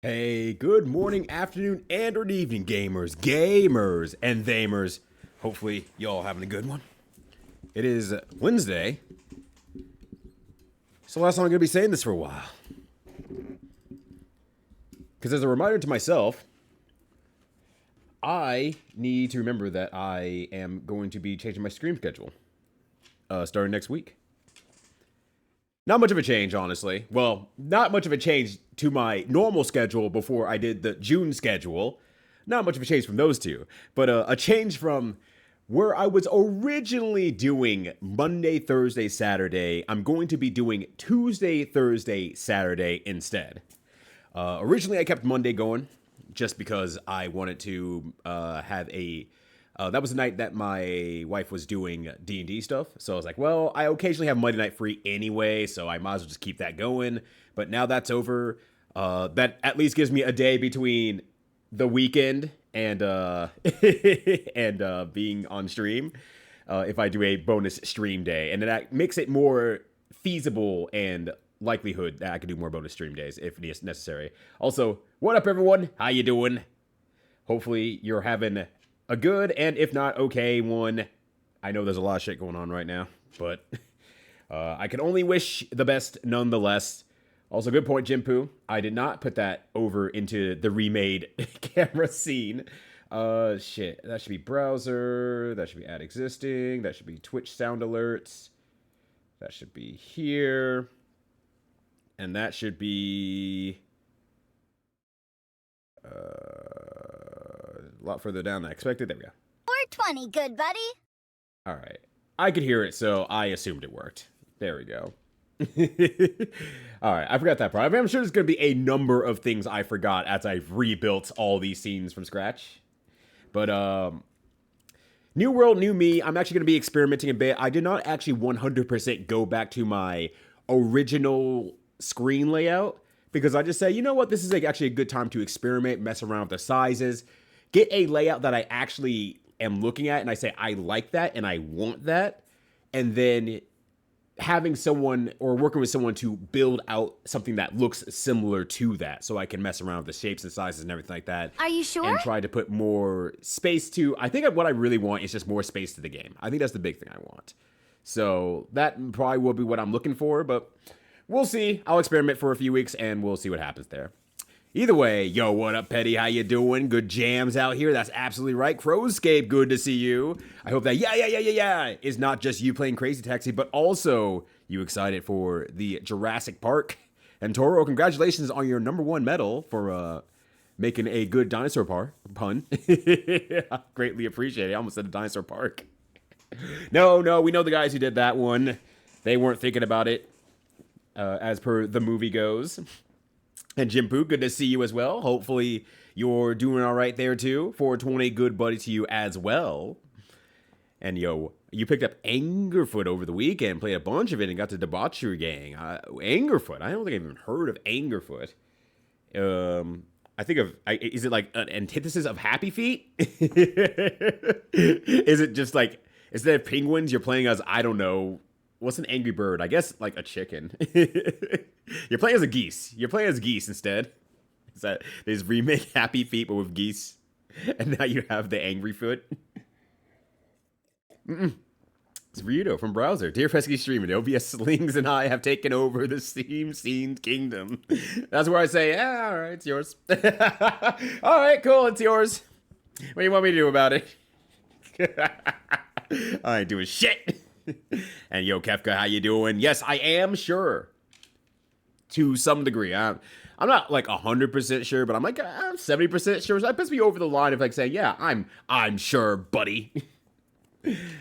Hey, good morning, afternoon, and or evening, gamers, and thamers. Hopefully, y'all having a good one. It is Wednesday, so last time I'm gonna be saying this for a while. Because as a reminder to myself, I need to remember that I am going to be changing my stream schedule starting next week. Not much of a change, honestly. Well, not much of a change to my normal schedule before I did the June schedule. Not much of a change from those two, but a change from where I was originally doing Monday, Thursday, Saturday. I'm going to be doing Tuesday, Thursday, Saturday instead. Originally, I kept Monday going just because I wanted to have a that was the night that my wife was doing D&D stuff. So I was like, well, I occasionally have Monday night free anyway, so I might as well just keep that going. But now that's over. That at least gives me a day between the weekend and and being on stream. If I do a bonus stream day, and then that makes it more feasible and likelihood that I could do more bonus stream days if necessary. Also, what up, everyone? How you doing? Hopefully, you're having a good and if not okay one. I know there's a lot of shit going on right now, but I can only wish the best nonetheless. Also, good point, Jimpu. I did not put that over into the remade camera scene. Shit. That should be browser. That should be add existing. That should be Twitch sound alerts. That should be here. And that should be a lot further down than I expected. There we go. 420, good buddy. All right. I could hear it, so I assumed it worked. There we go. All right, I forgot that part. I'm sure there's going to be a number of things I forgot as I've rebuilt all these scenes from scratch. But, new world, new me. I'm actually going to be experimenting a bit. I did not actually 100% go back to my original screen layout because I just say, you know what, this is actually a good time to experiment, mess around with the sizes, get a layout that I actually am looking at and I say, I like that and I want that. And then having someone or working with someone to build out something that looks similar to that so I can mess around with the shapes and sizes and everything like that. Are you sure? And try to put more space to, I think what I really want is just more space to the game. I think that's the big thing I want. So that probably will be what I'm looking for, but we'll see. I'll experiment for a few weeks and we'll see what happens there. Either way, yo, what up, Petty? How you doing? Good jams out here. That's absolutely right. Crowscape, good to see you. I hope that yeah is not just you playing Crazy Taxi, but also you excited for the Jurassic Park. And Toro, congratulations on your #1 medal for making a good dinosaur pun. Greatly appreciate it. I almost said a dinosaur park. No, we know the guys who did that one. They weren't thinking about it, as per the movie goes. And Jimpu, good to see you as well. Hopefully you're doing all right there too. 420, good buddy to you as well. And yo, you picked up Angerfoot over the weekend, played a bunch of it, and got to Debauchery Gang. Angerfoot, I don't think I've even heard of Angerfoot. I think of, is it like an antithesis of Happy Feet? Is it just like, instead of penguins, you're playing as, I don't know, what's an angry bird? I guess like a chicken. You're playing as a geese. You're playing as geese instead. Is that they just remake Happy Feet but with geese, and now you have the Angry Foot. It's Ryudo from Browser. Dear Pesky Streaming, OBS Slings and I have taken over the Steam Scene Kingdom. That's where I say, yeah, all right, it's yours. All right, cool, it's yours. What do you want me to do about it? I ain't doing shit. And yo, Kefka, how you doing? Yes, I am sure. To some degree. I'm not like 100% sure, but I'm like I'm 70% sure. So that puts me over the line of like saying, yeah, I'm sure, buddy.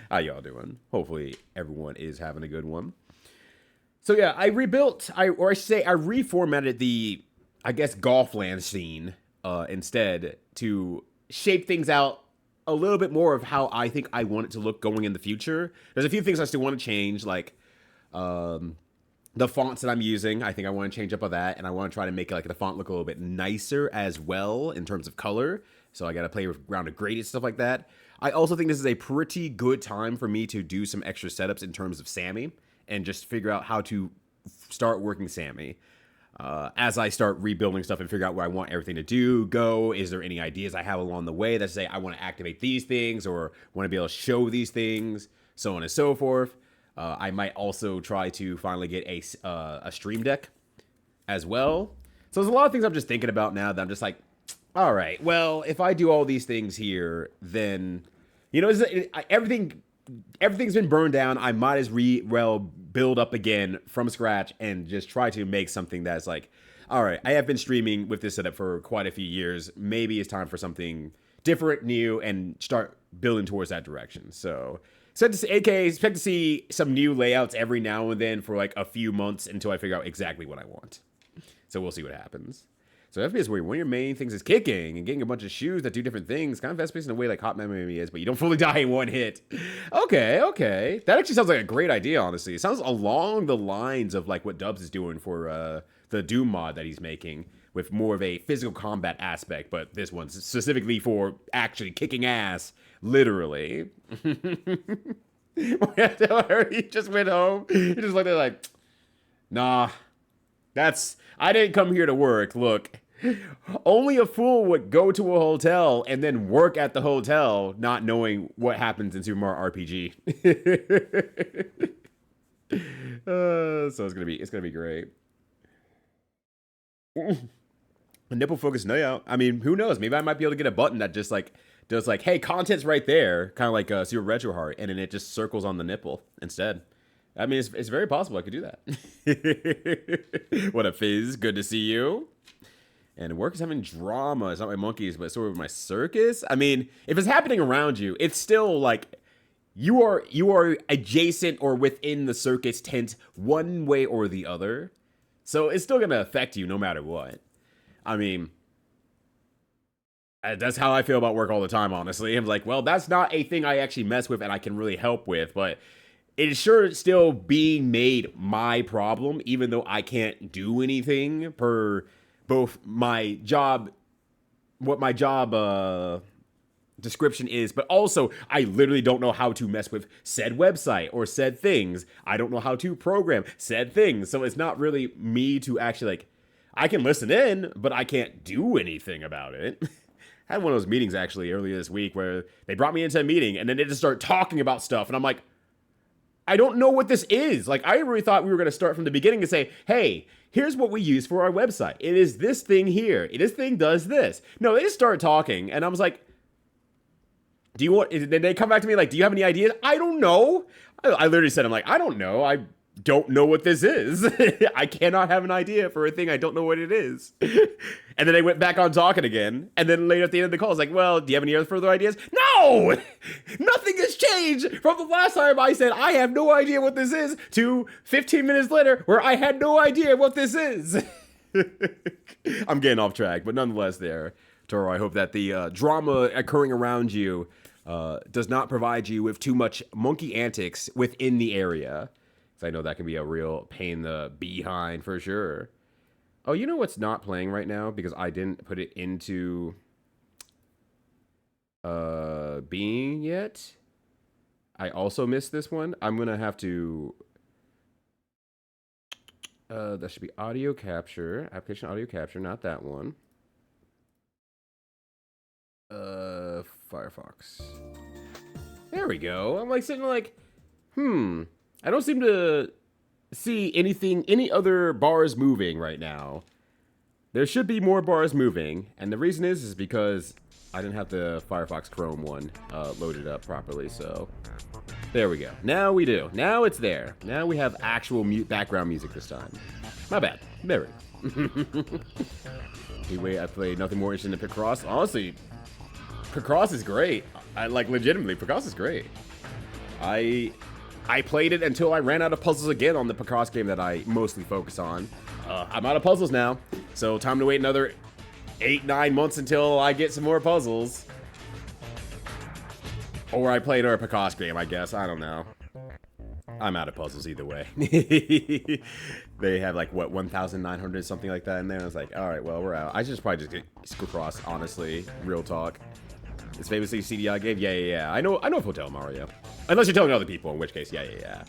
How y'all doing? Hopefully everyone is having a good one. So yeah, I reformatted the, I guess, Golfland scene instead to shape things out a little bit more of how I think I want it to look going in the future. There's a few things I still want to change, like the fonts that I'm using. I think I want to change up on that, and I want to try to make like the font look a little bit nicer as well in terms of color. So I got to play around with gradient stuff like that. I also think this is a pretty good time for me to do some extra setups in terms of Sammy and just figure out how to start working Sammy. as I start rebuilding stuff and figure out where I want everything to go, is there any ideas I have along the way that say I want to activate these things or want to be able to show these things, so on and so forth. I might also try to finally get a stream deck as well. So there's a lot of things I'm just thinking about now that I'm just like, all right, well, if I do all these things here, then, you know, everything's been burned down. I might as well build up again from scratch and just try to make something that's like, all right, I have been streaming with this setup for quite a few years. Maybe it's time for something different, new, and start building towards that direction. So expect to see some new layouts every now and then for like a few months until I figure out exactly what I want. So we'll see what happens. So FPS where one of your main things is kicking and getting a bunch of shoes that do different things. Kind of fast-paced in a way like Hot Memory is, but you don't fully die in one hit. Okay. That actually sounds like a great idea, honestly. It sounds along the lines of like what Dubs is doing for the Doom mod that he's making, with more of a physical combat aspect, but this one's specifically for actually kicking ass, literally. He just went home. He just looked at it like, nah, I didn't come here to work. Look, only a fool would go to a hotel and then work at the hotel, not knowing what happens in Super Mario RPG. So it's gonna be great. A nipple focused layout. I mean, who knows? Maybe I might be able to get a button that just like does like, hey, content's right there, kind of like Super Retro Heart, and then it just circles on the nipple instead. I mean, it's very possible I could do that. What up, Fizz? Good to see you. And work is having drama. It's not my monkeys, but sort of my circus. I mean, if it's happening around you, it's still like you are adjacent or within the circus tent one way or the other. So it's still going to affect you no matter what. I mean, that's how I feel about work all the time, honestly. I'm like, well, that's not a thing I actually mess with and I can really help with, but it is sure still being made my problem, even though I can't do anything per both my job, what my job description is, but also I literally don't know how to mess with said website or said things. I don't know how to program said things. So it's not really me to actually like, I can listen in, but I can't do anything about it. I had one of those meetings actually earlier this week where they brought me into a meeting and then they just start talking about stuff. And I'm like, I don't know what this is. Like, I really thought we were going to start from the beginning and say, hey, here's what we use for our website. It is this thing here. This thing does this. No, they just started talking and I was like, do you want, then they come back to me like, do you have any ideas? I don't know. I literally said, I'm like, I don't know. I don't know what this is. I cannot have an idea for a thing I don't know what it is. And then they went back on talking again. And then later at the end of the call, I was like, well, do you have any other further ideas? No! Nothing has changed from the last time I said, I have no idea what this is, to 15 minutes later, where I had no idea what this is. I'm getting off track, but nonetheless there, Toro, I hope that the drama occurring around you does not provide you with too much monkey antics within the area. So I know that can be a real pain in the behind for sure. Oh, you know what's not playing right now because I didn't put it into being yet? I also missed this one. I'm gonna have to that should be audio capture, application audio capture, not that one. Firefox. There we go. I'm like sitting like, I don't seem to see any other bars moving right now. There should be more bars moving, and the reason is because I didn't have the Firefox Chrome one loaded up properly, so there we go. Now we do. Now it's there. Now we have actual background music this time. My bad. There it is. Anyway, I played nothing more interesting than Picross. Honestly, Picross is great. I like legitimately, Picross is great. I played it until I ran out of puzzles again on the Picross game that I mostly focus on. I'm out of puzzles now, so time to wait another 8-9 months until I get some more puzzles. Or I play another Picross game, I guess. I don't know. I'm out of puzzles either way. They have like, what, 1,900, something like that in there. And I was like, all right, well, we're out. I should probably just get Picross, honestly. Real talk. It's famously CDI game? Yeah. I know of Hotel Mario. Unless you're telling other people, in which case, yeah.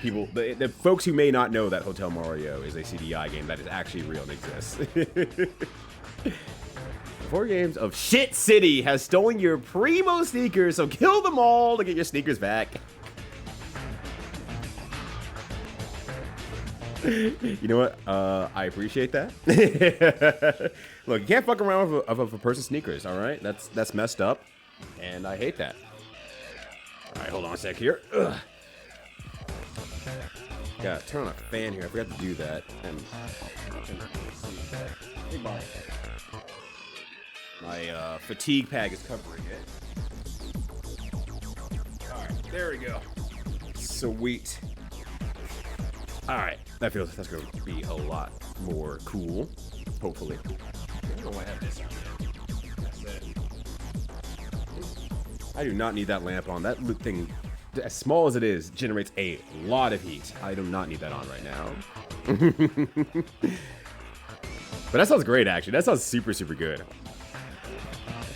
People, the folks who may not know that Hotel Mario is a CDI game that is actually real and exists. 4 games of Shit City has stolen your primo sneakers, so kill them all to get your sneakers back. You know what? I appreciate that. Look, you can't fuck around with a person's sneakers, all right? That's messed up, and I hate that. All right, hold on a sec here. Ugh. Gotta turn on a fan here. I forgot to do that. And my fatigue pad is covering it. All right, there we go. Sweet. All right, that's gonna be a lot more cool. Hopefully. I don't know why I have this on there. That's it. I do not need that lamp on. That thing, as small as it is, generates a lot of heat. I do not need that on right now. But that sounds great, actually. That sounds super, super good.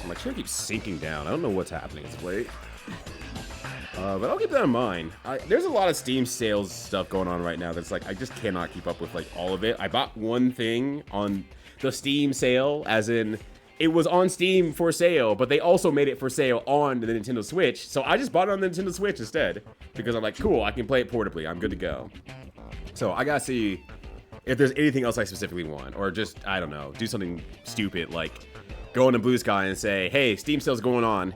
My chair keeps sinking down. I don't know what's happening as of late. But I'll keep that in mind. There's a lot of Steam sales stuff going on right now that's like, I just cannot keep up with like all of it. I bought one thing on the Steam sale, as in it was on Steam for sale, but they also made it for sale on the Nintendo Switch. So I just bought it on the Nintendo Switch instead because I'm like, cool, I can play it portably. I'm good to go. So I gotta see if there's anything else I specifically want, or just, I don't know, do something stupid like go into Blue Sky and say, hey, Steam sale's going on.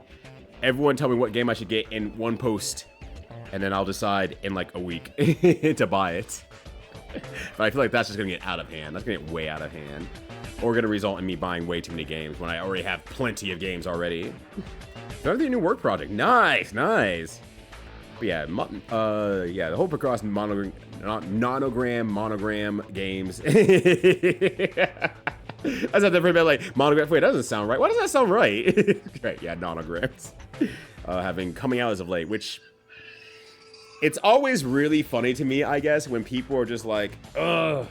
Everyone tell me what game I should get in one post, and then I'll decide in like a week to buy it. But I feel like that's just gonna get out of hand. That's gonna get way out of hand. Or gonna result in me buying way too many games when I already have plenty of games already. Another new work project. Nice, nice. But yeah, the whole Picross monogram games. I said that pretty bad, like monogram. Wait, that doesn't sound right. Why does that sound right? Right, yeah, nonograms. Having coming out as of late, which it's always really funny to me, I guess, when people are just like, ugh.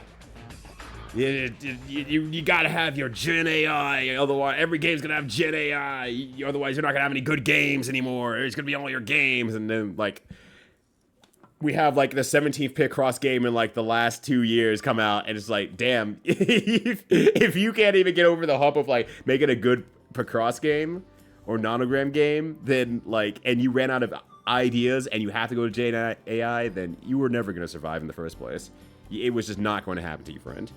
You gotta have your Gen AI, otherwise every game's gonna have Gen AI. Otherwise, you're not gonna have any good games anymore. It's gonna be all your games, and then like we have like the 17th Picross game in like the last 2 years come out, and it's like, damn, if you can't even get over the hump of like making a good Picross game or nonogram game, then like, and you ran out of ideas and you have to go to Gen AI, then you were never gonna survive in the first place. It was just not going to happen to you, friend.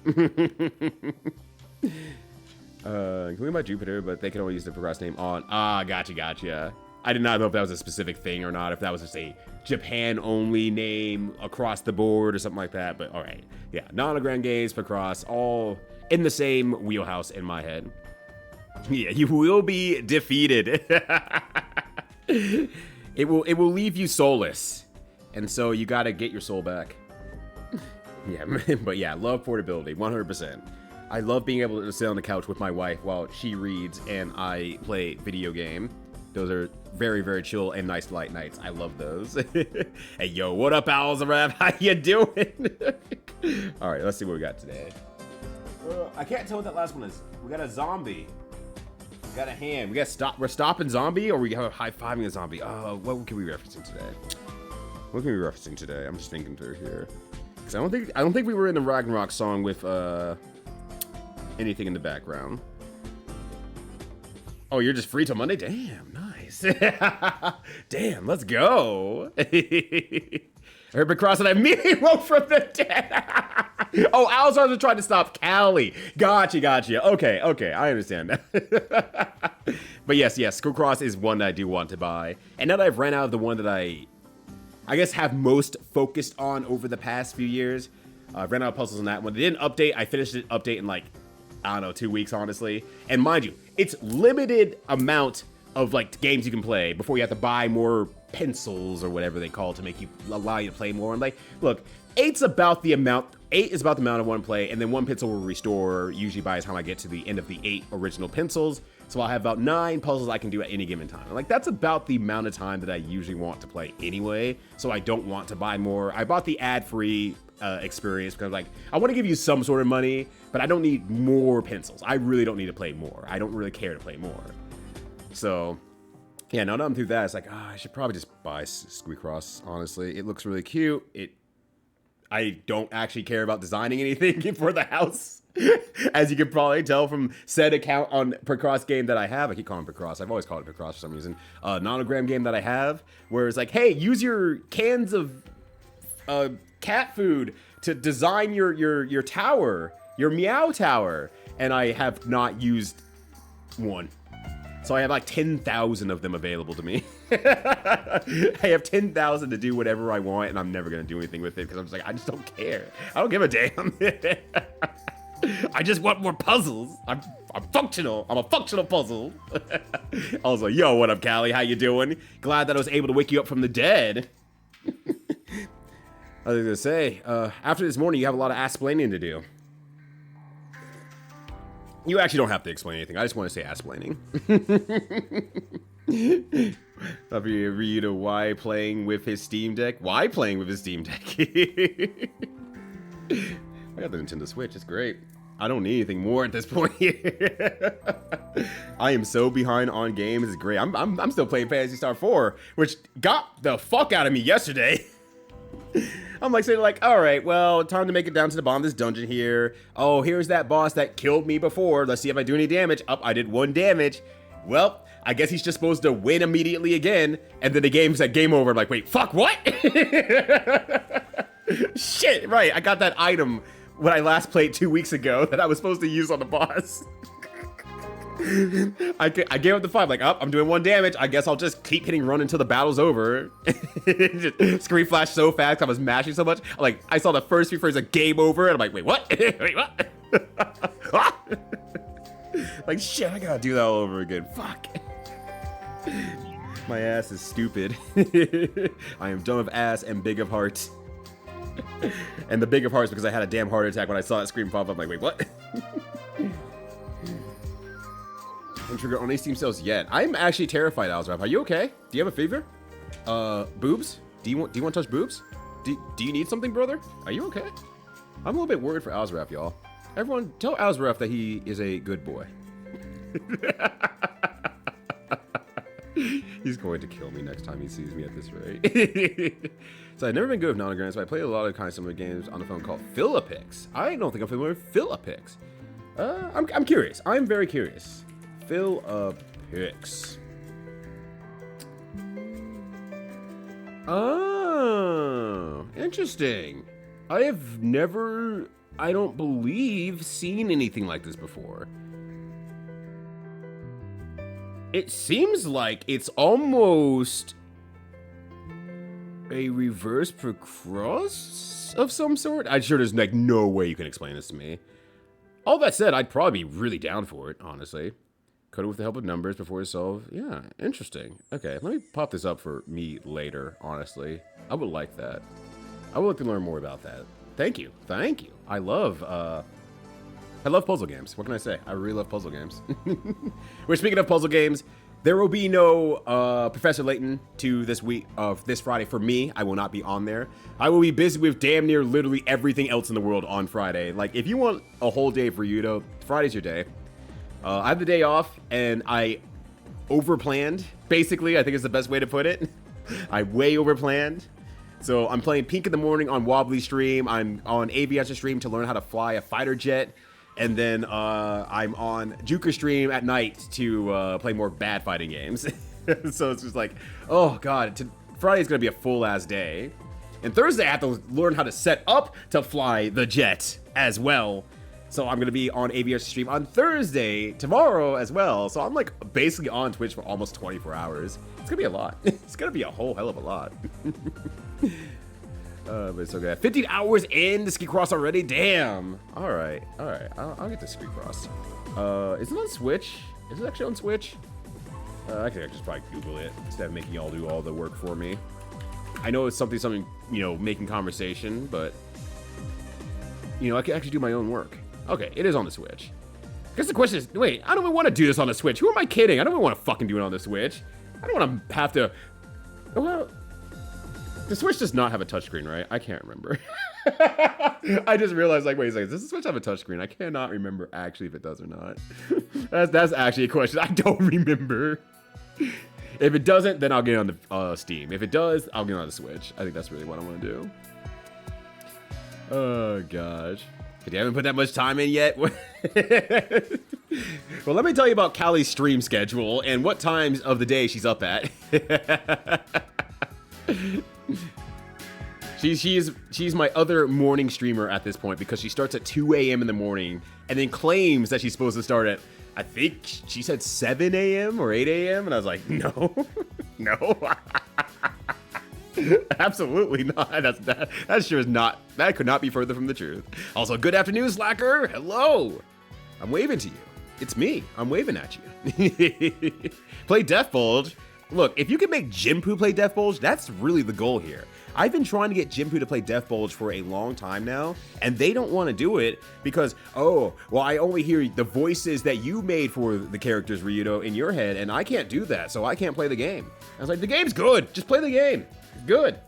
Can we buy Jupiter, but they can only use the Picross name on. Ah, gotcha. I did not know if that was a specific thing or not, if that was just a Japan-only name across the board or something like that, but all right. Yeah, nonogram games, Picross, all in the same wheelhouse in my head. Yeah, you will be defeated. It will leave you soulless, and so you gotta get your soul back. Yeah, but yeah, love portability, 100%. I love being able to sit on the couch with my wife while she reads and I play video game. Those are very, very chill and nice light nights. I love those. Hey, yo, what up, Owls Rap? How you doing? All right, let's see what we got today. I can't tell what that last one is. We got a zombie. We got a hand. We got stop. We're stopping zombie, or we have high-fiving a zombie. What can we be referencing today? What can we be referencing today? I'm just thinking through here. I don't think we were in the Ragnarok song with anything in the background. Oh, you're just free till Monday? Damn, nice. Damn, let's go. I heard Picross and I immediately woke from the dead. Oh, Alzar's are trying to stop Callie. Gotcha. Okay, I understand that. But yes, Picross is one that I do want to buy. And now that I've ran out of the one that I guess have most focused on over the past few years. I've ran out of puzzles on that one. They didn't update. I finished it update in like, I don't know, 2 weeks, honestly. And mind you, it's limited amount of like games you can play before you have to buy more pencils or whatever they call to make you allow you to play more. And like, look, 8 is about the amount I want to play, and then 1 pencil will restore usually by the time I get to the end of the 8 original pencils. So I'll have about 9 puzzles I can do at any given time. And like, that's about the amount of time that I usually want to play anyway. So I don't want to buy more. I bought the ad-free experience because like, I want to give you some sort of money, but I don't need more pencils. I really don't need to play more. I don't really care to play more. So Yeah, now that I'm through that, it's like, I should probably just buy Squeakross, honestly. It looks really cute. I don't actually care about designing anything for the house. As you can probably tell from said account on Picross game that I have. I keep calling it Picross. I've always called it Picross for some reason. Nonogram game that I have, where it's like, hey, use your cans of cat food to design your tower, your meow tower. And I have not used one. So I have like 10,000 of them available to me. I have 10,000 to do whatever I want, and I'm never going to do anything with it because I'm just like, I just don't care. I don't give a damn. I just want more puzzles. I'm functional. I'm a functional puzzle. I was like, yo, what up, Callie? How you doing? Glad that I was able to wake you up from the dead. I was going to say, after this morning, you have a lot of ass-splaining to do. You actually don't have to explain anything. I just want to say ass-splaining. Love you, Rita. Why playing with his Steam Deck? Why playing with his Steam Deck? I got the Nintendo Switch. It's great. I don't need anything more at this point. I am so behind on games. It's great. I'm still playing Phantasy Star 4, which got the fuck out of me yesterday. I'm like saying like, all right, well, time to make it down to the bottom of this dungeon here. Oh, here's that boss that killed me before. Let's see if I do any damage. Oh, I did 1 damage. Well, I guess he's just supposed to win immediately again. And then the game said game over. I'm like, wait, fuck, what? Shit, right. I got that item when I last played 2 weeks ago that I was supposed to use on the boss. I gave up the fight. Like, I'm doing 1 damage. I guess I'll just keep hitting run until the battle's over. Just screen flash so fast. I was mashing so much. Like, I saw the first few frames of game over, and I'm like, wait, what? Wait, what? Like, shit, I gotta do that all over again. Fuck. My ass is stupid. I am dumb of ass and big of heart. And the big of heart is because I had a damn heart attack when I saw that screen pop up. I'm like, wait, what? Trigger only Steam sales yet. I'm actually terrified, Alzraf. Are you okay? Do you have a fever? Boobs? Do you want to touch boobs? Do you need something, brother? Are you okay? I'm a little bit worried for Alzraf, y'all. Everyone, tell Alzraf that he is a good boy. He's going to kill me next time he sees me at this rate. So I've never been good with nonograms, but I play a lot of kind of similar games on the phone called Philipix. I don't think I'm familiar with Philipix. I'm curious. I'm very curious. Philipix. Oh, interesting. I have never, I don't believe, seen anything like this before. It seems like it's almost a reverse Picross of some sort. I'm sure there's like no way you can explain this to me. All that said, I'd probably be really down for it, honestly. Code it with the help of numbers before you solve. Yeah, interesting. Okay, let me pop this up for me later, honestly. I would like that. I would like to learn more about that. Thank you. Thank you. I love puzzle games. What can I say? I really love puzzle games. We're speaking of puzzle games. There will be no Professor Layton to this week of this Friday for me. I will not be on there. I will be busy with damn near literally everything else in the world on Friday. Like, if you want a whole day for you, though, Friday's your day. I have the day off, and I overplanned, basically. I think is the best way to put it. I way overplanned. So I'm playing Pink in the morning on Wobbly Stream. I'm on Aviator Stream to learn how to fly a fighter jet. And then I'm on Juker Stream at night to play more bad fighting games. So it's just like, oh god, Friday's gonna be a full-ass day. And Thursday I have to learn how to set up to fly the jet as well. So I'm gonna be on Aviator Stream on Thursday, tomorrow as well. So I'm like basically on Twitch for almost 24 hours. It's gonna be a lot. It's gonna be a whole hell of a lot. But it's so good. 15 hours in the Ski Cross already? Damn. All right. I'll get the Ski Cross. Is it on Switch? Is it actually on Switch? I could just probably Google it instead of making y'all do all the work for me. I know it's something, you know, making conversation, but, you know, I can actually do my own work. Okay, it is on the Switch. I guess the question is, wait, I don't even want to do this on the Switch. Who am I kidding? I don't even want to fucking do it on the Switch. I don't want to have to, well, the Switch does not have a touchscreen, right? I can't remember. I just realized, like, wait a second, does the Switch have a touchscreen? I cannot remember actually if it does or not. That's actually a question. I don't remember. If it doesn't, then I'll get on the Steam. If it does, I'll get on the Switch. I think that's really what I want to do. Oh, gosh. But you haven't put that much time in yet? Well, let me tell you about Callie's stream schedule and what times of the day she's up at. She's my other morning streamer at this point because she starts at 2 a.m. in the morning and then claims that she's supposed to start at, I think she said 7 a.m. or 8 a.m. And I was like, no, no. Absolutely not. That sure is not. That could not be further from the truth. Also, good afternoon, Slacker. Hello. I'm waving to you. It's me. I'm waving at you. Play Death Bulge. Look, if you can make Jinpoo play Death Bulge, that's really the goal here. I've been trying to get Jinpoo to play Death Bulge for a long time now, and they don't want to do it because, oh, well, I only hear the voices that you made for the characters, Ryudo, in your head, and I can't do that, so I can't play the game. I was like, the game's good. Just play the game. It's good.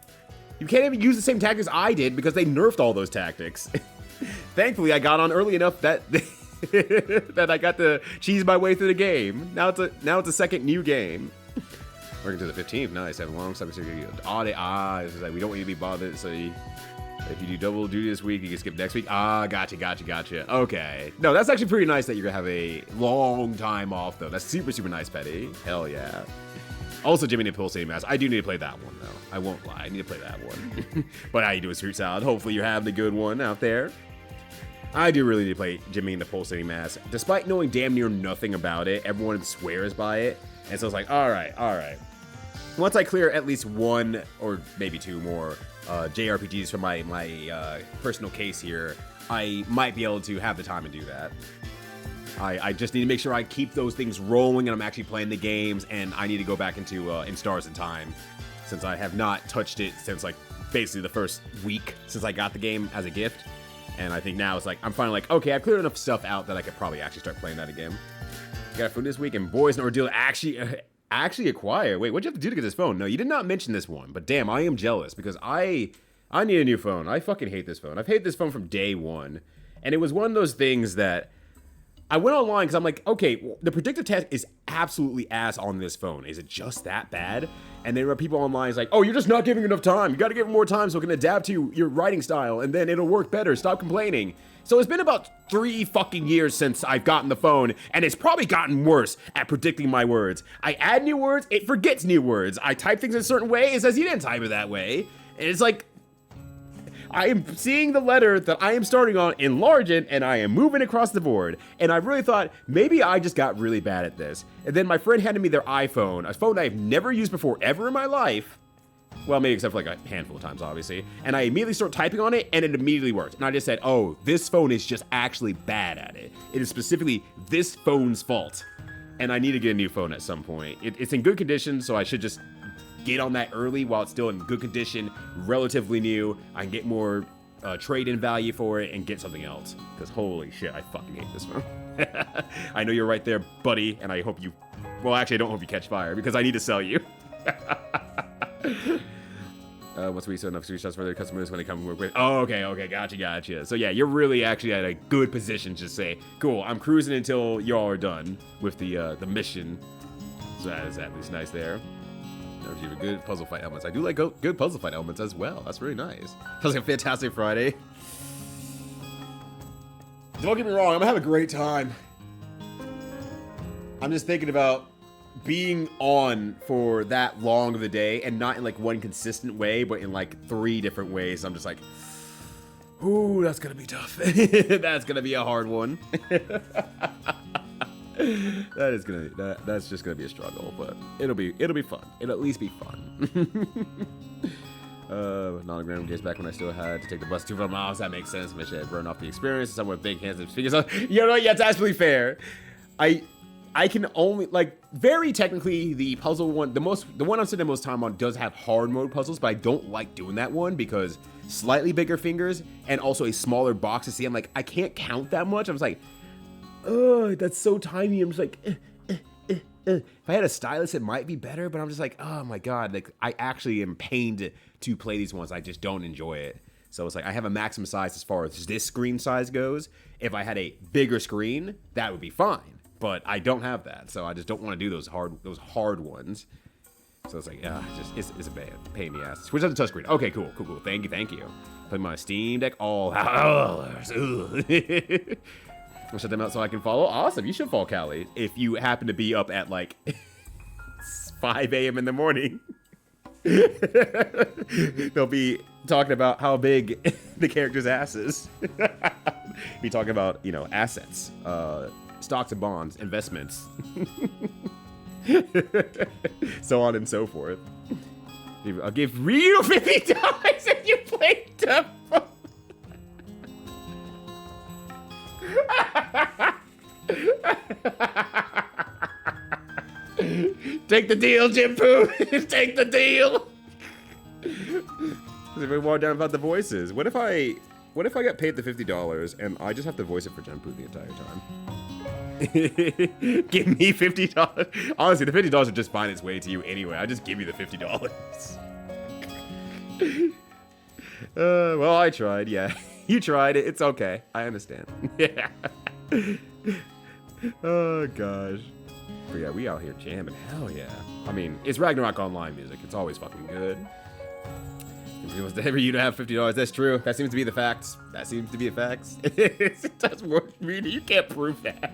You can't even use the same tactics I did because they nerfed all those tactics. Thankfully, I got on early enough that that I got to cheese my way through the game. Now it's a second new game. Working to the 15th. Nice. Have a long cybersecurity audit. It's like we don't want you to be bothered. So if you do double duty this week, you can skip next week. Gotcha. Okay. No, that's actually pretty nice that you're gonna have a long time off though. That's super, super nice, Petty. Hell yeah. Also, Jimmy and Pulsating Mask. I do need to play that one though. I won't lie. I need to play that one. But how you doing, Fruit Salad? Hopefully you have the good one out there. I do really need to play Jimmy and the Pulsating Mask. Despite knowing damn near nothing about it, everyone swears by it. And so it's like, all right. Once I clear at least one or maybe two more JRPGs from my personal case here, I might be able to have the time to do that. I just need to make sure I keep those things rolling and I'm actually playing the games, and I need to go back into In Stars in Time since I have not touched it since like basically the first week since I got the game as a gift. And I think now it's like, I'm finally like, okay, I've cleared enough stuff out that I could probably actually start playing that again. Got food this week, and boys, an ordeal actually acquire. Wait, what'd you have to do to get this phone? No, you did not mention this one, but damn, I am jealous because I need a new phone. I fucking hate this phone. I've hated this phone from day one. And it was one of those things that I went online because I'm like, okay, well, the predictive test is absolutely ass on this phone. Is it just that bad? And there were people online is like, oh, you're just not giving enough time. You got to give it more time so it can adapt to your writing style, and then it'll work better. Stop complaining. So it's been about 3 fucking years since I've gotten the phone, and it's probably gotten worse at predicting my words. I add new words, it forgets new words. I type things in a certain way, it says you didn't type it that way. And it's like, I am seeing the letter that I am starting on enlarging, and I am moving across the board. And I really thought, maybe I just got really bad at this. And then my friend handed me their iPhone, a phone I've never used before ever in my life. Well, maybe except for like a handful of times, obviously. And I immediately start typing on it, and it immediately worked. And I just said, oh, this phone is just actually bad at it. It is specifically this phone's fault. And I need to get a new phone at some point. It's in good condition, so I should just get on that early while it's still in good condition, relatively new. I can get more trade-in value for it and get something else. Because holy shit, I fucking hate this phone. I know you're right there, buddy, and I hope you... Well, actually, I don't hope you catch fire, because I need to sell you. Once we sell enough screenshots for their customers when they come and work with. Oh, okay, gotcha. So yeah, you're really actually at a good position to say, cool, I'm cruising until y'all are done with the mission. So that is at least nice there. You have good puzzle fight elements. I do like good puzzle fight elements as well. That's really nice. Sounds like a fantastic Friday. Don't get me wrong, I'm gonna have a great time. I'm just thinking about being on for that long of the day, and not in like one consistent way, but in like 3 different ways. I'm just like, ooh, that's gonna be tough. That's gonna be a hard one. That's just gonna be a struggle, but it'll be fun. It'll at least be fun. Nonogram days back when I still had to take the bus 2 miles. That makes sense. Mission had run off the experience. Someone with big hands and fingers. You know, yeah, it's absolutely fair. I can only, like, very technically, the puzzle one, the one I'm spending the most time on does have hard mode puzzles, but I don't like doing that one because slightly bigger fingers and also a smaller box to see. I'm like, I can't count that much. I was like, oh, that's so tiny. I'm just like, If I had a stylus, it might be better, but I'm just like, oh my God, like, I actually am pained to play these ones. I just don't enjoy it. So it's like, I have a maximum size as far as this screen size goes. If I had a bigger screen, that would be fine. But I don't have that, so I just don't want to do those hard ones. So it's like, it's a pain in the ass. Switch out the touchscreen. Okay, cool. Thank you. Play my Steam Deck all hours. I'll shut them out so I can follow. Awesome. You should follow Callie if you happen to be up at like 5 a.m. in the morning. They'll be talking about how big the character's ass is. Be talking about, assets, stocks and bonds, investments. So on and so forth. I'll give real $50 if you play the Take the deal, Jim Poo. Take the deal. If we more down about the voices, what if I get paid the $50 and I just have to voice it for Jim Poo the entire time? Give me $50. Honestly, the $50 would just find its way to you anyway. I just give you the $50. Well, I tried. Yeah, you tried it. It's okay. I understand. Yeah. Oh gosh. But yeah, we out here jamming. Hell yeah. I mean, it's Ragnarok Online music. It's always fucking good. If it was ever you to have $50, that's true. That seems to be the facts. That seems to be the facts. That's worth reading. You can't prove that.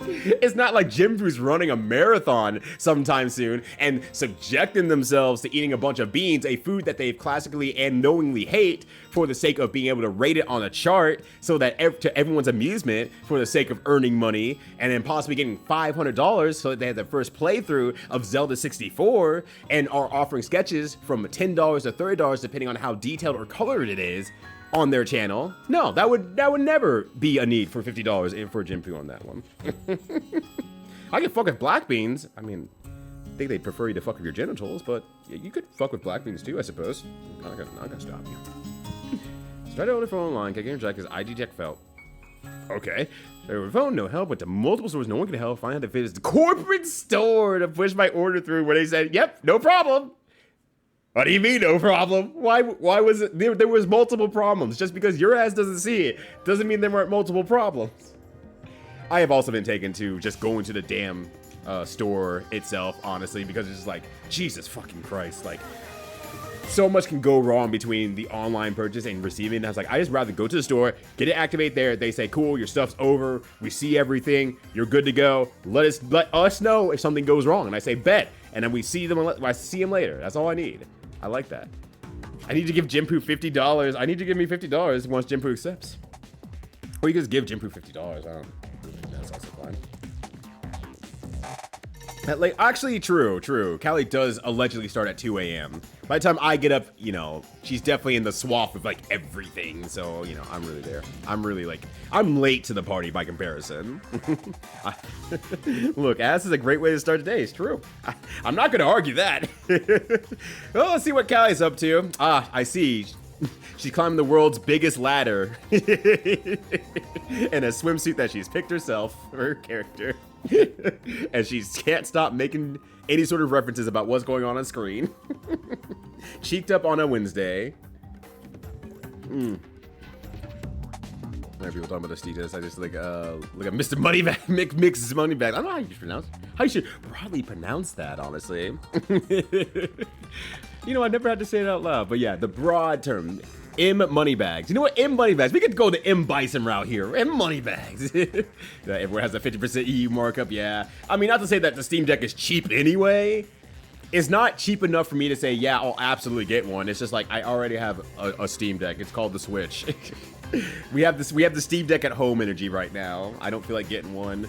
It's not like Jim Poo's running a marathon sometime soon and subjecting themselves to eating a bunch of beans, a food that they classically and knowingly hate, for the sake of being able to rate it on a chart so that to everyone's amusement, for the sake of earning money, and then possibly getting $500 so that they have their first playthrough of Zelda 64 and are offering sketches from $10 to $30 depending on how detailed or colored it is on their channel. No, that would never be a need for $50 for Jim Poo on that one. I can fuck with black beans. I mean, I think they'd prefer you to fuck with your genitals, but you could fuck with black beans too, I suppose. I'm not gonna stop you. Try to order phone online, can't check because ID check felt. Okay. Over phone, no help, went to multiple stores, no one could help. Finally had to visit the corporate store to push my order through where they said, yep, no problem. What do you mean, no problem? Why was it? There was multiple problems. Just because your ass doesn't see it doesn't mean there weren't multiple problems. I have also been taken to just going to the damn store itself, honestly, because it's just like, Jesus fucking Christ, like, so much can go wrong between the online purchase and receiving. I was like, I just rather go to the store, get it activate there. They say, cool, your stuff's over. We see everything. You're good to go. Let us know if something goes wrong. And I say, bet. And then I see them later. That's all I need. I like that. I need to give Jim Poo $50. I need to give me $50 once Jim Poo accepts. Or you can just give Jim Poo $50. I don't. That's also fine. Like, actually, true. Callie does allegedly start at 2 a.m. By the time I get up, she's definitely in the swath of, like, everything. So, I'm really there. I'm late to the party by comparison. Look, ass is a great way to start the day. It's true. I'm not going to argue that. Well, let's see what Callie's up to. Ah, I see. She's climbing the world's biggest ladder in a swimsuit that she's picked herself for her character. And she can't stop making any sort of references about what's going on screen. Cheeked up on a Wednesday. There are people talking about the Steetus. I just like a Mr. Moneybag, Mix's Moneybag. I don't know how you pronounce. How you should probably pronounce that, honestly. I never had to say it out loud, but yeah, the broad term, M Moneybags. You know what, M Moneybags. We could go the M Bison route here. M Moneybags. Everywhere has a 50% EU markup. Yeah, I mean, not to say that the Steam Deck is cheap anyway. It's not cheap enough for me to say, yeah, I'll absolutely get one. It's just like I already have a Steam Deck. It's called the Switch. We have the Steam Deck at home energy right now. I don't feel like getting one.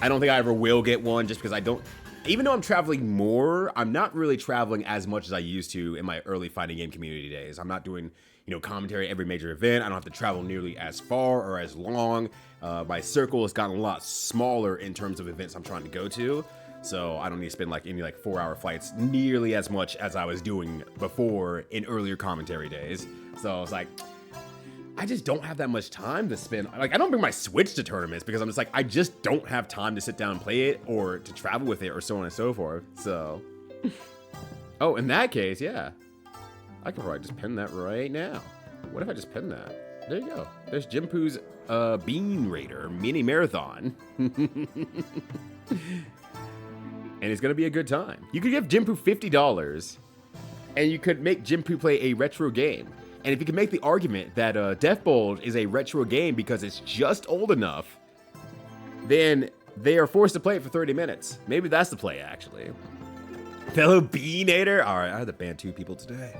I don't think I ever will get one just because I don't. Even though I'm traveling more, I'm not really traveling as much as I used to in my early fighting game community days. I'm not doing, commentary every major event. I don't have to travel nearly as far or as long. My circle has gotten a lot smaller in terms of events I'm trying to go to. So I don't need to spend any 4-hour flights nearly as much as I was doing before in earlier commentary days. So it's like, I just don't have that much time to spend. Like, I don't bring my Switch to tournaments because I'm just like, I just don't have time to sit down and play it or to travel with it or so on and so forth. So, oh, in that case, yeah, I could probably just pin that right now. What if I just pin that? There you go. There's Jim Poo's Bean Raider mini marathon. and it's gonna be a good time. You could give Jinpoo $50, and you could make Jinpoo play a retro game. And if you can make the argument that Death Bulge is a retro game because it's just old enough, then they are forced to play it for 30 minutes. Maybe that's the play, actually. Fellow Beanator? All right, I had to ban 2 people today.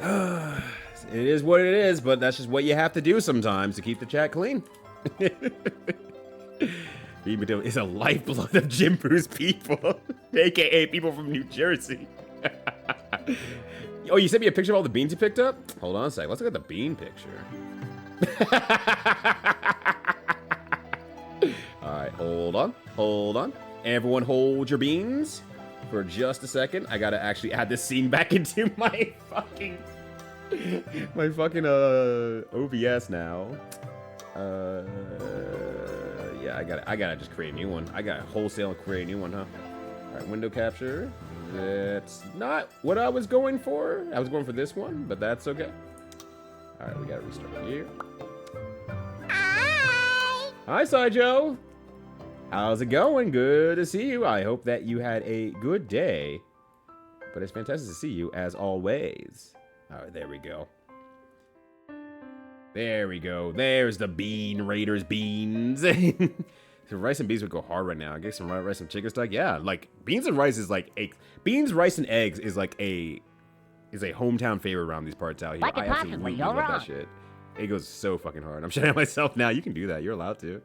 It is what it is, but that's just what you have to do sometimes to keep the chat clean. It's a lifeblood of Jinpoo's people, aka people from New Jersey. Oh, you sent me a picture of all the beans you picked up? Hold on a sec. Let's look at the bean picture. All right, hold on. Everyone hold your beans for just a second. I gotta actually add this scene back into my fucking OBS now. Yeah, I gotta just create a new one. I gotta wholesale create a new one, huh? All right, window capture. That's not what I was going for. I was going for this one, but that's okay. All right, we gotta restart here. Hi, Side Joe. How's it going? Good to see you. I hope that you had a good day. But it's fantastic to see you as always. All right, there we go. There we go. There's the Bean Raiders beans. So rice and beans would go hard right now. I guess some rice and chicken stock. Yeah, like beans and rice is like beans, rice, and eggs is like a hometown favorite around these parts out here. I absolutely love that shit. It goes so fucking hard. I'm shouting at myself now. You can do that. You're allowed to.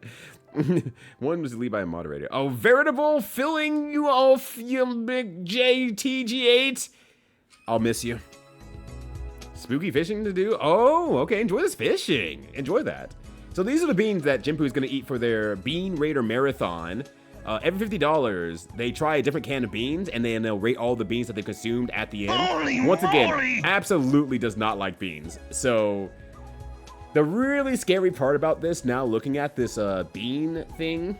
One was lead by a moderator. Oh, veritable filling you off, you big JTG8. I'll miss you. Spooky fishing to do? Oh, okay. Enjoy this fishing. Enjoy that. So these are the beans that Jinpoo is going to eat for their Bean Raider Marathon. Every $50, they try a different can of beans, and then they'll rate all the beans that they consumed at the end. Once again, absolutely does not like beans. So the really scary part about this, now looking at this bean thing,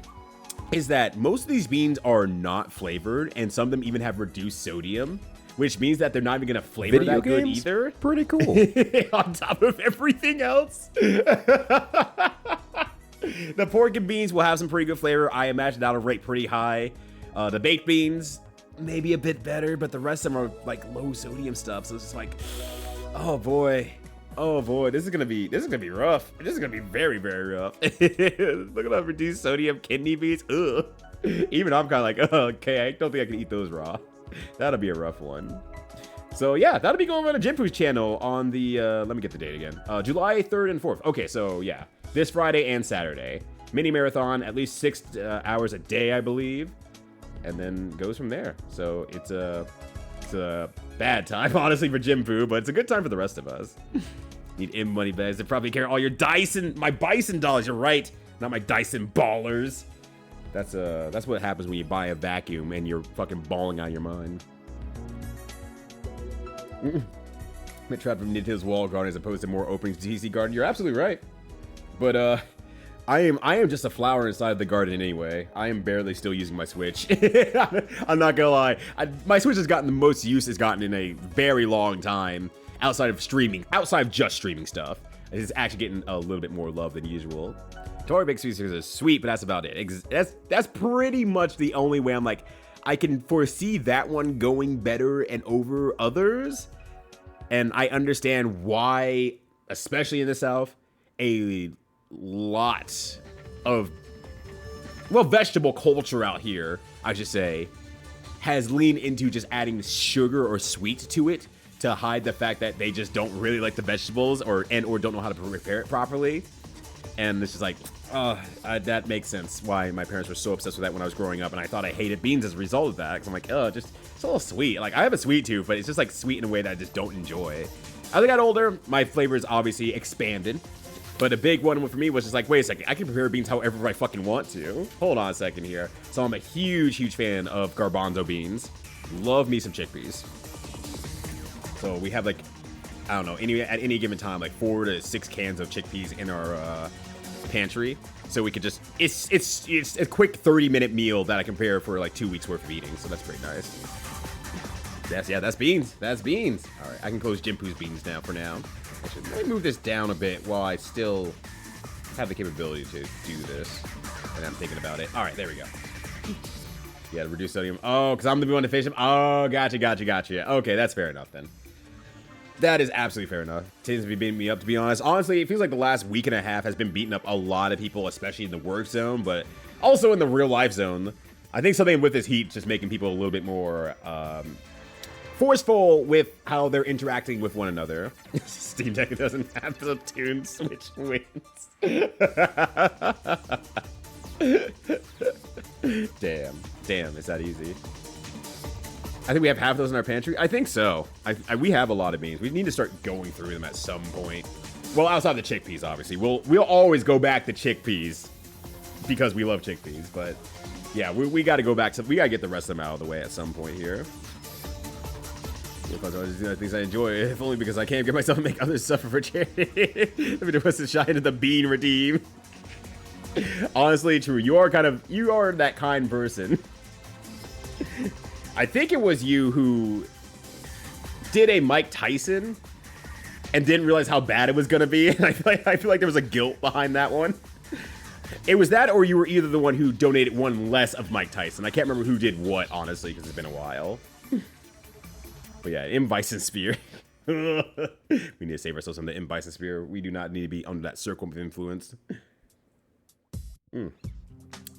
is that most of these beans are not flavored, and some of them even have reduced sodium, which means that they're not even going to flavor that good either. Pretty cool. On top of everything else. The pork and beans will have some pretty good flavor. I imagine that'll rate pretty high. The baked beans, maybe a bit better, but the rest of them are like low sodium stuff. So it's just like, oh boy. Oh boy, this is gonna be rough. This is gonna be very, very rough. Look at that reduced sodium kidney beans. Ugh. Even I'm kind of like, oh, okay, I don't think I can eat those raw. That'll be a rough one. So yeah, that'll be going on Jinpoo's channel on the, let me get the date again. July 3rd and 4th. Okay, so yeah, this Friday and Saturday. Mini marathon, at least 6 hours a day, I believe. And then goes from there. So it's a bad time, honestly, for Jinpoo, but it's a good time for the rest of us. Need money bags to probably carry all your my Bison dollars. You're right, not my Dyson ballers. That's what happens when you buy a vacuum and you're fucking balling out of your mind. I'm trapped from Nintendo's wall garden as opposed to more openings to TC garden. You're absolutely right. But I am just a flower inside the garden anyway. I am barely still using my Switch. I'm not gonna lie. My Switch has gotten the most use it's gotten in a very long time. Outside of just streaming stuff. It's actually getting a little bit more love than usual. Tory Big Sweet is sweet, but that's about it. That's pretty much the only way I'm like, I can foresee that one going better and over others. And I understand why, especially in the South, a lot of, well, vegetable culture out here, I should say, has leaned into just adding sugar or sweet to it to hide the fact that they just don't really like the vegetables or don't know how to prepare it properly. And it's just like, that makes sense why my parents were so obsessed with that when I was growing up, and I thought I hated beans as a result of that, because I'm like, it's a little sweet. Like, I have a sweet tooth, but it's just like sweet in a way that I just don't enjoy. As I got older, my flavors obviously expanded, but a big one for me was just like, wait a second, I can prepare beans however I fucking want to. Hold on a second here. So I'm a huge fan of garbanzo beans. Love me some chickpeas. So we have like, I don't know, at any given time, like 4 to 6 cans of chickpeas in our pantry. So we could just, it's a quick 30-minute meal that I can prepare for like 2 weeks worth of eating. So that's pretty nice. That's beans. That's beans. All right, I can close Jinpoo's beans now for now. Actually, let me move this down a bit while I still have the capability to do this. And I'm thinking about it. All right, there we go. Yeah, reduce sodium. Oh, because I'm the one to face him. Oh, gotcha. Okay, that's fair enough then. That is absolutely fair enough. Seems to be beating me up, to be honest. Honestly, it feels like the last week and a half has been beating up a lot of people, especially in the work zone, but also in the real life zone. I think something with this heat just making people a little bit more forceful with how they're interacting with one another. Steam Deck doesn't have the tune, Switch wins. Damn, is that easy? I think we have half those in our pantry. I think so. We have a lot of beans. We need to start going through them at some point. Well, outside the chickpeas, obviously. We'll always go back to chickpeas because we love chickpeas. But yeah, we got to go back to. We got to get the rest of them out of the way at some point here. Things I enjoy, if only because I can't get myself to make others suffer for charity. Let me twist the shine of the bean redeem. Honestly, true. You are that kind person. I think it was you who did a Mike Tyson and didn't realize how bad it was gonna be. And I feel like there was a guilt behind that one. It was that, or you were either the one who donated one less of Mike Tyson. I can't remember who did what, honestly, because it's been a while. But yeah, M. Bison Spear. We need to save ourselves from the M. Bison Spear. We do not need to be under that circle of influence. We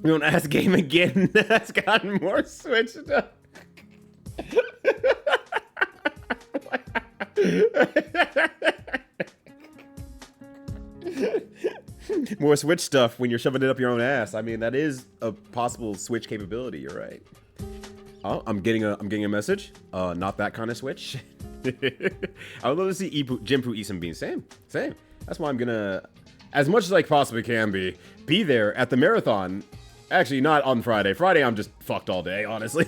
don't ask game again. That's gotten more switched up. More Switch stuff when you're shoving it up your own ass. I mean, that is a possible Switch capability. You're right. Oh, I'm getting a message. Not that kind of Switch. I would love to see Jimpu eat some beans. Same. That's why I'm gonna, as much as I possibly can be there at the marathon. Actually, not on Friday. Friday, I'm just fucked all day, honestly.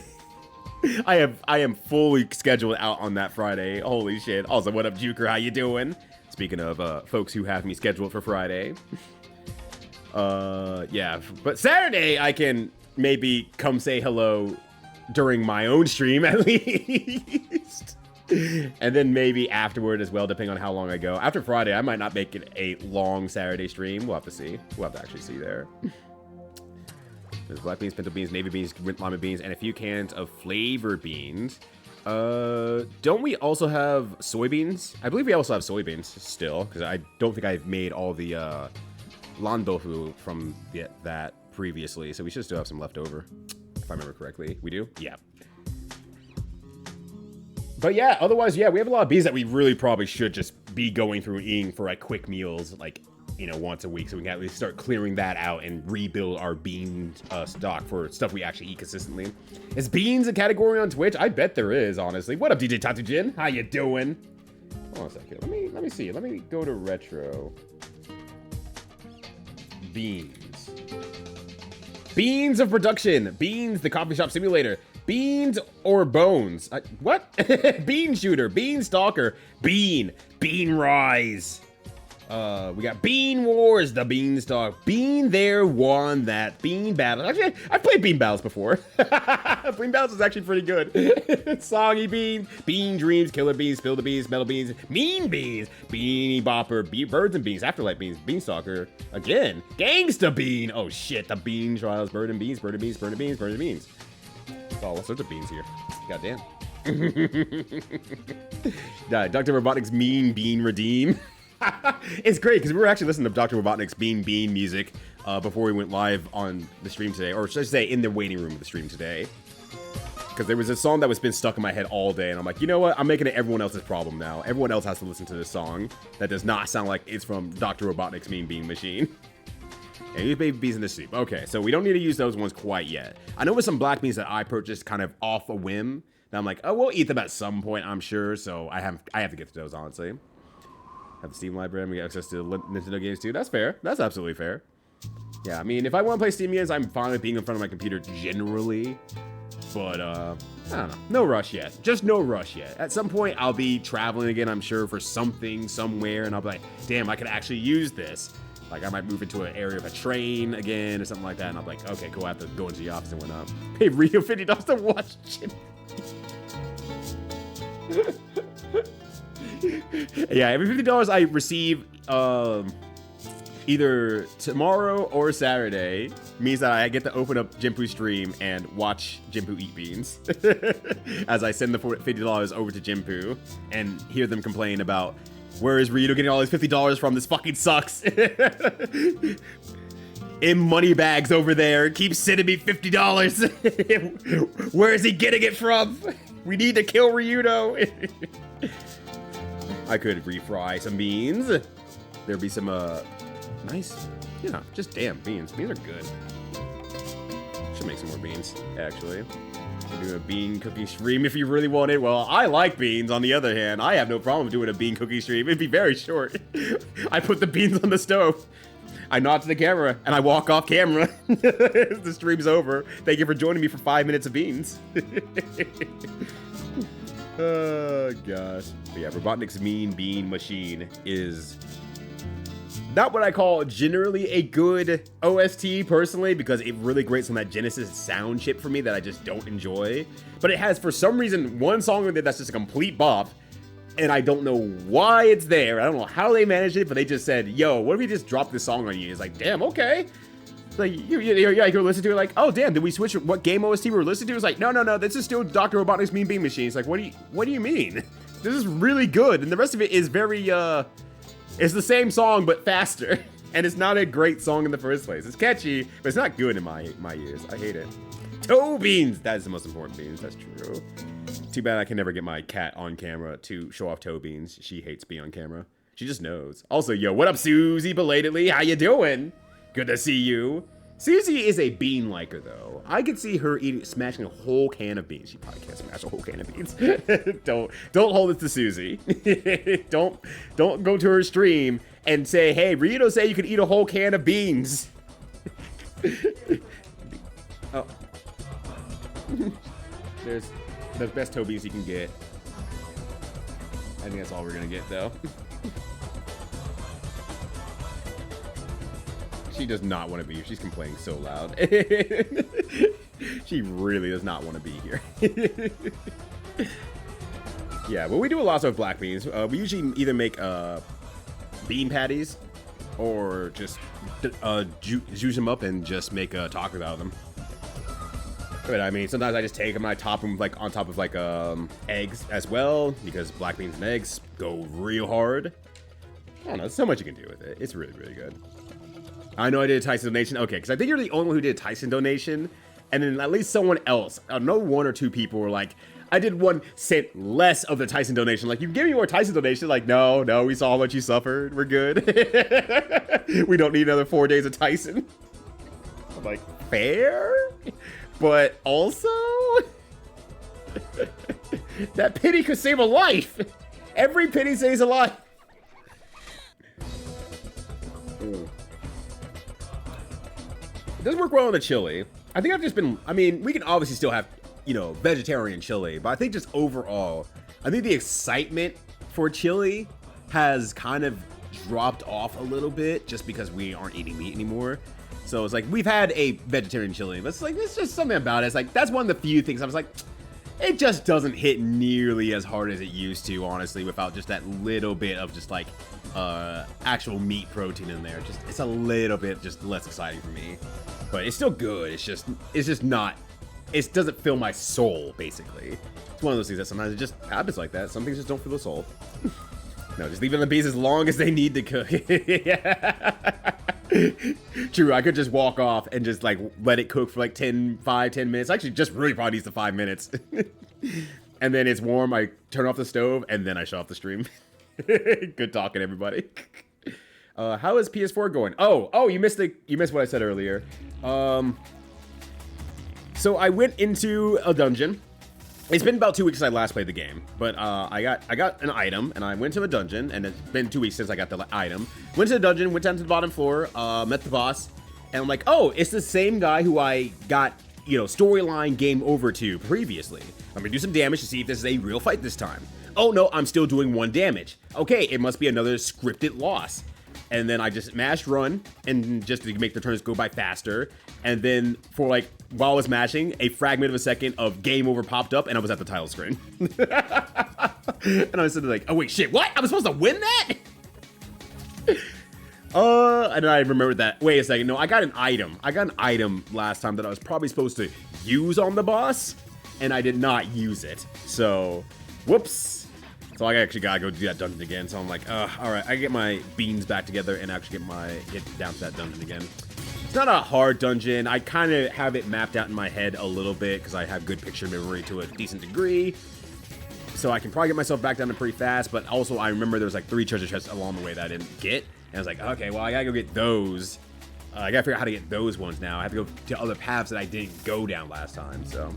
I am fully scheduled out on that Friday. Holy shit. Also, what up, Juker? How you doing? Speaking of folks who have me scheduled for Friday. Yeah. But Saturday, I can maybe come say hello during my own stream, at least. And then maybe afterward as well, depending on how long I go. After Friday, I might not make it a long Saturday stream. We'll have to see. We'll have to actually see there. There's black beans, pinto beans, navy beans, lima beans, and a few cans of flavor beans. Don't we also have soybeans? I believe we also have soybeans still, because I don't think I've made all the landofu from that previously, so we should still have some left over, if I remember correctly. We do? Yeah. But yeah, otherwise, yeah, we have a lot of beans that we really probably should just be going through and eating for like quick meals, like, you know, once a week, so we can at least start clearing that out and rebuild our bean stock for stuff we actually eat consistently. Is beans a category on Twitch? I bet there is, honestly. What up, DJ Tatu Jin? How you doing? Hold on a second. Let me see. Let me go to retro. Beans. Beans of production. Beans, the coffee shop simulator. Beans or bones? What? Bean shooter. Bean stalker. Bean. Bean rise. We got Bean Wars, the Beanstalk. Bean there won that Bean Battle. Actually, I've played Bean Battles before. Bean Battles is actually pretty good. Soggy Beans, Bean Dreams, Killer Beans, Spill the Beans, Metal Beans, Mean Beans, Beanie Bopper, Birds and Beans, Afterlife Beans, Beanstalker, again, Gangsta Bean. Oh shit, the Bean Trials, Bird and Beans, Bird and Beans, Bird and Beans, Bird and Beans. Oh, all sorts of beans here. Goddamn. Dr. Robotnik's Mean Bean Redeem. It's great because we were actually listening to Dr. Robotnik's Bean music before we went live on the stream today, or should I say in the waiting room of the stream today. Because there was a song that was been stuck in my head all day, and I'm like, you know what? I'm making it everyone else's problem now. Everyone else has to listen to this song that does not sound like it's from Dr. Robotnik's Mean Bean Machine. Yeah, use baby beans in the soup. Okay, so we don't need to use those ones quite yet. I know with some black beans that I purchased kind of off a whim, that I'm like, oh, we'll eat them at some point, I'm sure. So I have to get to those, honestly. Have the Steam library, and we get access to Nintendo games too. That's fair. That's absolutely fair. Yeah, I mean, if I want to play Steam games, I'm fine with being in front of my computer generally. But, I don't know. No rush yet. Just no rush yet. At some point, I'll be traveling again, I'm sure, for something, somewhere, and I'll be like, damn, I could actually use this. Like, I might move into an area of a train again, or something like that, and I'll be like, okay, cool, I have to go into the office and whatnot. Pay Rio $50 to watch Jim. Yeah, every $50 I receive, either tomorrow or Saturday means that I get to open up Jimpu's stream and watch Jimpu eat beans as I send the $50 over to Jimpu and hear them complain about where is Rito getting all his $50 from? This fucking sucks. In money bags over there, keeps sending me $50. Where is he getting it from? We need to kill Ryudo. I could refry some beans. There'd be some nice, just damn beans. Beans are good. Should make some more beans, actually. Do a bean cookie stream if you really want it. Well, I like beans. On the other hand, I have no problem doing a bean cookie stream. It'd be very short. I put the beans on the stove. I nod to the camera and I walk off camera. The stream's over. Thank you for joining me for 5 minutes of beans. Oh gosh. But yeah, Robotnik's Mean Bean Machine is not what I call generally a good OST personally, because it really grates on that Genesis sound chip for me that I just don't enjoy. But it has, for some reason, one song in there that's just a complete bop, and I don't know why it's there. I don't know how they managed it, but they just said, yo, what if we just drop this song on you? It's like, damn, okay. It's like, you're listening to it like, oh, damn, did we switch what game OST we were listening to? It's like, no, this is still Dr. Robotnik's Mean Bean Machine. It's like, what do you mean? This is really good, and the rest of it is very, it's the same song, but faster. And it's not a great song in the first place. It's catchy, but it's not good in my ears. I hate it. Toe beans! That is the most important beans. That's true. Too bad I can never get my cat on camera to show off toe beans. She hates being on camera. She just knows. Also, yo, what up, Susie? Belatedly, how you doing? Good to see you. Susie is a bean liker, though. I could see her smashing a whole can of beans. She probably can't smash a whole can of beans. Don't hold it to Susie. Don't go to her stream and say, hey, Rito say you could eat a whole can of beans. Oh. There's the best toe beans you can get. I think that's all we're gonna get, though. She does not want to be here. She's complaining so loud. She really does not want to be here. Yeah, but we do a lot of black beans. We usually either make bean patties or just juice them up and just make a taco out of them. But I mean, sometimes I just take them and I top them like on top of like eggs as well, because black beans and eggs go real hard. I don't know, there's so much you can do with it. It's really, really good. I know I did a Tyson donation. Okay, because I think you're the only one who did a Tyson donation. And then at least someone else, I know 1 or 2 people were like, I did 1 cent less of the Tyson donation. Like, you give me more Tyson donation. Like, no, we saw how much you suffered. We're good. We don't need another 4 days of Tyson. I'm like, fair? But also, that penny could save a life. Every penny saves a life. Ooh. It does work well in the chili. I think I've just been, I mean, we can obviously still have, vegetarian chili, but I think just overall, I think the excitement for chili has kind of dropped off a little bit just because we aren't eating meat anymore. So it's like, we've had a vegetarian chili, but it's like, there's just something about it. It's like, that's one of the few things I was like, it just doesn't hit nearly as hard as it used to, honestly, without just that little bit of just like, actual meat protein in there. It's a little bit just less exciting for me. But it's still good. It's just not, it doesn't fill my soul, basically. It's one of those things that sometimes it just happens like that. Some things just don't fill the soul. No, just leave it on the beans as long as they need to cook. True, I could just walk off and just like let it cook for like 10 minutes. Actually, just really probably needs the 5 minutes. And then it's warm, I turn off the stove, and then I shut off the stream. Good talking, everybody. How is PS4 going? Oh, you missed what I said earlier. So I went into a dungeon. It's been about 2 weeks since I last played the game, but I got an item, and I went to a dungeon, and it's been 2 weeks since I got the item. Went to the dungeon, went down to the bottom floor, met the boss, and I'm like, oh, it's the same guy who I got, storyline game over to previously. Let me do some damage to see if this is a real fight this time. Oh no, I'm still doing 1 damage. Okay, it must be another scripted loss. And then I just mashed run, and just to make the turns go by faster. And then for like, while I was mashing, a fragment of a second of game over popped up, and I was at the title screen. And I was sitting like, oh wait, shit, what? I was supposed to win that? And then I remembered that. Wait a second. No, I got an item. I got an item last time that I was probably supposed to use on the boss, and I did not use it. So, whoops. So I actually gotta go do that dungeon again. So I'm like, all right, I get my beans back together and actually get down to that dungeon again. It's not a hard dungeon. I kind of have it mapped out in my head a little bit because I have good picture memory to a decent degree. So I can probably get myself back down there pretty fast. But also I remember there was like 3 treasure chests along the way that I didn't get. And I was like, okay, well, I gotta go get those. I gotta figure out how to get those ones now. I have to go to other paths that I didn't go down last time. So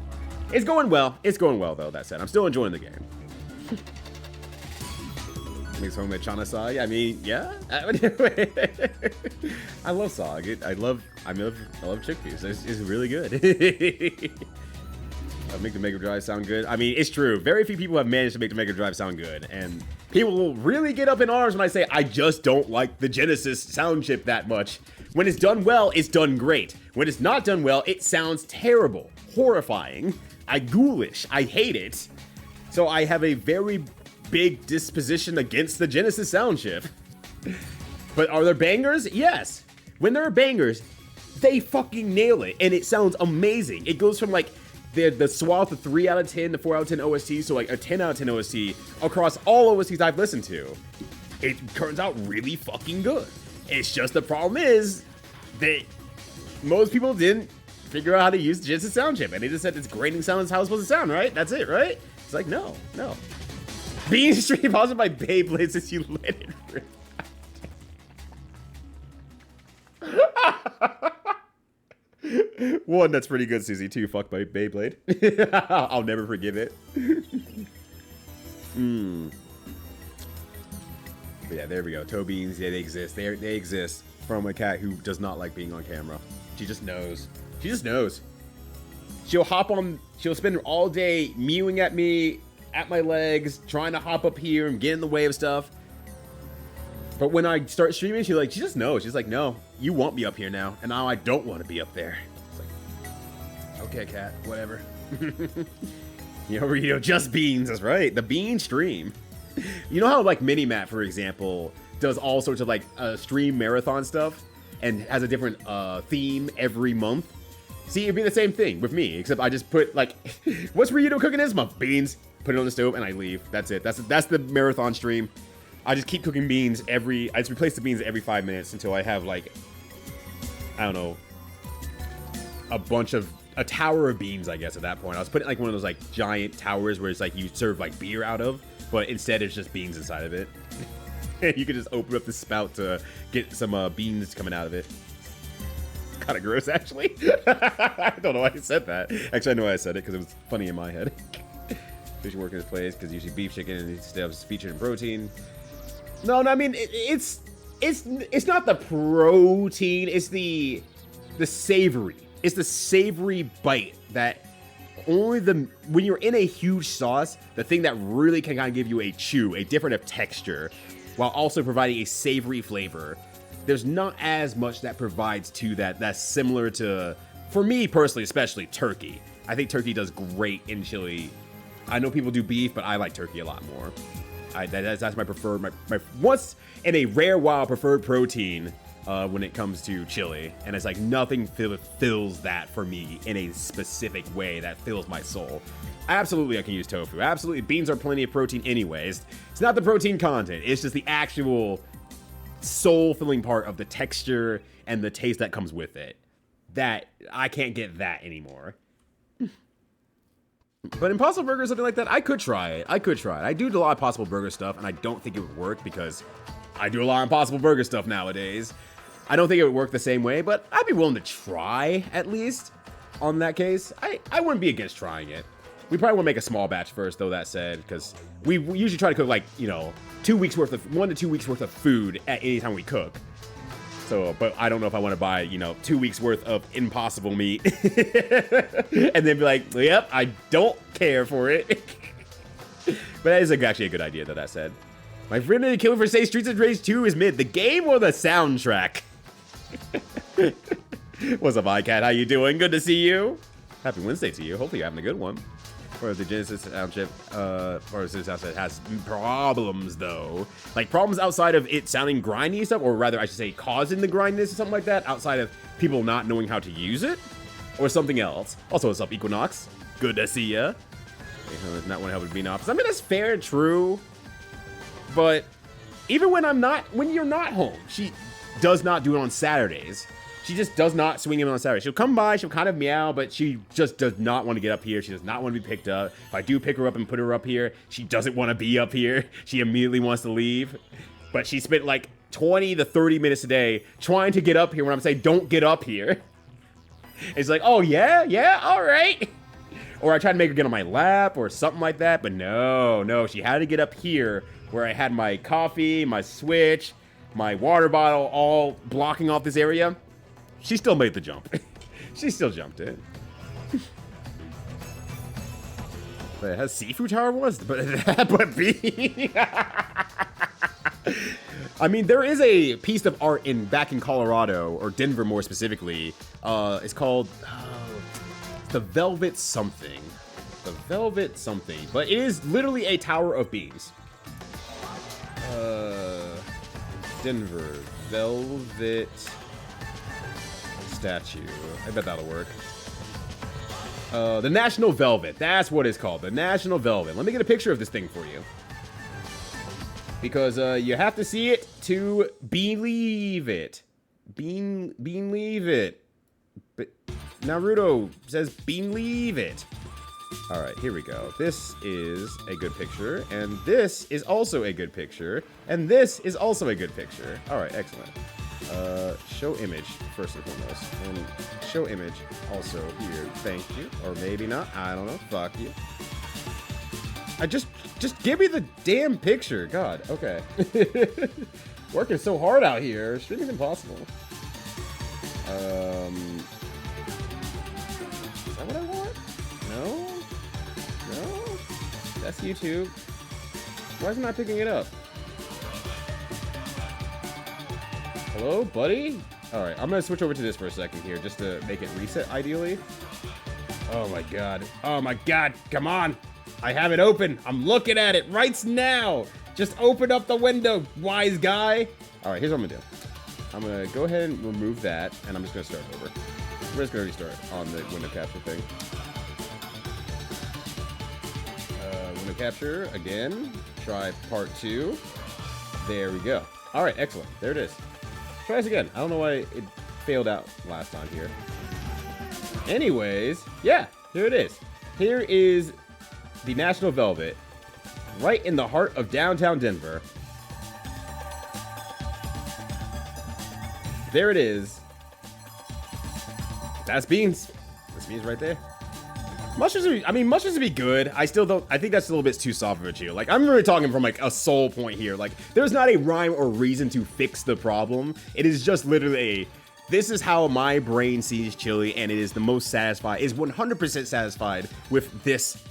it's going well. It's going well, though, that said. I'm still enjoying the game. Makes home with Chana Sog. I mean, yeah. I love Sog. I love chickpeas. It's really good. Make the Mega Drive sound good. I mean, it's true. Very few people have managed to make the Mega Drive sound good. And people will really get up in arms when I say I just don't like the Genesis sound chip that much. When it's done well, it's done great. When it's not done well, it sounds terrible, horrifying, ghoulish. I hate it. So I have a very big disposition against the Genesis sound chip. But are there bangers? Yes. When there are bangers, they fucking nail it, and it sounds amazing. It goes from like the swath of 3 out of 10 to 4 out of 10 OST, so like a 10 out of 10 OST across all OSTs I've listened to. It turns out really fucking good. It's just the problem is that most people didn't figure out how to use the Genesis sound chip, and they just said it's grating sound is how it's supposed to sound, right? That's it, right? It's like, no. Being stream sponsored by Beyblade since you let it rip. One, that's pretty good, Susie. 2, fucked by Beyblade. I'll never forgive it. But yeah, there we go. Toe beans, yeah, they exist. They exist from a cat who does not like being on camera. She just knows. She just knows. She'll spend all day mewing at me, at my legs, trying to hop up here and get in the way of stuff. But when I start streaming, she just knows. She's like, no, you want me up here now. And now I don't want to be up there. It's like, okay, cat, whatever. Just beans. That's right. The bean stream. You know how like Minimat, for example, does all sorts of like stream marathon stuff and has a different theme every month? See, it'd be the same thing with me, except I just put like, what's Ryudo cooking this month? Beans. Put it on the stove and I leave. That's it. That's the marathon stream. I just keep cooking beans I just replace the beans every 5 minutes until I have like, I don't know, a tower of beans, I guess, at that point. I was putting like one of those like giant towers where it's like you serve like beer out of, but instead it's just beans inside of it. You can just open up the spout to get some beans coming out of it. It's kind of gross, actually. I don't know why I said that. Actually, I know why I said it because it was funny in my head. Fish work in his place because usually beef chicken and instead of featured in protein. No, I mean it's not the protein. It's the savory. It's the savory bite that only when you're in a huge sauce, the thing that really can kind of give you a different texture, while also providing a savory flavor. There's not as much that provides to that's similar to, for me personally, especially turkey. I think turkey does great in chili. I know people do beef, but I like turkey a lot more. That's my preferred, my once in a rare while preferred protein when it comes to chili. And it's like nothing fills that for me in a specific way that fills my soul. Absolutely, I can use tofu. Absolutely, beans are plenty of protein anyways. It's not the protein content. It's just the actual soul-filling part of the texture and the taste that comes with it. That, I can't get that anymore. But Impossible Burger or something like that, I could try it. I do a lot of Impossible Burger stuff, and I don't think it would work because I do a lot of Impossible Burger stuff nowadays. I don't think it would work the same way, but I'd be willing to try, at least, on that case. I wouldn't be against trying it. We probably want to make a small batch first, though, that said, because we usually try to cook, like, 2 weeks worth of, 1 to 2 weeks worth of food at any time we cook. So, but I don't know if I want to buy, 2 weeks worth of impossible meat and then be like, yep, I don't care for it. But that is actually a good idea, though, that said. My friend in the Killer for say Streets of Rage 2 is mid. The game or the soundtrack? What's up, iCat? How you doing? Good to see you. Happy Wednesday to you. Hopefully you're having a good one. Or the Genesis sound chip, or the sound chip has problems though. Like problems outside of it sounding grindy and stuff, or rather I should say causing the grindiness or something like that, outside of people not knowing how to use it, or something else. Also, what's up, Equinox? Good to see ya. Not want to help with being opposite. I mean, that's fair and true, but even when you're not home, she does not do it on Saturdays. She just does not swing in on Saturday. She'll come by, she'll kind of meow, but she just does not want to get up here. She does not want to be picked up. If I do pick her up and put her up here, she doesn't want to be up here. She immediately wants to leave. But she spent like 20 to 30 minutes a day trying to get up here when I'm saying, don't get up here. It's like, oh yeah, all right. Or I tried to make her get on my lap or something like that, but no, she had to get up here where I had my coffee, my Switch, my water bottle all blocking off this area. She still made the jump. She still jumped it. But it has seafood tower was, but B. I mean, there is a piece of art back in Colorado, or Denver more specifically. It's called the Velvet something. The Velvet something. But it is literally a tower of beams. Denver Velvet statue. I bet that'll work. The National Velvet. That's what it's called. The National Velvet. Let me get a picture of this thing for you. Because you have to see it to believe it. Believe it. But Naruto says believe it. All right, here we go. This is a good picture, and this is also a good picture, and this is also a good picture. All right, excellent. Show image first and foremost, and show image also here. Thank you, or maybe not. I don't know. Fuck you. I just give me the damn picture. God. Okay. Working so hard out here. Streaming's impossible. Is that what I want? No. No. That's YouTube. Why isn't I picking it up? Hello, buddy? Alright, I'm gonna switch over to this for a second here, just to make it reset, ideally. Oh my god. Oh my god, come on! I have it open! I'm looking at it right now! Just open up the window, wise guy! Alright, here's what I'm gonna do. I'm gonna go ahead and remove that, and I'm just gonna start over. We're just gonna restart on the window capture thing. Window capture, again. Try part 2. There we go. Alright, excellent. There it is. Try this again. I don't know why it failed out last time here. Anyways, yeah, here it is. Here is the National Velvet, right in the heart of downtown Denver. There it is. That's beans. That's beans right there. Mushrooms would be good. I still don't, I think that's a little bit too soft of a chew. Like, I'm really talking from like a soul point here. Like, there's not a rhyme or reason to fix the problem. It is just literally this is how my brain sees chili, and it is the most satisfied, is 100% satisfied with this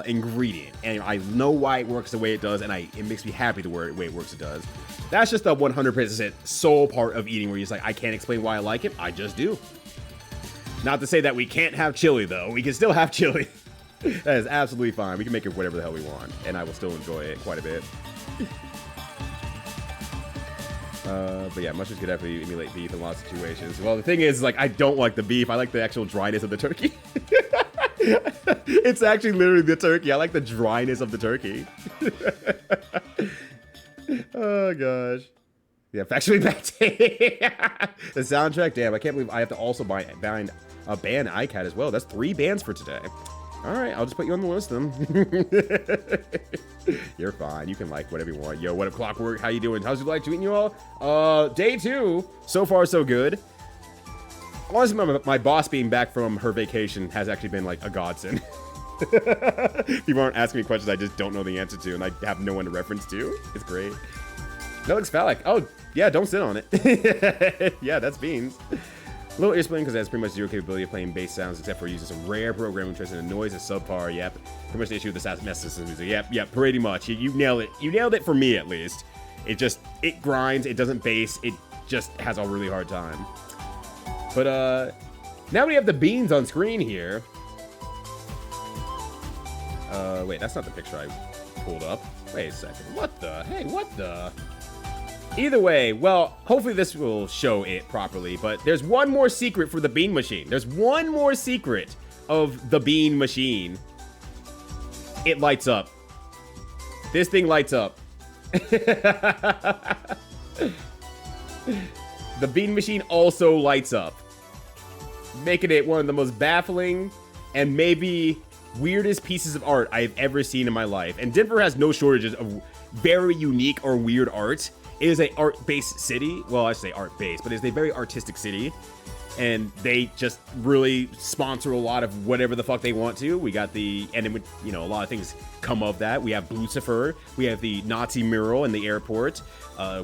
ingredient. And I know why it works the way it does, and it makes me happy the way it works it does. That's just the 100% soul part of eating where you're just like, I can't explain why I like it, I just do. Not to say that we can't have chili, though. We can still have chili. That is absolutely fine. We can make it whatever the hell we want, and I will still enjoy it quite a bit. But yeah, mushrooms could definitely emulate beef in lots of situations. Well, the thing is, like, I don't like the beef. I like the actual dryness of the turkey. It's actually literally the turkey. I like the dryness of the turkey. Oh, gosh. Yeah, factually bad. The soundtrack, damn, I can't believe I have to also ban iCat as well. That's 3 bans for today. All right, I'll just put you on the list then. You're fine. You can like whatever you want. Yo, what up, Clockwork? How you doing? How's it like tweeting you all? Day 2. So far, so good. Honestly, my boss being back from her vacation has actually been like a godsend. People aren't asking me questions I just don't know the answer to, and I have no one to reference to. It's great. That looks phallic. Oh, yeah, don't sit on it. Yeah, that's beans. A little ear-splitting because it has pretty much zero capability of playing bass sounds except for using some rare programming tricks, and the noise is subpar. Yep. Pretty much the issue with this mess system is yep, pretty much. You nailed it. You nailed it for me, at least. It grinds, it doesn't bass, it just has a really hard time. But, now we have the beans on screen here. Wait, that's not the picture I pulled up. Wait a second. What the? Hey, what the? Either way, well, hopefully this will show it properly, but there's one more secret for the bean machine. There's one more secret of the bean machine. It lights up. This thing lights up. The bean machine also lights up, making it one of the most baffling and maybe weirdest pieces of art I've ever seen in my life. And Denver has no shortages of very unique or weird art. It is a art-based city. Well, I say art-based, but it's a very artistic city. And they just really sponsor a lot of whatever the fuck they want to. We got the, and then, you know, a lot of things come of that. We have Lucifer. We have the Nazi mural in the airport.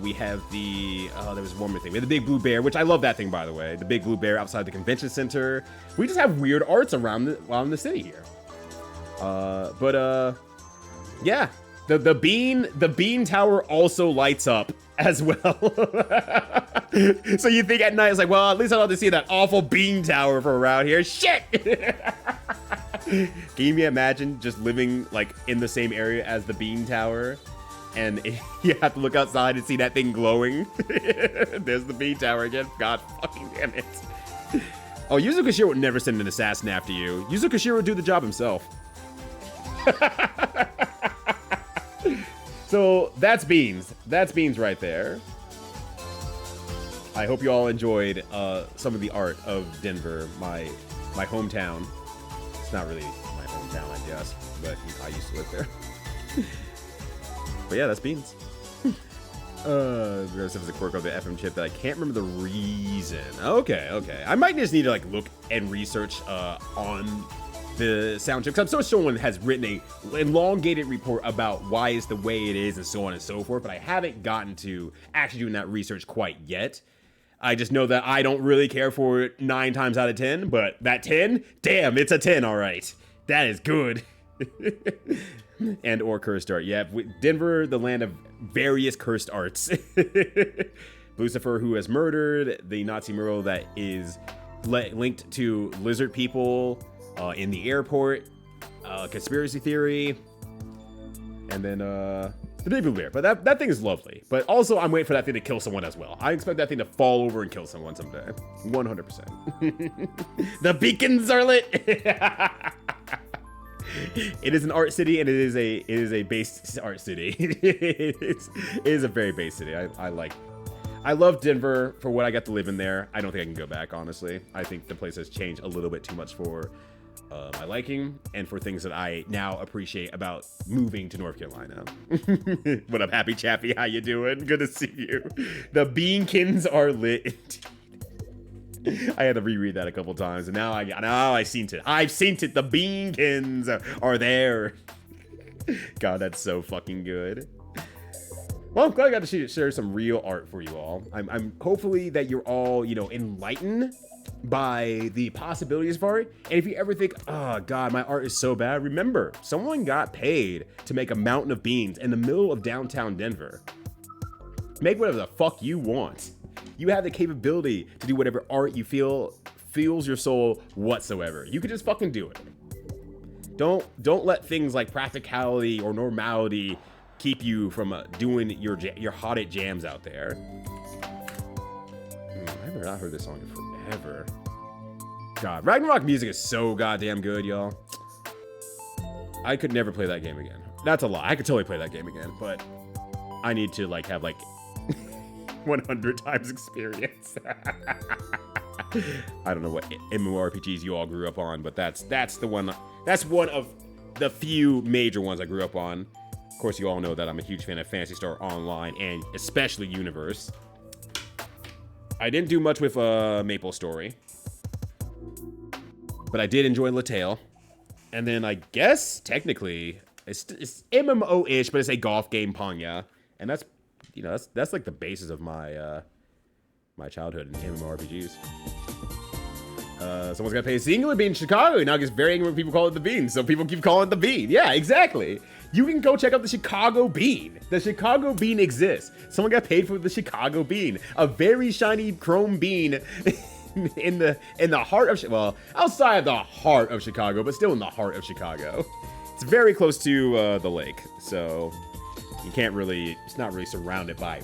We have the, there was one more thing. We have the Big Blue Bear, which I love that thing, by the way. The Big Blue Bear outside the convention center. We just have weird arts around the city here. Yeah. The bean tower also lights up as well. So you think at night, it's like, well, at least I don't have to see that awful bean tower from around here. Shit! Can you imagine just living like in the same area as the bean tower? And you have to look outside and see that thing glowing. There's the bean tower again. God fucking damn it. Oh, Yuzo Koshiro would never send an assassin after you. Yuzo Koshiro would do the job himself. So that's beans. That's beans right there. I hope you all enjoyed some of the art of Denver, my hometown. It's not really my hometown, I guess, but I used to live there. But yeah, that's beans. There's a quirk of the FM chip that I can't remember the reason. Okay. I might just need to like look and research on the sound chip, because I'm so sure someone has written a elongated report about why it's the way it is and so on and so forth, but I haven't gotten to actually doing that research quite yet. I just know that I don't really care for it 9 times out of 10, but that 10, damn, it's a 10, all right. That is good. And or cursed art. Yeah, Denver, the land of various cursed arts. Lucifer, who has murdered, the Nazi mural that is linked to lizard people in the airport, conspiracy theory, and then the Big Blue Bear. But that thing is lovely. But also, I'm waiting for that thing to kill someone as well. I expect that thing to fall over and kill someone someday. 100%. The beacons are lit. It is an art city, and it is a based art city. It is a very based city. I love Denver for what I got to live in there. I don't think I can go back, honestly. I think the place has changed a little bit too much for my liking and for things that I now appreciate about moving to North Carolina. What up, Happy Chappy? How you doing? Good to see you. The Beankins are lit. I had to reread that a couple times, and now I've seen it. I've seen it. The Beankins are there. God, that's so fucking good. Well, I'm glad I got to share some real art for you all. I'm hopefully that you're all, you know, enlightened by the possibilities for it. And if you ever think, oh God, my art is so bad, remember, someone got paid to make a mountain of beans in the middle of downtown Denver. Make whatever the fuck you want. You have the capability to do whatever art you feel feels your soul whatsoever. You could just fucking do it. Don't let things like practicality or normality keep you from doing your hottest jams out there. I have not heard this song in forever. God, Ragnarok music is so goddamn good, y'all. I could never play that game again. That's a lie. I could totally play that game again, but I need to like have like 100 times experience. I don't know what MMORPGs you all grew up on, but that's the one. That's one of the few major ones I grew up on. Of course, you all know that I'm a huge fan of Phantasy Star Online and especially Universe. I didn't do much with Maple Story, but I did enjoy Lattale. And then I guess technically it's MMO-ish, but it's a golf game, Panya, and that's, you know, that's like the basis of my my childhood in MMORPGs. Someone's got to pay a singular bean in Chicago. Now it gets very angry when people call it the bean, so people keep calling it the bean. Yeah, exactly. You can go check out the Chicago bean. The Chicago bean exists. Someone got paid for the Chicago bean, a very shiny chrome bean in the heart of, well, outside of the heart of Chicago, but still in the heart of Chicago. It's very close to the lake, so you can't really, it's not really surrounded by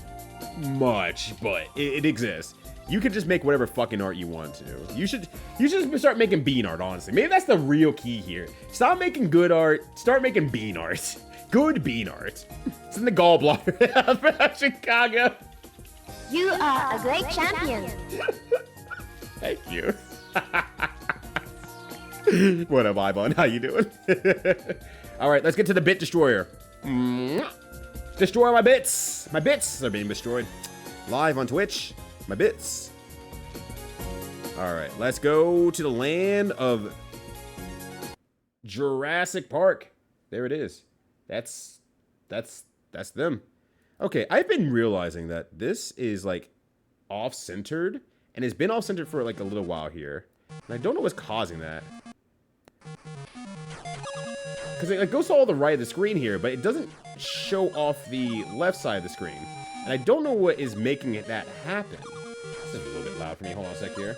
much, but it exists. You can just make whatever fucking art you want to. You should just start making bean art, honestly. Maybe that's the real key here. Stop making good art, start making bean art. Good bean art. It's in the gallbladder of Chicago. You are a great champion. Thank you. What up, Ibon? How you doing? All right, let's get to the bit destroyer. Destroy my bits. My bits are being destroyed. Live on Twitch. My bits. All right, let's go to the land of Jurassic Park. There it is. That's them. Okay, I've been realizing that this is like off-centered, and it's been off-centered for like a little while here. And I don't know what's causing that. Because it goes to all the right of the screen here, but it doesn't show off the left side of the screen. And I don't know what is making that happen. This is a little bit loud for me. Hold on a sec here.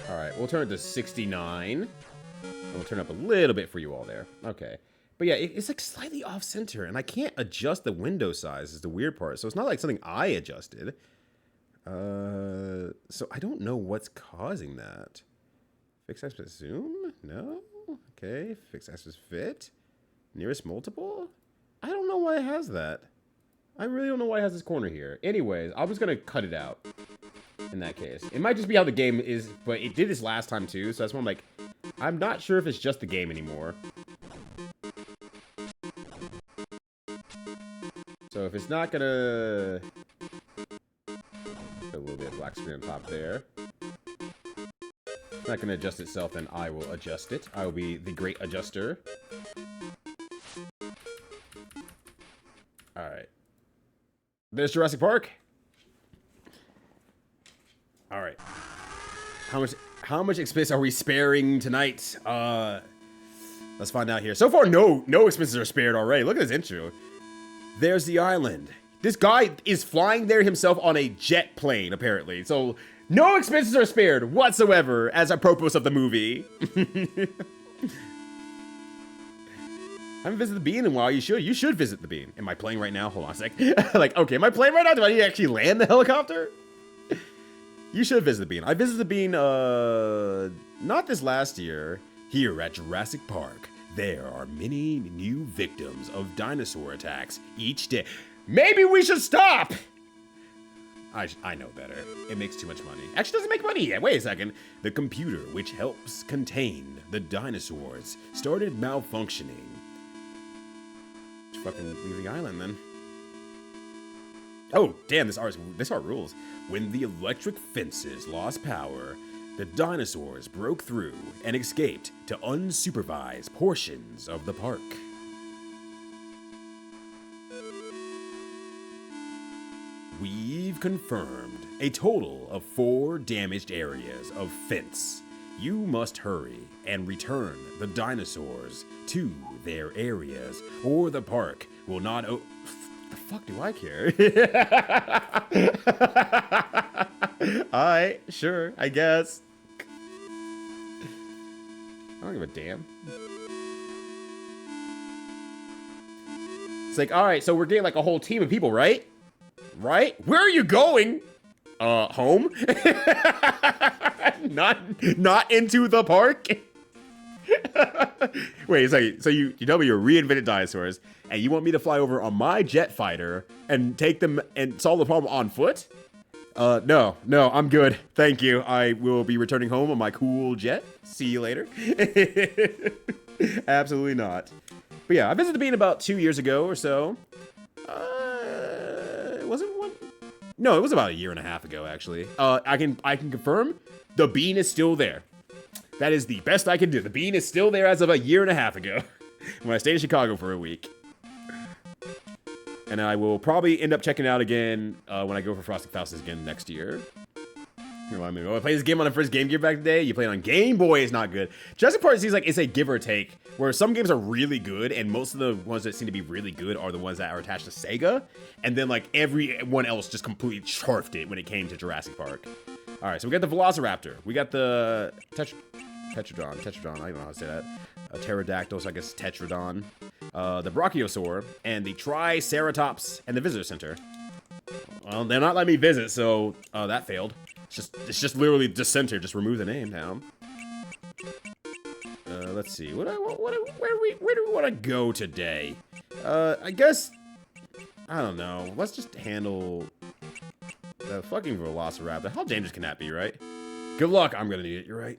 Alright, we'll turn it to 69. And we'll turn up a little bit for you all there. Okay. But yeah, it's like slightly off-center, and I can't adjust the window size is the weird part. So it's not like something I adjusted. So I don't know what's causing that. Fix aspect zoom? No? Okay, fix aspect fit. Nearest multiple? I don't know why it has that. I really don't know why it has this corner here. Anyways, I was gonna cut it out in that case. It might just be how the game is, but it did this last time too, so that's why I'm like, I'm not sure if it's just the game anymore. So if it's not gonna... a little bit of black screen on top there. It's not gonna adjust itself, then I will adjust it. I will be the great adjuster. Alright. There's Jurassic Park. Alright. How much expense are we sparing tonight? Let's find out here. So far, no expenses are spared already. Look at this intro. There's the island. This guy is flying there himself on a jet plane, apparently. So, no expenses are spared whatsoever as a purpose of the movie. I haven't visited the Bean in a while. You should visit the Bean. Am I playing right now? Hold on a sec. Like, okay, am I playing right now? Do I need to actually land the helicopter? You should visit the Bean. I visited the Bean, not this last year. Here at Jurassic Park, there are many new victims of dinosaur attacks each day. Maybe we should stop! I know better. It makes too much money. Actually, doesn't make money yet. Wait a second. The computer, which helps contain the dinosaurs, started malfunctioning. Just fucking leave the island, then. Oh, damn, this art rules. When the electric fences lost power, the dinosaurs broke through and escaped to unsupervised portions of the park. We've confirmed a total of 4 damaged areas of fence. You must hurry and return the dinosaurs to their areas, or the park will not the fuck do I care? Alright, sure, I guess. I don't give a damn. It's like, alright, so we're getting like a whole team of people, right? Right? Where are you going? Home? not into the park? Wait, so you tell me you're reinvented dinosaurs, and you want me to fly over on my jet fighter and take them and solve the problem on foot? No, I'm good. Thank you. I will be returning home on my cool jet. See you later. Absolutely not. But yeah, I visited the Bean about 2 years ago or so. Was it one? No, it was about 1.5 years ago, actually. I can confirm the Bean is still there. That is the best I can do. The Bean is still there as of 1.5 years ago when I stayed in Chicago for a week. And I will probably end up checking out again when I go for Frosted Faustus again next year. I mean, I played this game on the first Game Gear back in the day. You play it on Game Boy, it's not good. Jurassic Park seems like it's a give or take, where some games are really good, and most of the ones that seem to be really good are the ones that are attached to Sega, and then like everyone else just completely charfed it when it came to Jurassic Park. All right, so we got the Velociraptor. We got the Tetradon. I don't know how to say that. A Pterodactyl, so I guess Tetradon. The Brachiosaur, and the Triceratops, and the Visitor Center. Well, they're not letting me visit, so that failed. It's just literally just center. Just remove the name now. Let's see. Where do we want to go today? I guess I don't know. Let's just handle the fucking Velociraptor. How dangerous can that be, right? Good luck. I'm gonna need it. You're right.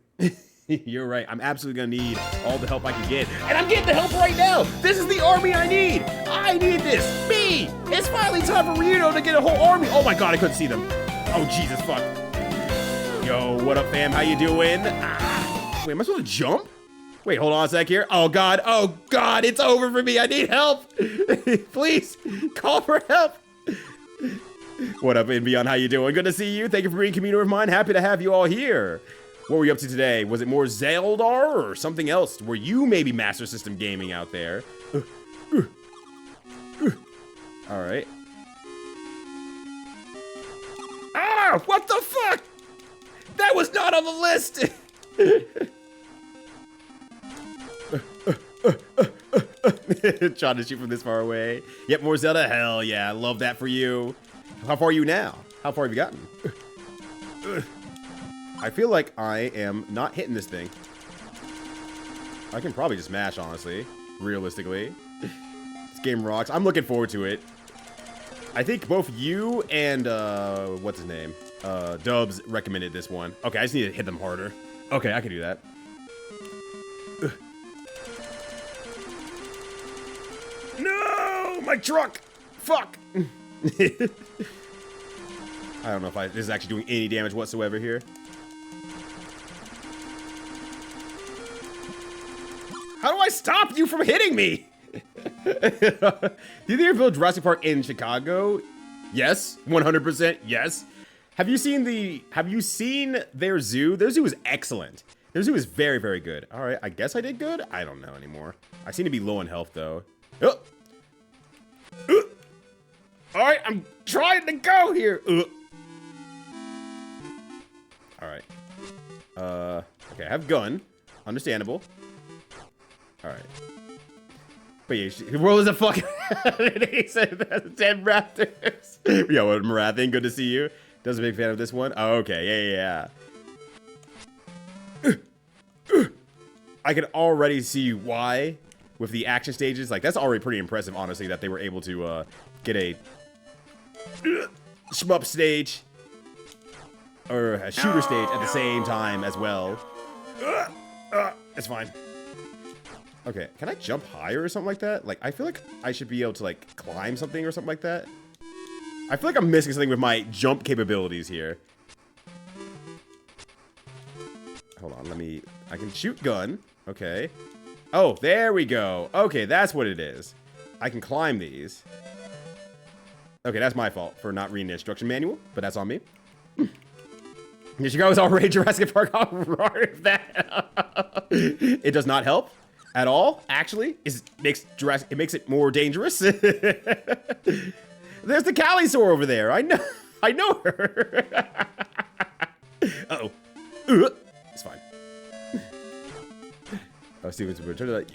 You're right. I'm absolutely gonna need all the help I can get, and I'm getting the help right now. This is the army I need. I need this. Me. It's finally time for Ryuno to get a whole army. Oh my god, I couldn't see them. Oh Jesus, fuck. Yo, what up, fam? How you doing? Ah. Wait, am I supposed to jump? Wait, hold on a sec here. Oh god, it's over for me. I need help. Please, call for help. What up, and Beyond? How you doing? Good to see you. Thank you for being a commuter of mine. Happy to have you all here. What were you up to today? Was it more Zeldar or something else? Were you maybe Master System gaming out there? All right. Ah, what the fuck? That was not on the list. Trying to shoot from this far away. Yep, more Zelda. Hell yeah, I love that for you. How far are you now? How far have you gotten? I feel like I am not hitting this thing. I can probably just mash, honestly. Realistically. This game rocks. I'm looking forward to it. I think both you and, what's his name? Dubs recommended this one. Okay, I just need to hit them harder. Okay, I can do that. No! My truck! Fuck! I don't know if this is actually doing any damage whatsoever here. How do I stop you from hitting me? Did you ever build Jurassic Park in Chicago? Yes, 100%. Yes. Have you seen their zoo? Their zoo is excellent. Their zoo is very, very good. All right, I guess I did good. I don't know anymore. I seem to be low in health though. All right, I'm trying to go here. All right. Okay, I have gun. Understandable. All right. But yeah, the world is a fucking. He said that's 10 raptors. Yo, what Marathon? Good to see you. Does a big fan of this one. Oh, okay, yeah. I can already see why with the action stages. Like that's already pretty impressive, honestly, that they were able to get a shmup stage or a shooter stage at the same time as well. It's fine. Okay, can I jump higher or something like that? Like, I feel like I should be able to, like, climb something or something like that. I feel like I'm missing something with my jump capabilities here. Hold on, I can shoot gun. Okay. Oh, there we go. Okay, that's what it is. I can climb these. Okay, that's my fault for not reading the instruction manual, but that's on me. Chicago's already Jurassic Park. How hard is that? It does not help. At all, actually, it makes it more dangerous. There's the Calisaur over there. I know her. Uh-oh. It's fine. Oh, Steven's turn to like.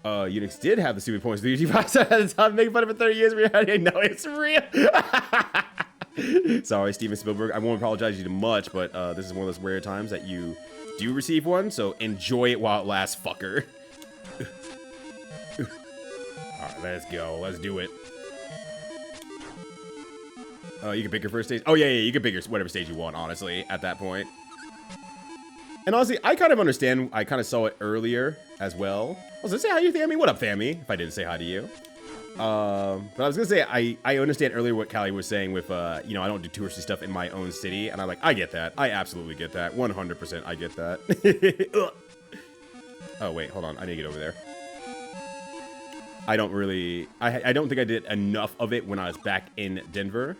Unix did have the stupid points. The UG5 at the time, making fun of it 30 years. I didn't know it's real. Sorry, Steven Spielberg. I won't apologize to you much, but this is one of those rare times that you do receive one, so enjoy it while it lasts, fucker. Alright, let's go. Let's do it. You can pick your first stage. Oh, yeah, you can pick your whatever stage you want, honestly, at that point. And honestly, I kind of understand. I kind of saw it earlier as well. I was gonna say hi to you, Thammy. What up, Thammy? If I didn't say hi to you. But I was gonna say, I understand earlier what Callie was saying with, you know, I don't do touristy stuff in my own city. And I'm like, I get that. I absolutely get that. 100% I get that. Oh, wait, hold on. I need to get over there. I don't really, I don't think I did enough of it when I was back in Denver.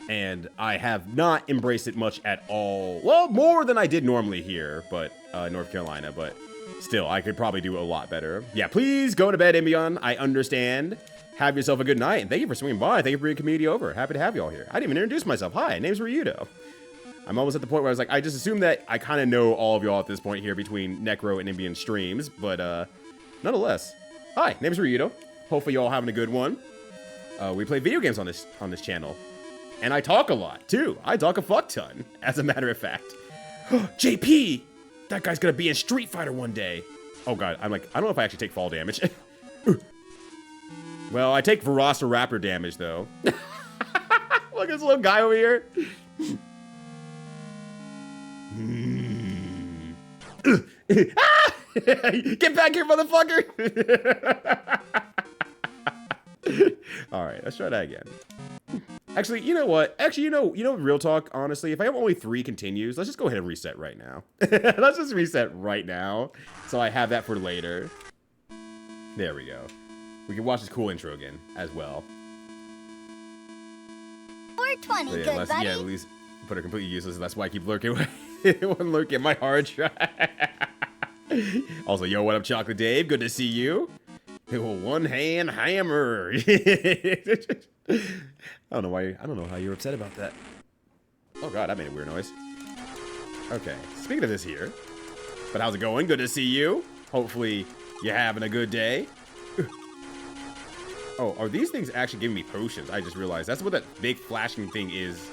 And I have not embraced it much at all. Well, more than I did normally here, but, North Carolina. But Still, I could probably do a lot better. Yeah, please go to bed, Imbion. I understand. Have yourself a good night, and thank you for swinging by. Thank you for bringing community over. Happy to have you all here. I didn't even introduce myself. Hi, name's Ryudo. I'm almost at the point where I was like, I just assume that I kind of know all of y'all at this point here between Necro and Imbion streams, but nonetheless. Hi, name's Ryudo. Hopefully y'all having a good one. We play video games on this channel. And I talk a lot, too. I talk a fuck ton, as a matter of fact. JP! That guy's gonna be in Street Fighter one day. Oh god, I'm like, I don't know if I actually take fall damage. Well, I take Velociraptor damage, though. Look at this little guy over here. Get back here, motherfucker! Alright, let's try that again. Actually, you know what? Actually, you know, real talk, honestly, if I have only 3 continues, let's just go ahead and reset right now. Let's just reset right now, so I have that for later. There we go. We can watch this cool intro again, as well. 420, Yeah, good buddy. yeah, at least put her completely useless, that's why I keep lurking. One lurk in my hard drive. Also, yo, what up, Chocolate Dave? Good to see you. One-hand hammer. I don't know how you're upset about that. Oh god, that made a weird noise. Okay, speaking of this here. But how's it going? Good to see you. Hopefully you're having a good day. Oh, are these things actually giving me potions? I just realized that's what that big flashing thing is.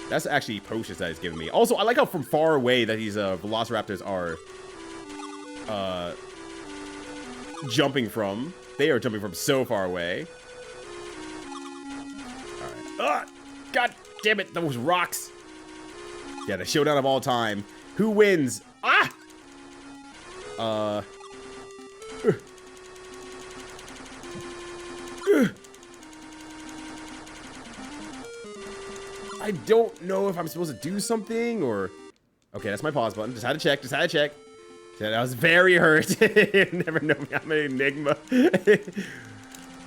That's actually potions that it's giving me. Also, I like how from far away that these Velociraptors are jumping from. They are jumping from so far away. Alright. Ah! God damn it, those rocks! Yeah, the showdown of all time. Who wins? Ah! I don't know if I'm supposed to do something or... Okay, that's my pause button. Just had to check, I was very hurt. Never know me. I'm an enigma.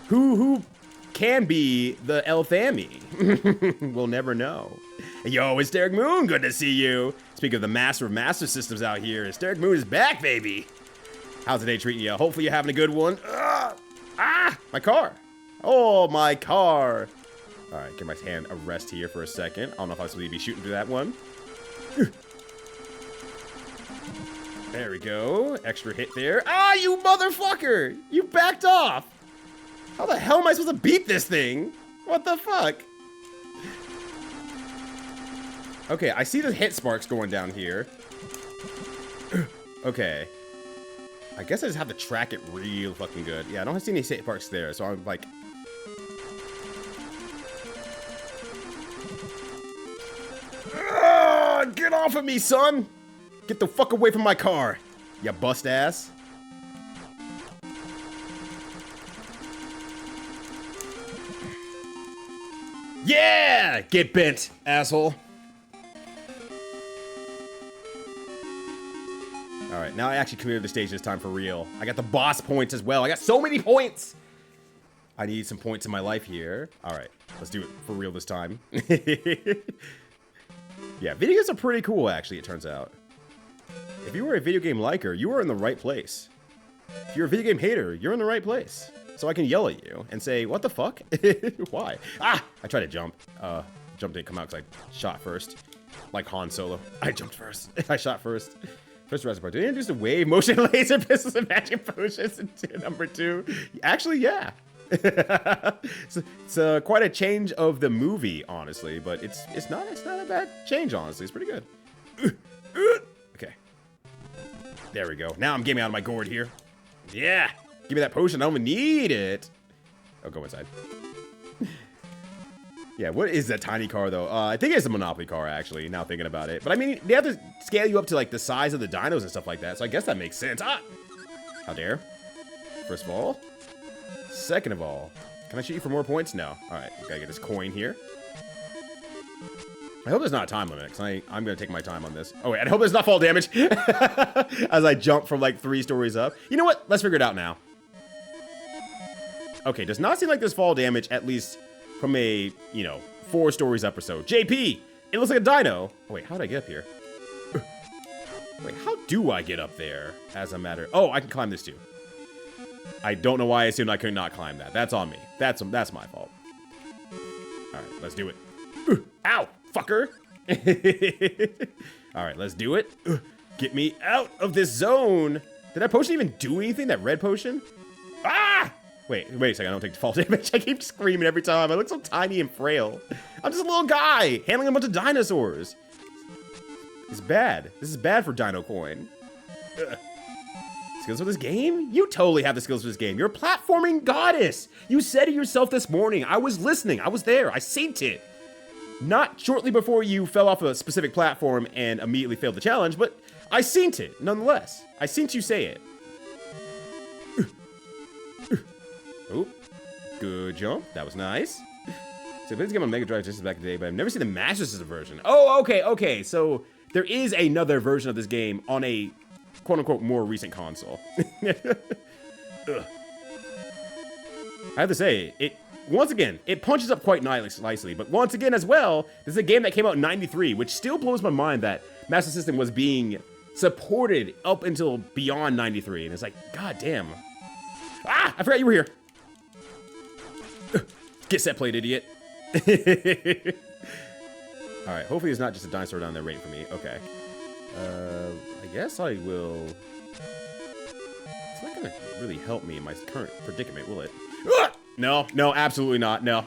Who can be the Elthami? We'll never know. Yo, it's Derek Moon. Good to see you. Speaking of the master of master systems out here, Derek Moon is back, baby. How's the day treating you? Hopefully you're having a good one. My car. Oh, my car. All right, give my hand a rest here for a second. I don't know if I was supposed to be shooting through that one. There we go. Extra hit there. Ah, you motherfucker! You backed off! How the hell am I supposed to beat this thing? What the fuck? Okay, I see the hit sparks going down here. Okay. I guess I just have to track it real fucking good. Yeah, I don't see any hit sparks there, so I'm like... Get off of me, son! Get the fuck away from my car, you bust ass. Yeah! Get bent, asshole. Alright, now I actually cleared the stage this time for real. I got the boss points as well. I got so many points! I need some points in my life here. Alright, let's do it for real this time. Yeah, video games are pretty cool, actually, it turns out. If you were a video game liker, you are in the right place. If you're a video game hater, you're in the right place. So I can yell at you and say, what the fuck? Why? Ah! I tried to jump. Jump didn't come out because I shot first. Like Han Solo. I jumped first. I shot first. First reservoir. Did they introduce the wave motion laser pistols and magic potions into number 2? Actually, yeah. It's quite a change of the movie, honestly, but it's not a bad change, honestly. It's pretty good. Okay. There we go. Now I'm getting out of my gourd here. Yeah. Give me that potion. I don't even need it. Oh, go inside. Yeah, what is that tiny car, though? I think it's a Monopoly car, actually, now thinking about it. But, I mean, they have to scale you up to, like, the size of the dinos and stuff like that, so I guess that makes sense. Ah! How dare. First of all. Second of all. Can I shoot you for more points? No. Alright, gotta get this coin here. I hope there's not a time limit, because I'm gonna take my time on this. Oh, wait, I hope there's not fall damage. As I jump from, like, 3 stories up. You know what? Let's figure it out now. Okay, does not seem like there's fall damage, at least... from a, 4 stories up or so. JP! It looks like a dino! Oh, wait, how did I get up here? Wait, how do I get up there as a matter? Oh, I can climb this too. I don't know why I assumed I could not climb that. That's on me. That's my fault. All right, let's do it. Ow, fucker. All right, let's do it. Get me out of this zone. Did that potion even do anything, that red potion? Ah! Wait a second, I don't take fall damage. I keep screaming every time. I look so tiny and frail. I'm just a little guy handling a bunch of dinosaurs. It's bad. This is bad for Dino Coin. Ugh. Skills for this game? You totally have the skills for this game. You're a platforming goddess. You said it yourself this morning. I was listening. I was there. I synced it. Not shortly before you fell off a specific platform and immediately failed the challenge, but I synced it nonetheless. I synced you say it. Oh, good jump. That was nice. So I played this game on Mega Drive just back in the day, but I've never seen the Master System version. Oh, okay. So there is another version of this game on a quote-unquote more recent console. Ugh. I have to say, once again, it punches up quite nicely, but once again as well, this is a game that came out in '93, which still blows my mind that Master System was being supported up until beyond '93, and it's like, god damn. Ah, I forgot you were here. Get set plate, idiot. Alright, hopefully there's not just a dinosaur down there waiting for me. Okay. I guess I will... It's not gonna really help me in my current predicament, will it? No, absolutely not, no.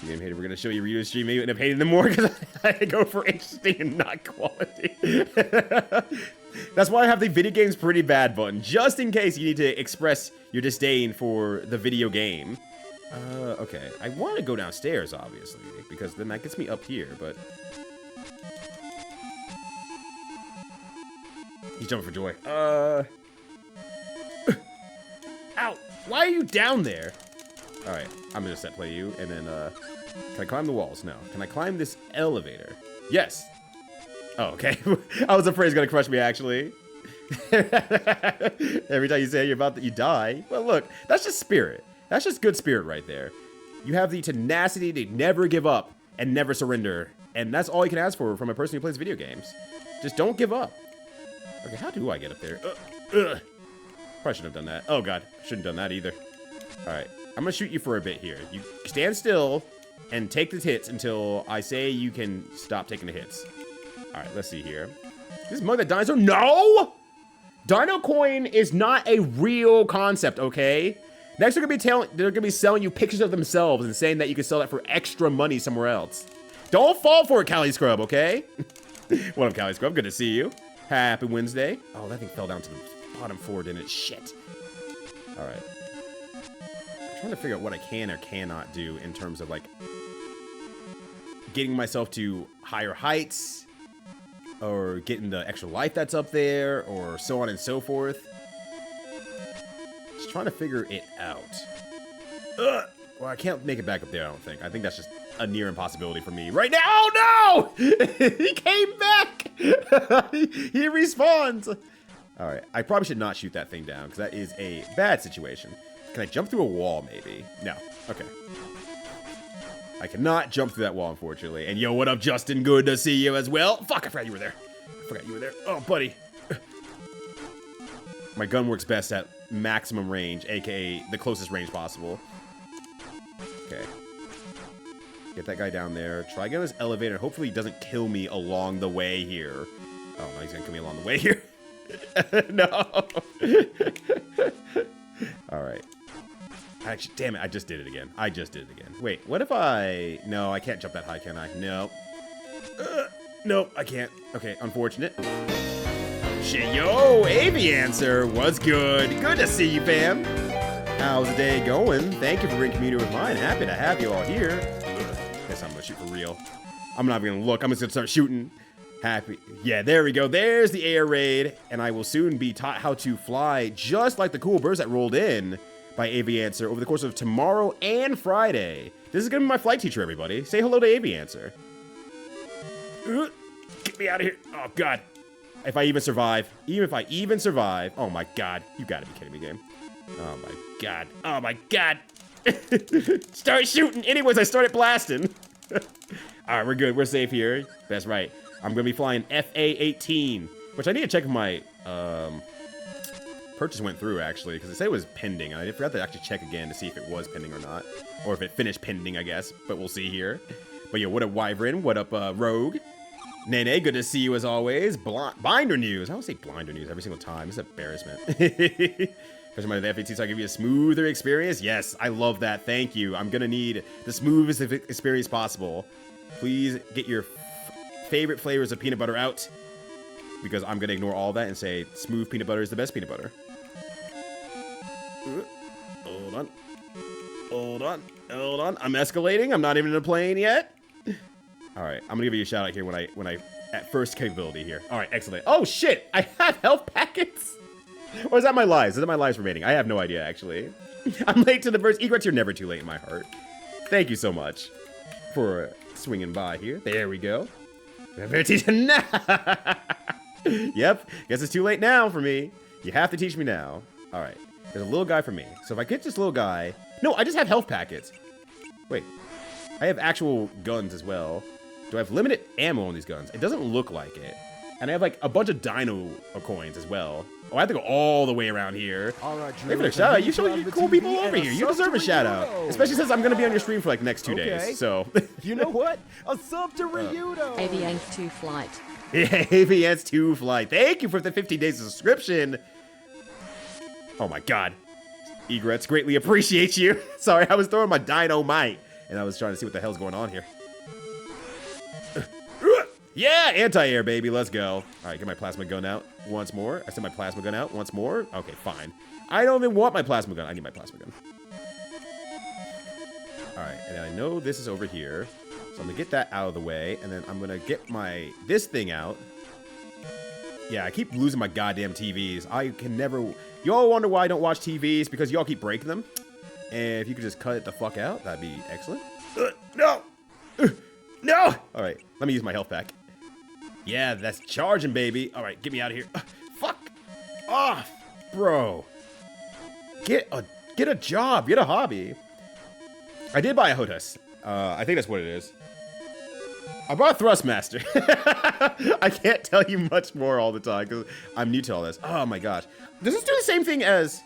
Game hater, we're gonna show you Rito's stream, maybe you end up hating them more because I go for interesting and not quality. That's why I have the video game's pretty bad button, just in case you need to express your disdain for the video game. Okay. I want to go downstairs, obviously, because then that gets me up here, but... He's jumping for joy. Ow! Why are you down there? Alright, I'm gonna set play you, and then, can I climb the walls? No. Can I climb this elevator? Yes! Oh, okay. I was afraid it's gonna crush me, actually. Every time you say you're about that, you die. Well, look, that's just spirit. That's just good spirit right there. You have the tenacity to never give up and never surrender. And that's all you can ask for from a person who plays video games. Just don't give up. Okay, how do I get up there? Probably shouldn't have done that. Oh, God. Shouldn't have done that either. All right. I'm going to shoot you for a bit here. You stand still and take the hits until I say you can stop taking the hits. All right, let's see here. This is Mug the Dinosaur. No! Dino Coin is not a real concept, okay? Next, they're gonna be selling you pictures of themselves and saying that you can sell that for extra money somewhere else. Don't fall for it, Cali Scrub, okay? What up, Cali Scrub? Good to see you. Happy Wednesday. Oh, that thing fell down to the bottom floor, didn't it? Shit. All right. I'm trying to figure out what I can or cannot do in terms of, like, getting myself to higher heights, or getting the extra life that's up there, or so on and so forth. Just trying to figure it out. Ugh. Well, I can't make it back up there, I don't think. I think that's just a near impossibility for me right now. Oh, no! He came back! He respawns! Alright, I probably should not shoot that thing down, because that is a bad situation. Can I jump through a wall, maybe? No. Okay. I cannot jump through that wall, unfortunately. And yo, what up, Justin? Good to see you as well. Fuck, I forgot you were there. I forgot you were there. Oh, buddy. My gun works best at maximum range, aka the closest range possible. Okay. Get that guy down there. Try getting this elevator. Hopefully he doesn't kill me along the way here. Oh, no, he's gonna kill me along the way here. No. Alright. Actually, damn it, I just did it again. Wait, what if I... No, I can't jump that high, can I? No. Nope, I can't. Okay, unfortunate. Shit, yo, Aviancer, what's good? Good to see you, fam. How's the day going? Thank you for bringing community with mine. Happy to have you all here. Guess I'm gonna shoot for real. I'm not even gonna look. I'm just gonna start shooting. Happy. Yeah, there we go. There's the air raid. And I will soon be taught how to fly just like the cool birds that rolled in by Aviancer over the course of tomorrow and Friday. This is gonna be my flight teacher, everybody. Say hello to Aviancer. Get me out of here. Oh, God. If I even survive. Even if I even survive. Oh, my God. You gotta be kidding me, game. Oh, my God. Oh, my God. Start shooting. Anyways, I started blasting. All right, we're good. We're safe here. That's right. I'm going to be flying FA-18, which I need to check if my purchase went through, actually, because it said it was pending. I forgot to actually check again to see if it was pending or not. Or if it finished pending, I guess. But we'll see here. But yo, what up, Wyvern? What up, Rogue? Nene, good to see you as always. Binder news. I don't say blinder news every single time. It's an embarrassment. Especially my FAT, so I give you a smoother experience. Yes, I love that. Thank you. I'm going to need the smoothest experience possible. Please get your favorite flavors of peanut butter out. Because I'm going to ignore all that and say smooth peanut butter is the best peanut butter. Hold on. Hold on. Hold on. I'm escalating. I'm not even in a plane yet. All right. I'm going to give you a shout out here when I at first capability here. All right. Excellent. Oh, shit. I have health packets. Or is that my lives? Is that my lives remaining? I have no idea, actually. I'm late to the first. Egrets, you're never too late in my heart. Thank you so much for swinging by here. There we go. Yep. Guess it's too late now for me. You have to teach me now. All right. There's a little guy for me. So if I get this little guy... No, I just have health packets. Wait. I have actual guns as well. Do I have limited ammo on these guns? It doesn't look like it. And I have like a bunch of dino coins as well. Oh, I have to go all the way around here. All right, Wait for a shout out. You show you cool people over here. You deserve a shout out. Especially since I'm going to be on your stream for like the next 2 days. So. You know what? A sub to Ryudo. Aviance 2 flight. Yeah, Aviance 2 flight. Thank you for the 50 days of subscription. Oh my god. Egrets, greatly appreciate you. Sorry, I was throwing my dynamite. And I was trying to see what the hell's going on here. Yeah, anti-air, baby. Let's go. All right, get my plasma gun out once more. I sent my plasma gun out once more. Okay, fine. I don't even want my plasma gun. I need my plasma gun. All right, and I know this is over here. So I'm going to get that out of the way. And then I'm going to get this thing out. Yeah, I keep losing my goddamn TVs. I can never... Y'all wonder why I don't watch TVs? Because y'all keep breaking them. And if you could just cut it the fuck out, that'd be excellent. No! No! All right, let me use my health pack. Yeah, that's charging, baby. All right, get me out of here. Fuck off, bro. Get a job. Get a hobby. I did buy a HOTAS. I think that's what it is. I bought a Thrustmaster. I can't tell you much more all the time because I'm new to all this. Oh my gosh. Does this do the same thing as...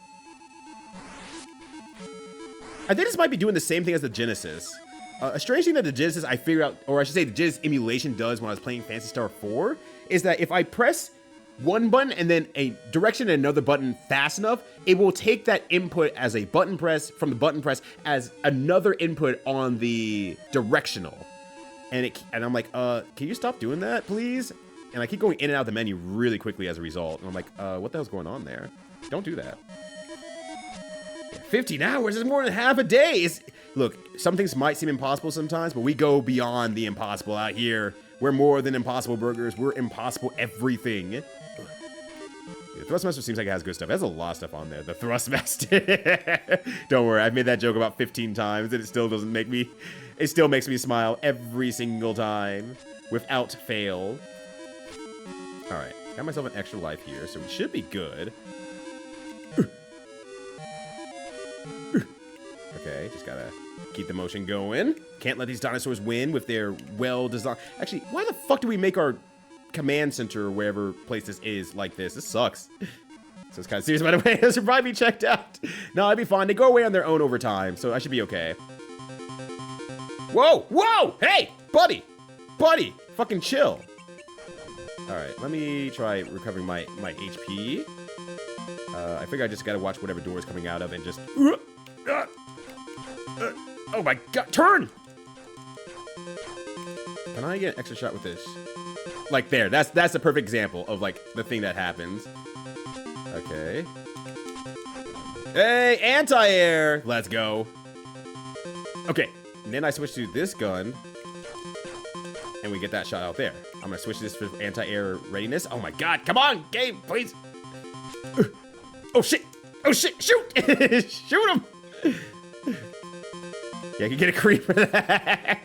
I think this might be doing the same thing as the Genesis. A strange thing that the Genesis I figured out, or I should say the Genesis emulation does when I was playing Phantasy Star 4, is that if I press one button and then a direction and another button fast enough, it will take that input as a button press from the button press as another input on the directional. And I'm like, can you stop doing that, please? And I keep going in and out of the menu really quickly as a result. And I'm like, what the hell's going on there? Don't do that. 15 hours is more than half a day. Look, some things might seem impossible sometimes, but we go beyond the impossible out here. We're more than impossible burgers. We're impossible everything. The Thrustmaster seems like it has good stuff. It has a lot of stuff on there. The Thrustmaster. Don't worry, I've made that joke about 15 times, and it still doesn't make me... It still makes me smile every single time, without fail. All right, got myself an extra life here, so we should be good. Okay, just gotta keep the motion going. Can't let these dinosaurs win with their well-designed... Actually, why the fuck do we make our command center or wherever place this is like this? This sucks. So it's kind of serious, by the way. This should probably be checked out. No, I'd be fine. They go away on their own over time, so I should be okay. Whoa! Whoa! Hey! Buddy! Buddy! Fucking chill. Alright, let me try recovering my HP. I figure I just gotta watch whatever door is coming out of and just... oh my god, turn! Can I get an extra shot with this? Like there, that's the perfect example of like the thing that happens. Okay. Hey, anti-air! Let's go. Okay, and then I switch to this gun. And we get that shot out there. I'm gonna switch this for anti-air readiness. Oh my god, come on, game, please! Oh shit! Oh shit, shoot! Shoot him! Yeah, I can get a creep for that.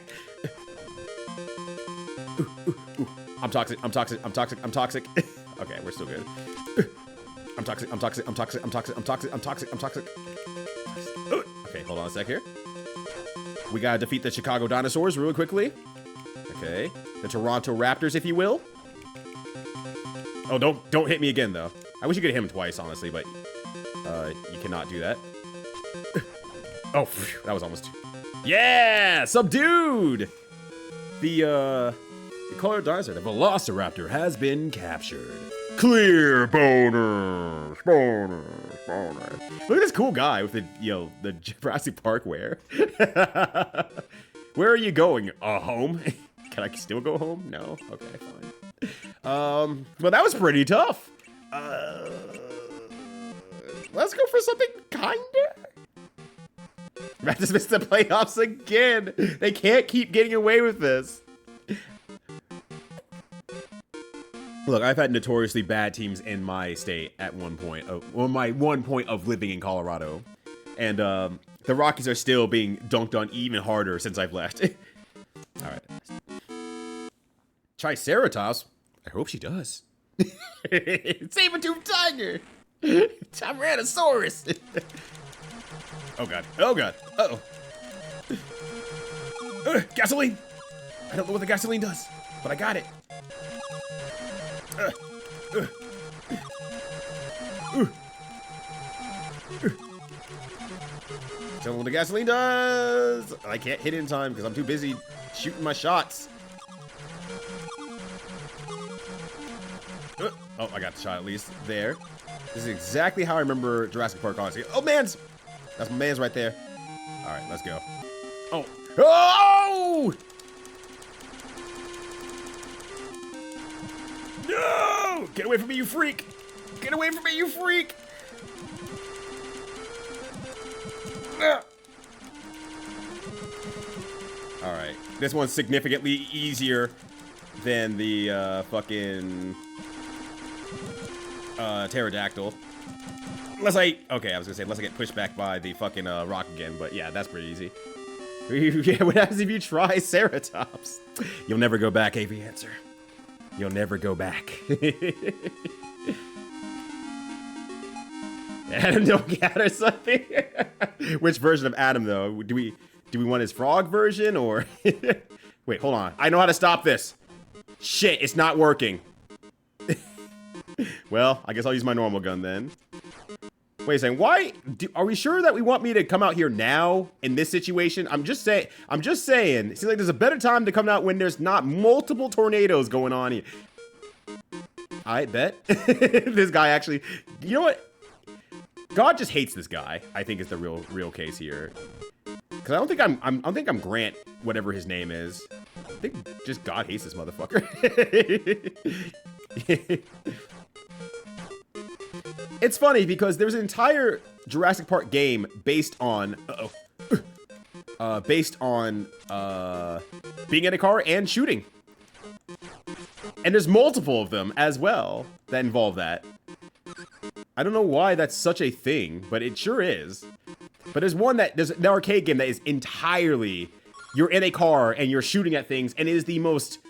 I'm toxic, I'm toxic, I'm toxic, I'm toxic. Okay, we're still good. I'm toxic, I'm toxic, I'm toxic, I'm toxic, I'm toxic, I'm toxic, I'm toxic. Okay, hold on a sec here. We gotta defeat the Chicago dinosaurs really quickly. Okay. The Toronto Raptors, if you will. Oh, don't hit me again, though. I wish you could hit him twice, honestly, but you cannot do that. Oh, phew, that was almost... Yeah! Subdued! The colored dinosaur, the Velociraptor, has been captured. Clear bonus! Bonus! Bonus! Look at this cool guy with the, the Jurassic Park wear. Where are you going? Home? Can I still go home? No? Okay, fine. Well, that was pretty tough. Let's go for something kinder. Raptors missed the playoffs again. They can't keep getting away with this. Look, I've had notoriously bad teams in my state at one point. My one point of living in Colorado. And the Rockies are still being dunked on even harder since I've left. Alright. Triceratops? I hope she does. Saber-tooth tiger! Tyrannosaurus! Oh god. Oh god. Uh-oh. Gasoline! I don't know what the gasoline does, but I got it. Tell me what the gasoline does! I can't hit it in time because I'm too busy shooting my shots. Oh, I got the shot at least. There. This is exactly how I remember Jurassic Park, honestly. Oh, mans! That's my mans right there. Alright, let's go. Oh. Oh! No! Get away from me, you freak! Get away from me, you freak! Alright. This one's significantly easier than the fucking pterodactyl. Unless I get pushed back by the fucking rock again, but yeah, that's pretty easy. Yeah, what happens if you try Ceratops? You'll never go back, AV Answer. You'll never go back. Adam don't get or something? Which version of Adam though? Do we want his frog version or wait, hold on. I know how to stop this. Shit, it's not working. Well, I guess I'll use my normal gun then. Wait a second, are we sure that we want me to come out here now in this situation? I'm just saying, it seems like there's a better time to come out when there's not multiple tornadoes going on here. I bet. This guy actually, you know what? God just hates this guy, I think is the real case here. Cause I don't think I'm Grant, whatever his name is. I think just God hates this motherfucker. It's funny because there's an entire Jurassic Park game based on being in a car and shooting. And there's multiple of them as well that involve that. I don't know why that's such a thing, but it sure is. But there's an arcade game that is entirely, you're in a car and you're shooting at things, and it is the most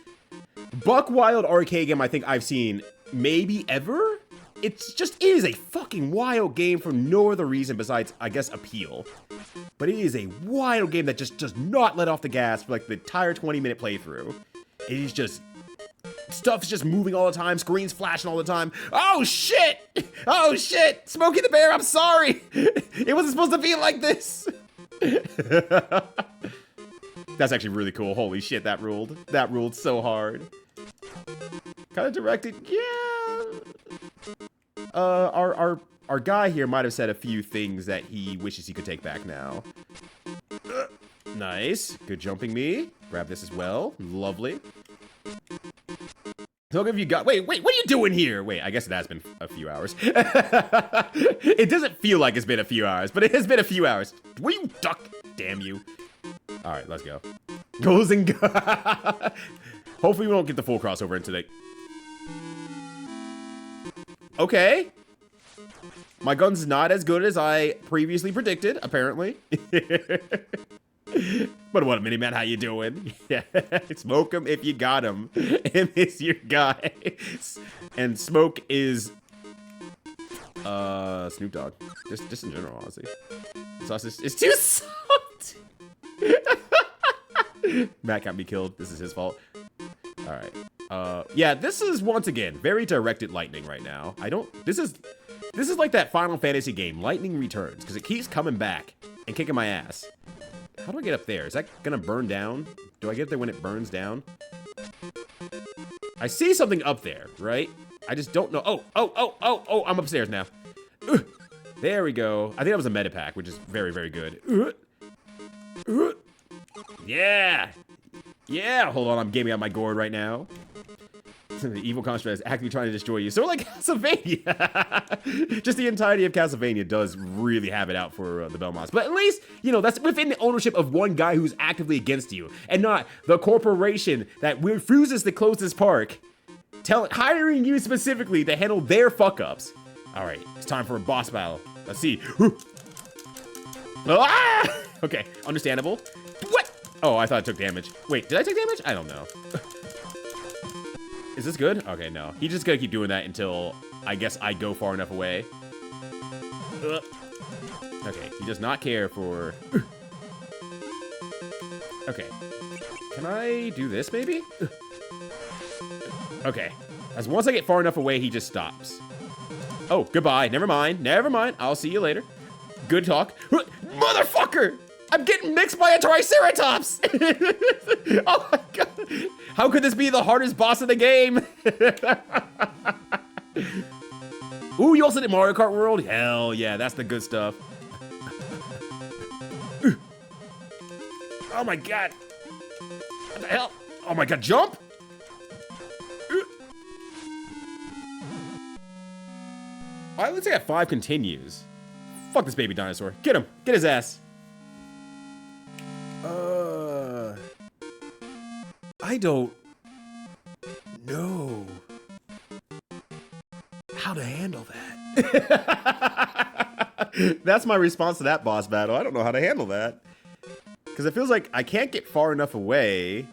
buck wild arcade game I think I've seen maybe ever. It is a fucking wild game for no other reason besides, I guess, appeal. But it is a wild game that just does not let off the gas for like the entire 20-minute playthrough. It is just, stuff's just moving all the time, screens flashing all the time. Oh shit! Oh shit! Smokey the Bear, I'm sorry! It wasn't supposed to be like this! That's actually really cool. Holy shit, that ruled. That ruled so hard. Kind of directed, yeah. Our guy here might have said a few things that he wishes he could take back now. Nice. Good jumping me. Grab this as well. Lovely. So if you got, wait, what are you doing here? Wait, I guess it has been a few hours. It doesn't feel like it's been a few hours, but it has been a few hours. Will you duck? Damn you. All right, let's go. Goes and go. Hopefully we won't get the full crossover in today. Okay. My gun's not as good as I previously predicted, apparently. But what up, Miniman? How you doing? Yeah. Smoke him if you got him. And it's your guy. And Smoke is Snoop Dogg. Just in general, honestly. It's too soft. Matt got me killed. This is his fault. All right. Yeah, this is once again very directed lightning right now. This is like that Final Fantasy game, Lightning Returns, because it keeps coming back and kicking my ass. How do I get up there? Is that gonna burn down? Do I get there when it burns down? I see something up there, right? I just don't know. Oh, I'm upstairs now. There we go. I think that was a meta pack, which is very, very good. Yeah. Yeah, hold on. I'm gaming out my gourd right now. The evil construct is actively trying to destroy you. So like Castlevania. Just the entirety of Castlevania does really have it out for the Belmonts. But at least, you know, that's within the ownership of one guy who's actively against you. And not the corporation that refuses to close this park. Hiring you specifically to handle their fuck-ups. Alright, it's time for a boss battle. Let's see. Ah! Okay, understandable. What? Oh, I thought it took damage. Wait, did I take damage? I don't know. Is this good? Okay, no. He's just gonna keep doing that until, I guess, I go far enough away. Okay, he does not care for... Okay. Can I do this, maybe? Okay. As once I get far enough away, he just stops. Oh, goodbye. Never mind. Never mind. I'll see you later. Good talk. Motherfucker! I'm getting mixed by a Triceratops! Oh my god. How could this be the hardest boss in the game? Ooh, you also did Mario Kart World? Hell yeah, that's the good stuff. Oh my god. What the hell? Oh my god, jump? Alright, let's say at 5 continues. Fuck this baby dinosaur. Get him. Get his ass. I don't know how to handle that. That's my response to that boss battle. I don't know how to handle that. Because it feels like I can't get far enough away.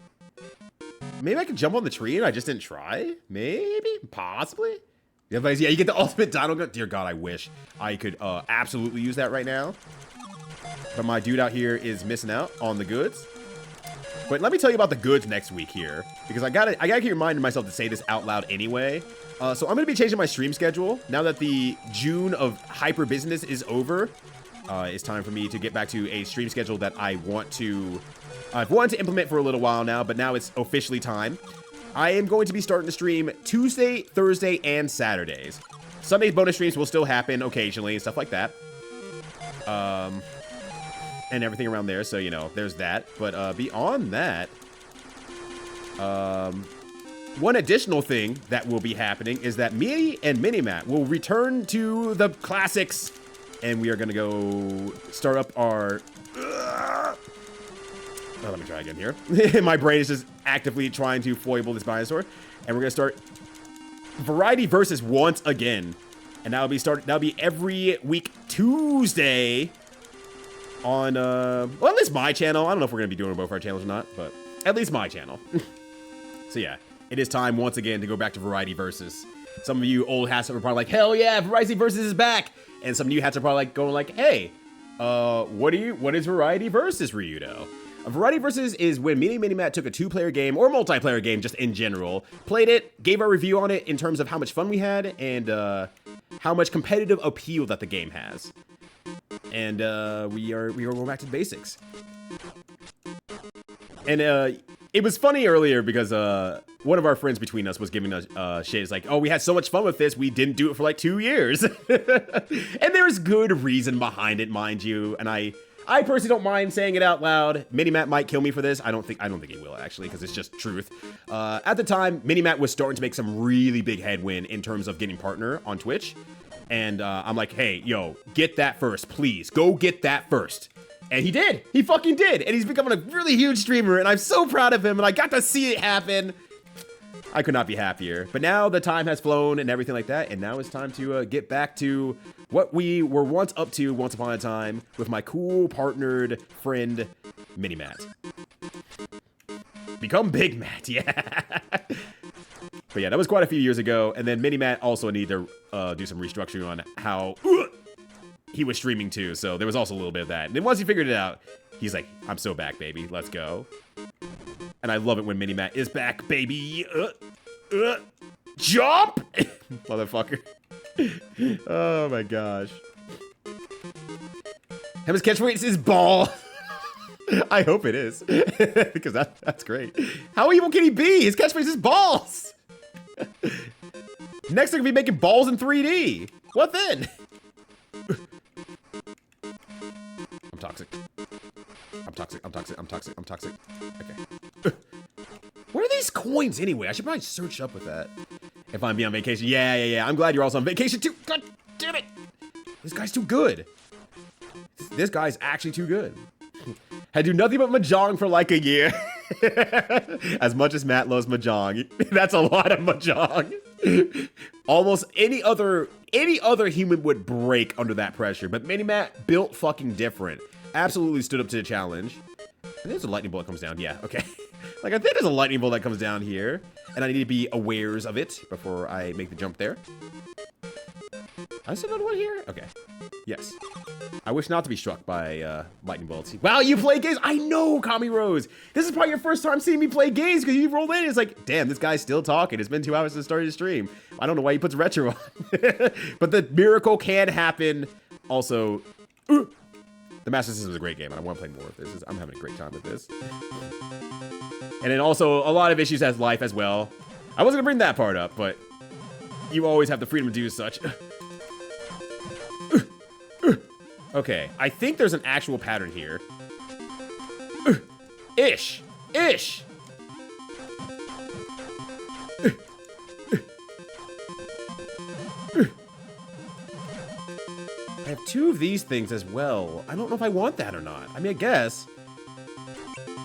Maybe I can jump on the tree and I just didn't try? Maybe? Possibly? Yeah, you get the ultimate dino gun. Dear God, I wish I could absolutely use that right now. But my dude out here is missing out on the goods. But let me tell you about the goods next week here, because I gotta keep reminding myself to say this out loud anyway. So I'm gonna be changing my stream schedule now that the June of hyper business is over. It's time for me to get back to a stream schedule that I've wanted to implement for a little while now, but now it's officially time. I am going to be starting to stream Tuesday, Thursday, and Saturdays. Sunday bonus streams will still happen occasionally and stuff like that. And everything around there, so, you know, there's that. But beyond that, one additional thing that will be happening is that me and Minimat will return to the classics, and we are going to go start up our... Oh, let me try again here. My brain is just actively trying to foible this dinosaur, and we're going to start Variety Versus once again, and that'll be every week Tuesday. On, well, at least my channel. I don't know if we're going to be doing both our channels or not, but at least my channel. So yeah, it is time once again to go back to Variety Versus. Some of you old hats are probably like, hell yeah, Variety Versus is back. And some new hats are probably like going like, hey, what is Variety Versus, Ryudo? A Variety Versus is when me and Minimat took a 2-player game or multiplayer game just in general, played it, gave our review on it in terms of how much fun we had and how much competitive appeal that the game has. And we are going back to the basics. And it was funny earlier because one of our friends between us was giving us shit. It's like, oh, we had so much fun with this, we didn't do it for like 2 years. And there's good reason behind it, mind you. And I personally don't mind saying it out loud. Minimat might kill me for this. I don't think he will actually, because it's just truth. At the time, Minimat was starting to make some really big headwind in terms of getting partner on Twitch. And I'm like, hey, yo, get that first, please. Go get that first. And he did. He fucking did. And he's becoming a really huge streamer. And I'm so proud of him. And I got to see it happen. I could not be happier. But now the time has flown and everything like that. And now it's time to get back to what we were once up to once upon a time with my cool partnered friend, Minimat. Become Big Matt, yeah. But yeah, that was quite a few years ago. And then Minimat also needed to do some restructuring on how he was streaming too. So there was also a little bit of that. And then once he figured it out, he's like, I'm so back, baby. Let's go. And I love it when Mini-Matt is back, baby. Jump! Motherfucker. Oh my gosh. And his catchphrase is ball. I hope it is. Because that's great. How evil can he be? His catchphrase is balls. Next they're gonna be making balls in 3D. What then? I'm toxic. I'm toxic. I'm toxic. I'm toxic. I'm toxic. Okay. Where are these coins anyway? I should probably search up with that. If I'm being on vacation. Yeah. I'm glad you're also on vacation too. God damn it. This guy's too good. This guy's actually too good. I do nothing but Mahjong for like a year. As much as Matt loves Mahjong. That's a lot of Mahjong. Almost any other human would break under that pressure. But Mini-Matt built fucking different. Absolutely stood up to the challenge. I think there's a lightning bolt that comes down. Yeah, okay. Like, I think there's a lightning bolt that comes down here. And I need to be awares of it before I make the jump there. I said another one here? Okay. Yes. I wish not to be struck by lightning bolts. Wow, you play games? I know, Kami Rose. This is probably your first time seeing me play games because you rolled in. It's like, damn, this guy's still talking. It's been 2 hours since the start of the stream. I don't know why he puts retro on. But the miracle can happen. Also, the Master System is a great game, and I want to play more of this. I'm having a great time with this. And then also, a lot of issues as life as well. I wasn't going to bring that part up, but you always have the freedom to do such. Okay, I think there's an actual pattern here. Ish! I have 2 of these things as well. I don't know if I want that or not. I mean, I guess.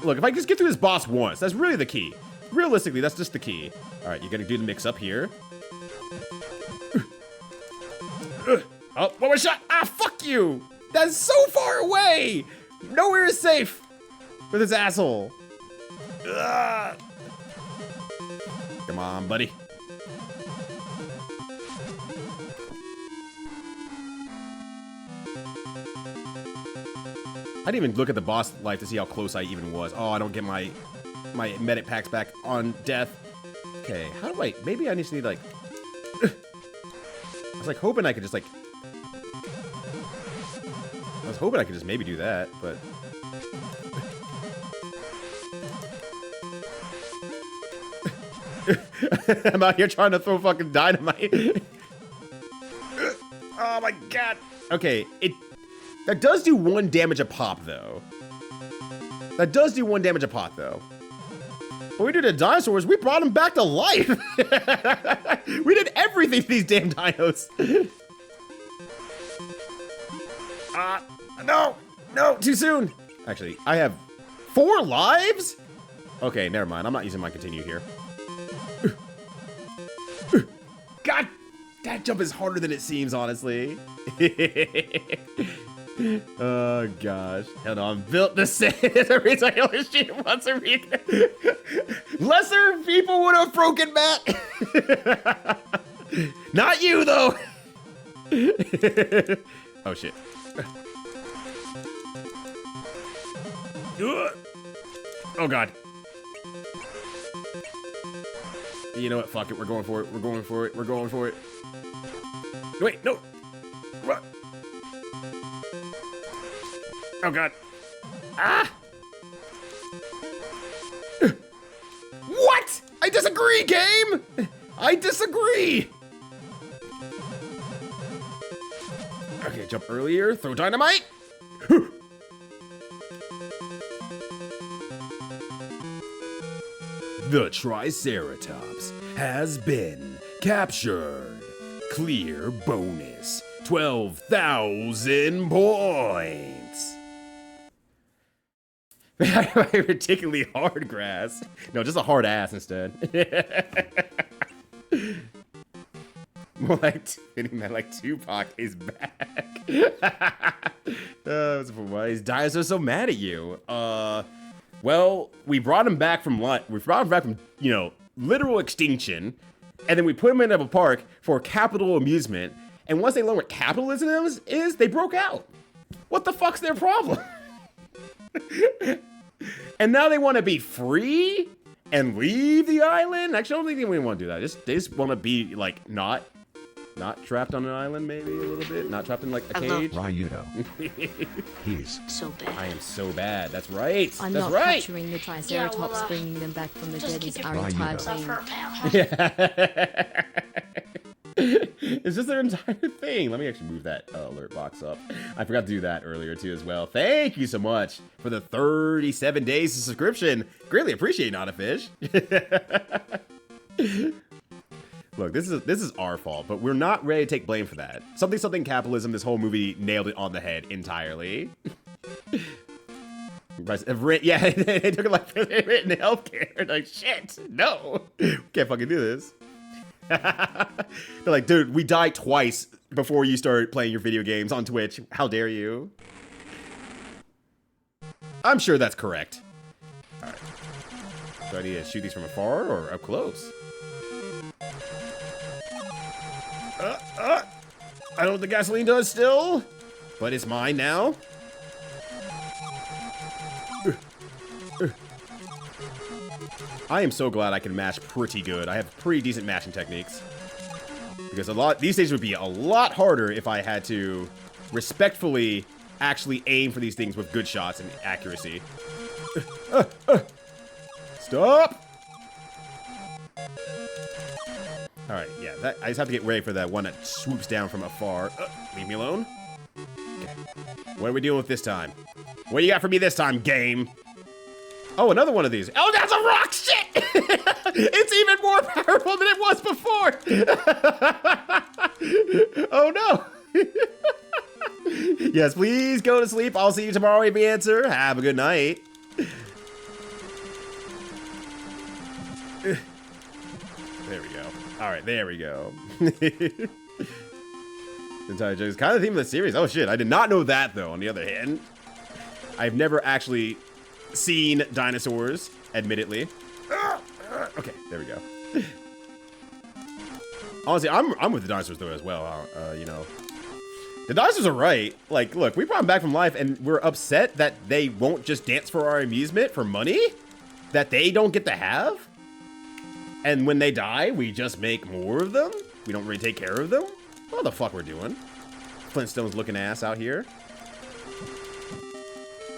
Look, if I just get through this boss once, that's really the key. Realistically, that's just the key. All right, you gotta do the mix up here. Oh, one more shot. Ah, fuck you. That's so far away. Nowhere is safe with this asshole. Ugh. Come on, buddy. I didn't even look at the boss life to see how close I even was. Oh, I don't get my medic packs back on death. Okay, how do I... Maybe I just need, like... I was, like, hoping I could just, like... I was hoping I could just maybe do that, but... I'm out here trying to throw fucking dynamite. Oh my god. Okay, that does do 1 damage a pop, though. That does do 1 damage a pop, though. When we did the dinosaurs, we brought them back to life. We did everything to these damn dinos. No, too soon. Actually, I have 4 lives? Okay, never mind. I'm not using my continue here. God, that jump is harder than it seems, honestly. Oh gosh. Hell no, I'm built the same as a recycle machine once a week. Lesser people would have broken Matt. Not you though. Oh shit. Oh god. You know what? Fuck it. We're going for it. We're going for it. We're going for it. Wait, no. Run. Oh god. Ah! What? I disagree, game! I disagree! Okay, jump earlier, throw dynamite! The Triceratops has been captured. Clear bonus. 12,000 points. Particularly hard grass. No, just a hard ass instead. More like hitting that like Tupac is back. Why these dinos are so mad at you? Well, we brought him back from you know, literal extinction, and then we put him into a park for capital amusement. And once they learn what capitalism is, they broke out. What the fuck's their problem? And now they want to be free and leave the island? Actually, I don't think we want to do that. They just want to be, like, not trapped on an island, maybe, a little bit? Not trapped in, like, a cage? Ryudo. He's So bad. I am so bad. That's right. I'm That's not right. capturing the Triceratops, bringing them back from the dead is our Right, entire you thing. It's just their entire thing. Let me actually move that alert box up. I forgot to do that earlier too as well. Thank you so much for the 37 days of subscription. Greatly appreciate Not a Fish. Look, this is our fault, but we're not ready to take blame for that. Something capitalism. This whole movie nailed it on the head entirely. Yeah, they took it like in healthcare. Like, shit, no, can't fucking do this. They're like, dude, we died twice before you start playing your video games on Twitch. How dare you? I'm sure that's correct. All right. Do I need to shoot these from afar or up close? I don't know what the gasoline does still, but it's mine now. I am so glad I can mash pretty good. I have pretty decent mashing techniques. Because these days would be a lot harder if I had to respectfully actually aim for these things with good shots and accuracy. Stop! Alright, yeah, I just have to get ready for that one that swoops down from afar. Leave me alone. Okay. What are we dealing with this time? What do you got for me this time, game? Oh, another one of these. Oh, that's a rock! Shit! It's even more powerful than it was before! Oh, no! Yes, please go to sleep. I'll see you tomorrow, AB Answer. Have a good night. There we go. Alright, there we go. Entire joke is kind of the theme of the series. Oh, shit. I did not know that, though, on the other hand. I've never actually seen dinosaurs, admittedly. Okay, there we go. Honestly, I'm with the dinosaurs though as well. You know, the dinosaurs are right. Like, look, we brought them back from life, and we're upset that they won't just dance for our amusement for money that they don't get to have. And when they die, we just make more of them. We don't really take care of them. What the fuck we're doing? Flintstones looking ass out here.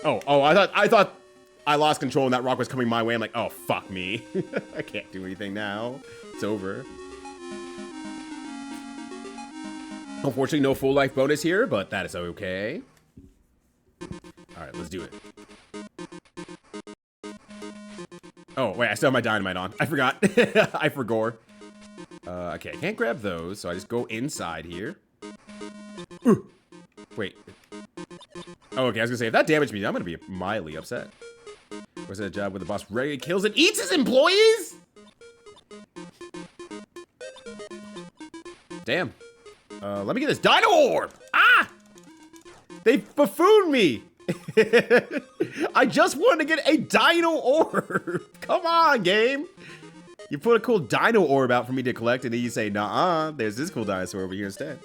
Oh, I thought I lost control and that rock was coming my way. I'm like, oh, fuck me. I can't do anything now. It's over. Unfortunately, no full life bonus here, but that is okay. All right, let's do it. Oh, wait, I still have my dynamite on. I forgot. I forgot. Okay, I can't grab those, so I just go inside here. Ooh. Wait. Oh, okay, I was gonna say, if that damaged me, I'm gonna be mildly upset. Was that a job where the boss regularly kills and eats his employees? Damn. Let me get this dino orb! Ah! They buffooned me! I just wanted to get a dino orb! Come on, game! You put a cool dino orb out for me to collect, and then you say, nah, there's this cool dinosaur over here instead.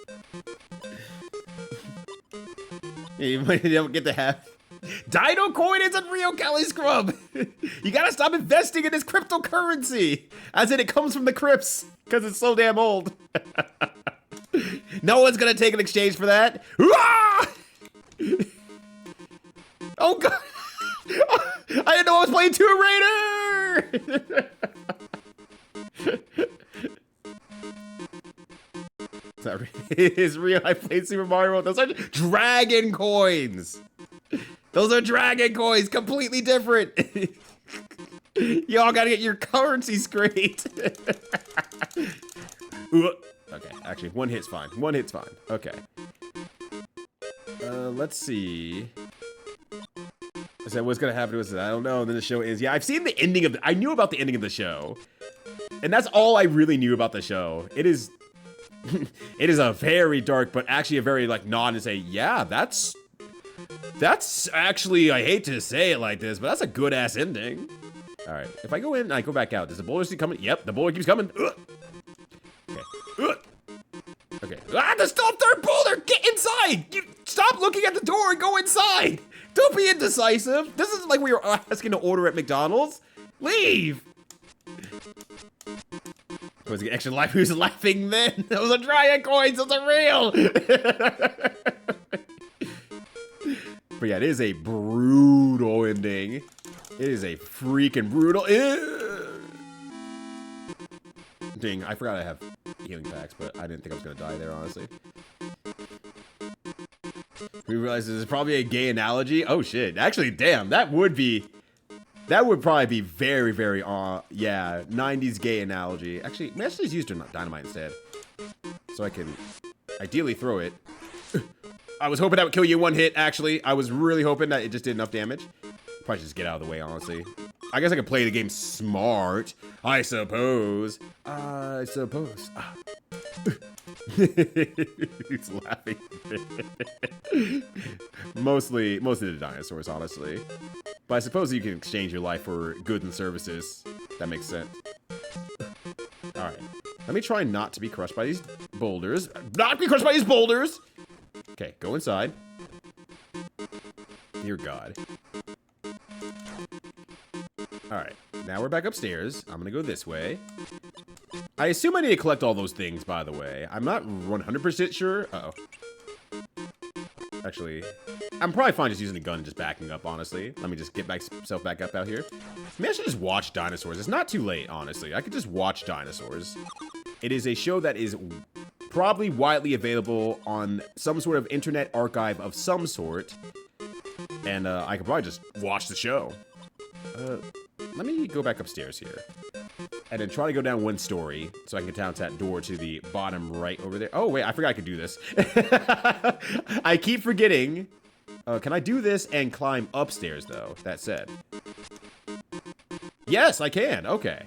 You don't get to have Dino coin isn't real, Kelly Scrub. You gotta stop investing in this cryptocurrency. As in, it comes from the crypts because it's so damn old. No one's gonna take an exchange for that. Oh god! I didn't know I was playing Tomb Raider. It's not real. It is real. I played Super Mario World. Those are dragon coins. Those are dragon coins. Completely different. Y'all gotta get your currency straight. Okay, actually, one hit's fine. One hit's fine. Okay. Let's see. I said, what's gonna happen to us? I don't know. Then the show ends. Yeah, I've seen the ending of I knew about the ending of the show. And that's all I really knew about the show. It is... it is a very dark, but actually a very, like, nod and say, yeah, that's actually, I hate to say it like this, but that's a good-ass ending. All right, if I go in and I go back out, does the boulder keep coming? Yep, the boulder keeps coming. Ugh. Okay. Okay. Ah, there's still a third boulder! Get inside! You stop looking at the door and go inside! Don't be indecisive. This isn't like we were asking to order at McDonald's. Leave. Was the extra life? Who's laughing then? That was a Dryad coin, so it's real. But yeah, it is a brutal ending. It is a freaking brutal. Dang, I forgot I have healing packs, but I didn't think I was gonna die there, honestly. We realize this is probably a gay analogy. Oh shit! Actually, damn, that would probably be very, very, yeah, 90s gay analogy. Actually, maybe I should just use dynamite instead. So I can ideally throw it. I was hoping that would kill you in one hit, actually. I was really hoping that it just did enough damage. Probably just get out of the way, honestly. I guess I could play the game smart. I suppose. He's laughing. mostly the dinosaurs, honestly. But I suppose you can exchange your life for goods and services. That makes sense. Alright. Let me try not to be crushed by these boulders. Not be crushed by these boulders! Okay, go inside. Dear God. Alright, now we're back upstairs. I'm gonna go this way. I assume I need to collect all those things, by the way. I'm not 100% sure. Uh-oh. Actually, I'm probably fine just using the gun and just backing up, honestly. Let me just get myself back up out here. Maybe I should just watch dinosaurs. It's not too late, honestly. I could just watch dinosaurs. It is a show that is probably widely available on some sort of internet archive of some sort. And I could probably just watch the show. Let me go back upstairs here. And then try to go down one story so I can get down to that door to the bottom right over there. Oh, wait, I forgot I could do this. I keep forgetting. Can I do this and climb upstairs, though? That said. Yes, I can. Okay.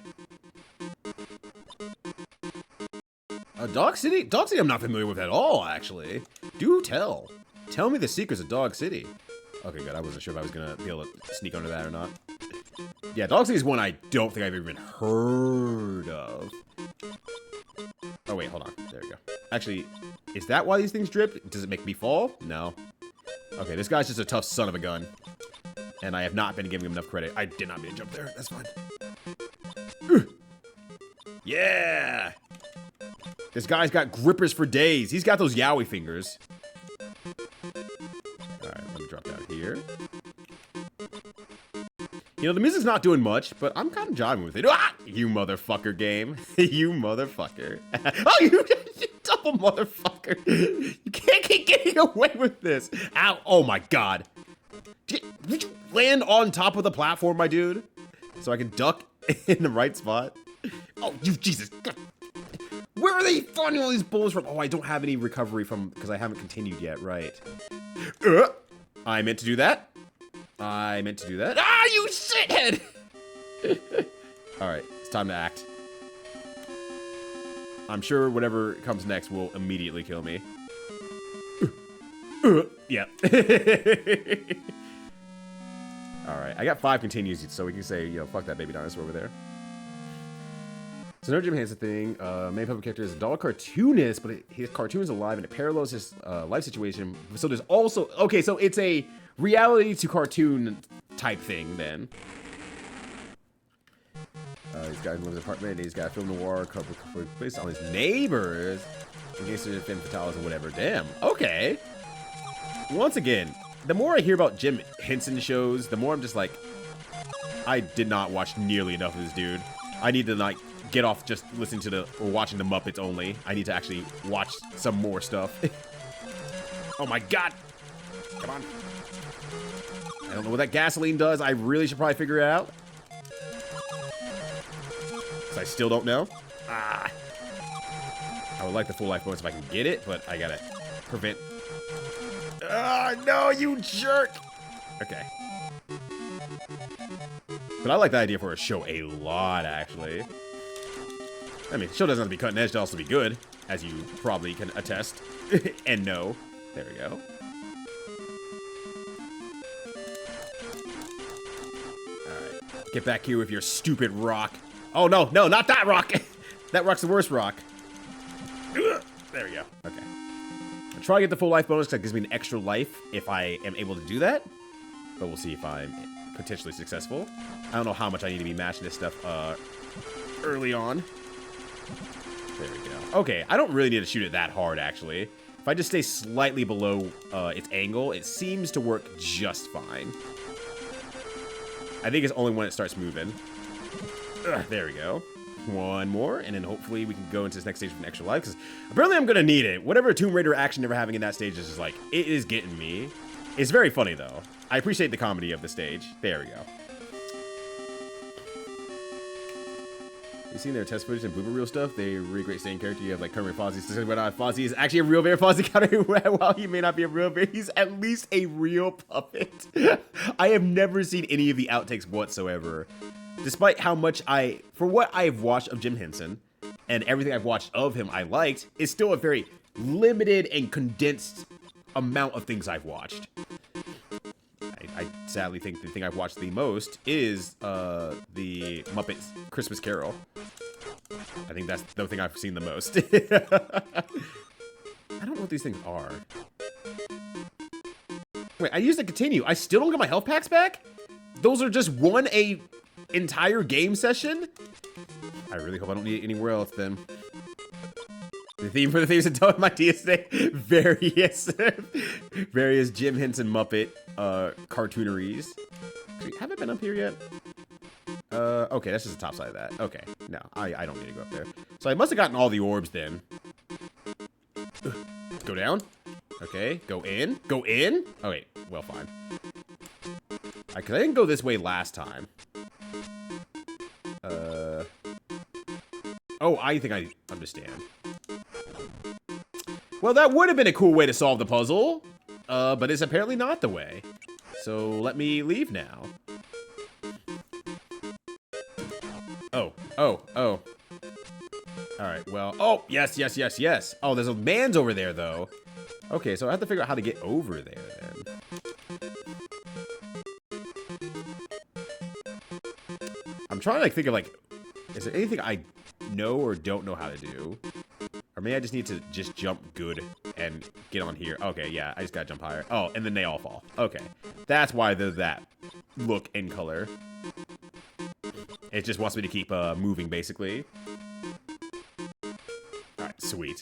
Dog City? Dog City I'm not familiar with at all, actually. Do tell. Tell me the secrets of Dog City. Okay, good. I wasn't sure if I was going to be able to sneak under that or not. Yeah, Dog City is one I don't think I've even heard of. Oh, wait, hold on. There we go. Actually, is that why these things drip? Does it make me fall? No. Okay, this guy's just a tough son of a gun. And I have not been giving him enough credit. I did not mean to jump there. That's fine. Yeah! This guy's got grippers for days. He's got those yaoi fingers. Alright, let me drop down here. You know, the music's not doing much, but I'm kind of jiving with it. Ah! You motherfucker game. You motherfucker. Oh, you double motherfucker. You can't keep getting away with this. Ow. Oh, my God. Did you land on top of the platform, my dude? So I can duck in the right spot? Oh, you Jesus. Where are they finding all these bullets from? Oh, I don't have any recovery from, because I haven't continued yet, right. I meant to do that. I meant to do that. Ah, you shithead! Alright, it's time to act. I'm sure whatever comes next will immediately kill me. Yeah. Alright, I got 5 continues, so we can say, you know, fuck that baby dinosaur over there. So no Jim Henson thing. Main public character is a doll cartoonist, but his cartoon is alive and it parallels his life situation. So there's also... Okay, so it's a reality to cartoon type thing, then. He's got lives in an apartment, and he's got a film noir cover based on his neighbors. In case there's femme fatales or whatever. Damn. Okay. Once again, the more I hear about Jim Henson shows, the more I'm just like, I did not watch nearly enough of this dude. I need to, like, get off just listening to the, or watching the Muppets only. I need to actually watch some more stuff. Oh my God. Come on. I don't know what that gasoline does. I really should probably figure it out. Because I still don't know. Ah. I would like the full life bonus if I can get it, but I gotta prevent. Ah, no, you jerk. Okay. But I like the idea for a show a lot, actually. I mean, the show doesn't have to be cutting edge to also be good, as you probably can attest. And know. There we go. Alright. Get back here with your stupid rock. Oh, no, no, not that rock. That rock's the worst rock. There we go. Okay. I'll try to get the full life bonus because that gives me an extra life if I am able to do that. but we'll see if I'm potentially successful. I don't know how much I need to be mashing this stuff early on. There we go. Okay, I don't really need to shoot it that hard, actually. If I just stay slightly below its angle, it seems to work just fine. I think it's only when it starts moving. There we go. One more, and then hopefully we can go into this next stage with an extra life, because apparently I'm going to need it. Whatever Tomb Raider action they were having in that stage is just like, it is getting me. It's very funny, though. I appreciate the comedy of the stage. There we go. You seen their test footage and blooper reel stuff? They really great staying character. You have like Kermit Fozzie, but Fozzie is actually a real bear. Fozzie counter, while he may not be a real bear, he's at least a real puppet. I have never seen any of the outtakes whatsoever. Despite how much for what I've watched of Jim Henson, and everything I've watched of him I liked, it's still a very limited and condensed amount of things I've watched. I sadly think the thing I've watched the most is the Muppets Christmas Carol. I think that's the thing I've seen the most. I don't know what these things are. Wait, I used to continue. I still don't get my health packs back? Those are just a entire game session? I really hope I don't need it anywhere else then. The theme for the themes of my today, various Jim Henson Muppet cartooneries. Have I been up here yet? Okay, that's just the top side of that. Okay, no, I don't need to go up there. So I must have gotten all the orbs then. Go down. Okay, go in. Go in. Oh wait, well fine. Because I didn't go this way last time. Oh, I think I understand. Well, that would have been a cool way to solve the puzzle, but it's apparently not the way. So let me leave now. Oh. All right, well, oh, yes. Oh, there's a man's over there, though. Okay, so I have to figure out how to get over there, then. I'm trying to, like, think of, like, is there anything I know or don't know how to do? Or maybe I just need to just jump good and get on here. Okay, yeah, I just gotta jump higher. Oh, and then they all fall. Okay. That's why they're that look and color. It just wants me to keep moving, basically. Alright, sweet.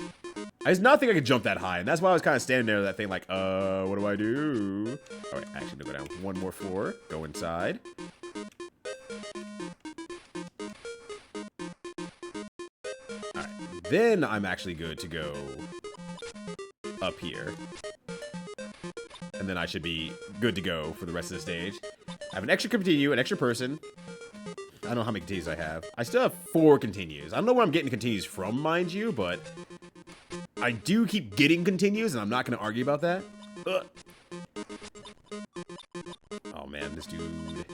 I just not think I could jump that high, and that's why I was kind of standing there with that thing like, what do I do? Alright, actually, go down one more floor. Go inside. Then I'm actually good to go up here. And then I should be good to go for the rest of the stage. I have an extra continue, an extra person. I don't know how many continues I have. I still have 4 continues. I don't know where I'm getting continues from, mind you, but I do keep getting continues, and I'm not going to argue about that. Ugh. Oh, man, this dude.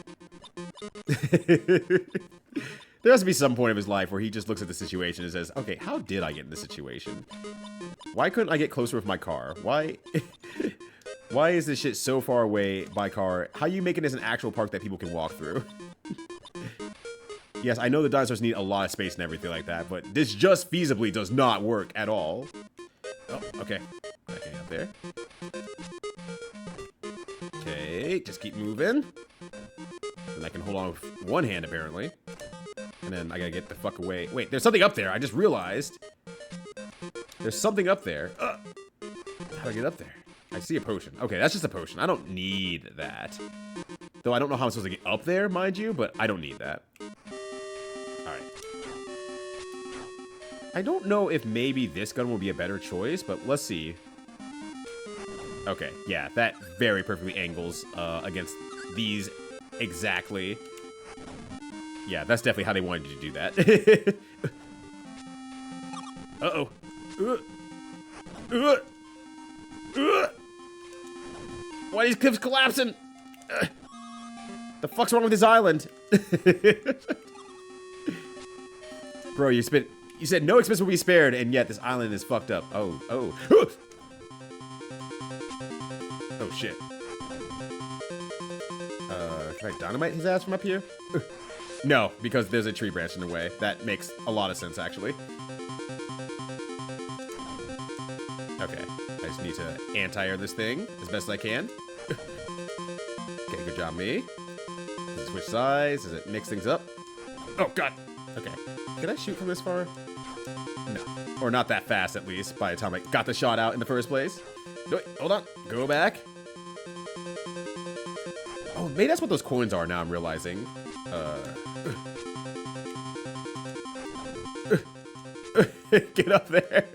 There has to be some point of his life where he just looks at the situation and says, okay, how did I get in this situation? Why couldn't I get closer with my car? Why why is this shit so far away by car? How are you making this an actual park that people can walk through? Yes, I know the dinosaurs need a lot of space and everything like that, but this just feasibly does not work at all. Oh, okay. Okay, up there. Okay, just keep moving. And I can hold on with one hand, apparently. And then I gotta get the fuck away. Wait, there's something up there. I just realized. There's something up there. How do I get up there? I see a potion. Okay, that's just a potion. I don't need that. Though I don't know how I'm supposed to get up there, mind you, but I don't need that. Alright. I don't know if maybe this gun will be a better choice, but let's see. Okay, yeah, that very perfectly angles against these exactly. Yeah, that's definitely how they wanted you to do that. Uh-oh. Why are these cliffs collapsing? The fuck's wrong with this island? Bro, you said no expense will be spared, and yet this island is fucked up. Oh. Oh, shit. Can I dynamite his ass from up here? No, because there's a tree branch in the way. That makes a lot of sense, actually. Okay, I just need to anti-air this thing as best I can. Okay, Good job, me. Does it switch sides? Does it mix things up? Oh, God. Okay. Can I shoot from this far? No. Or not that fast, at least, by the time I got the shot out in the first place. No, wait, hold on. Go back. Oh, maybe that's what those coins are now I'm realizing. Get up there.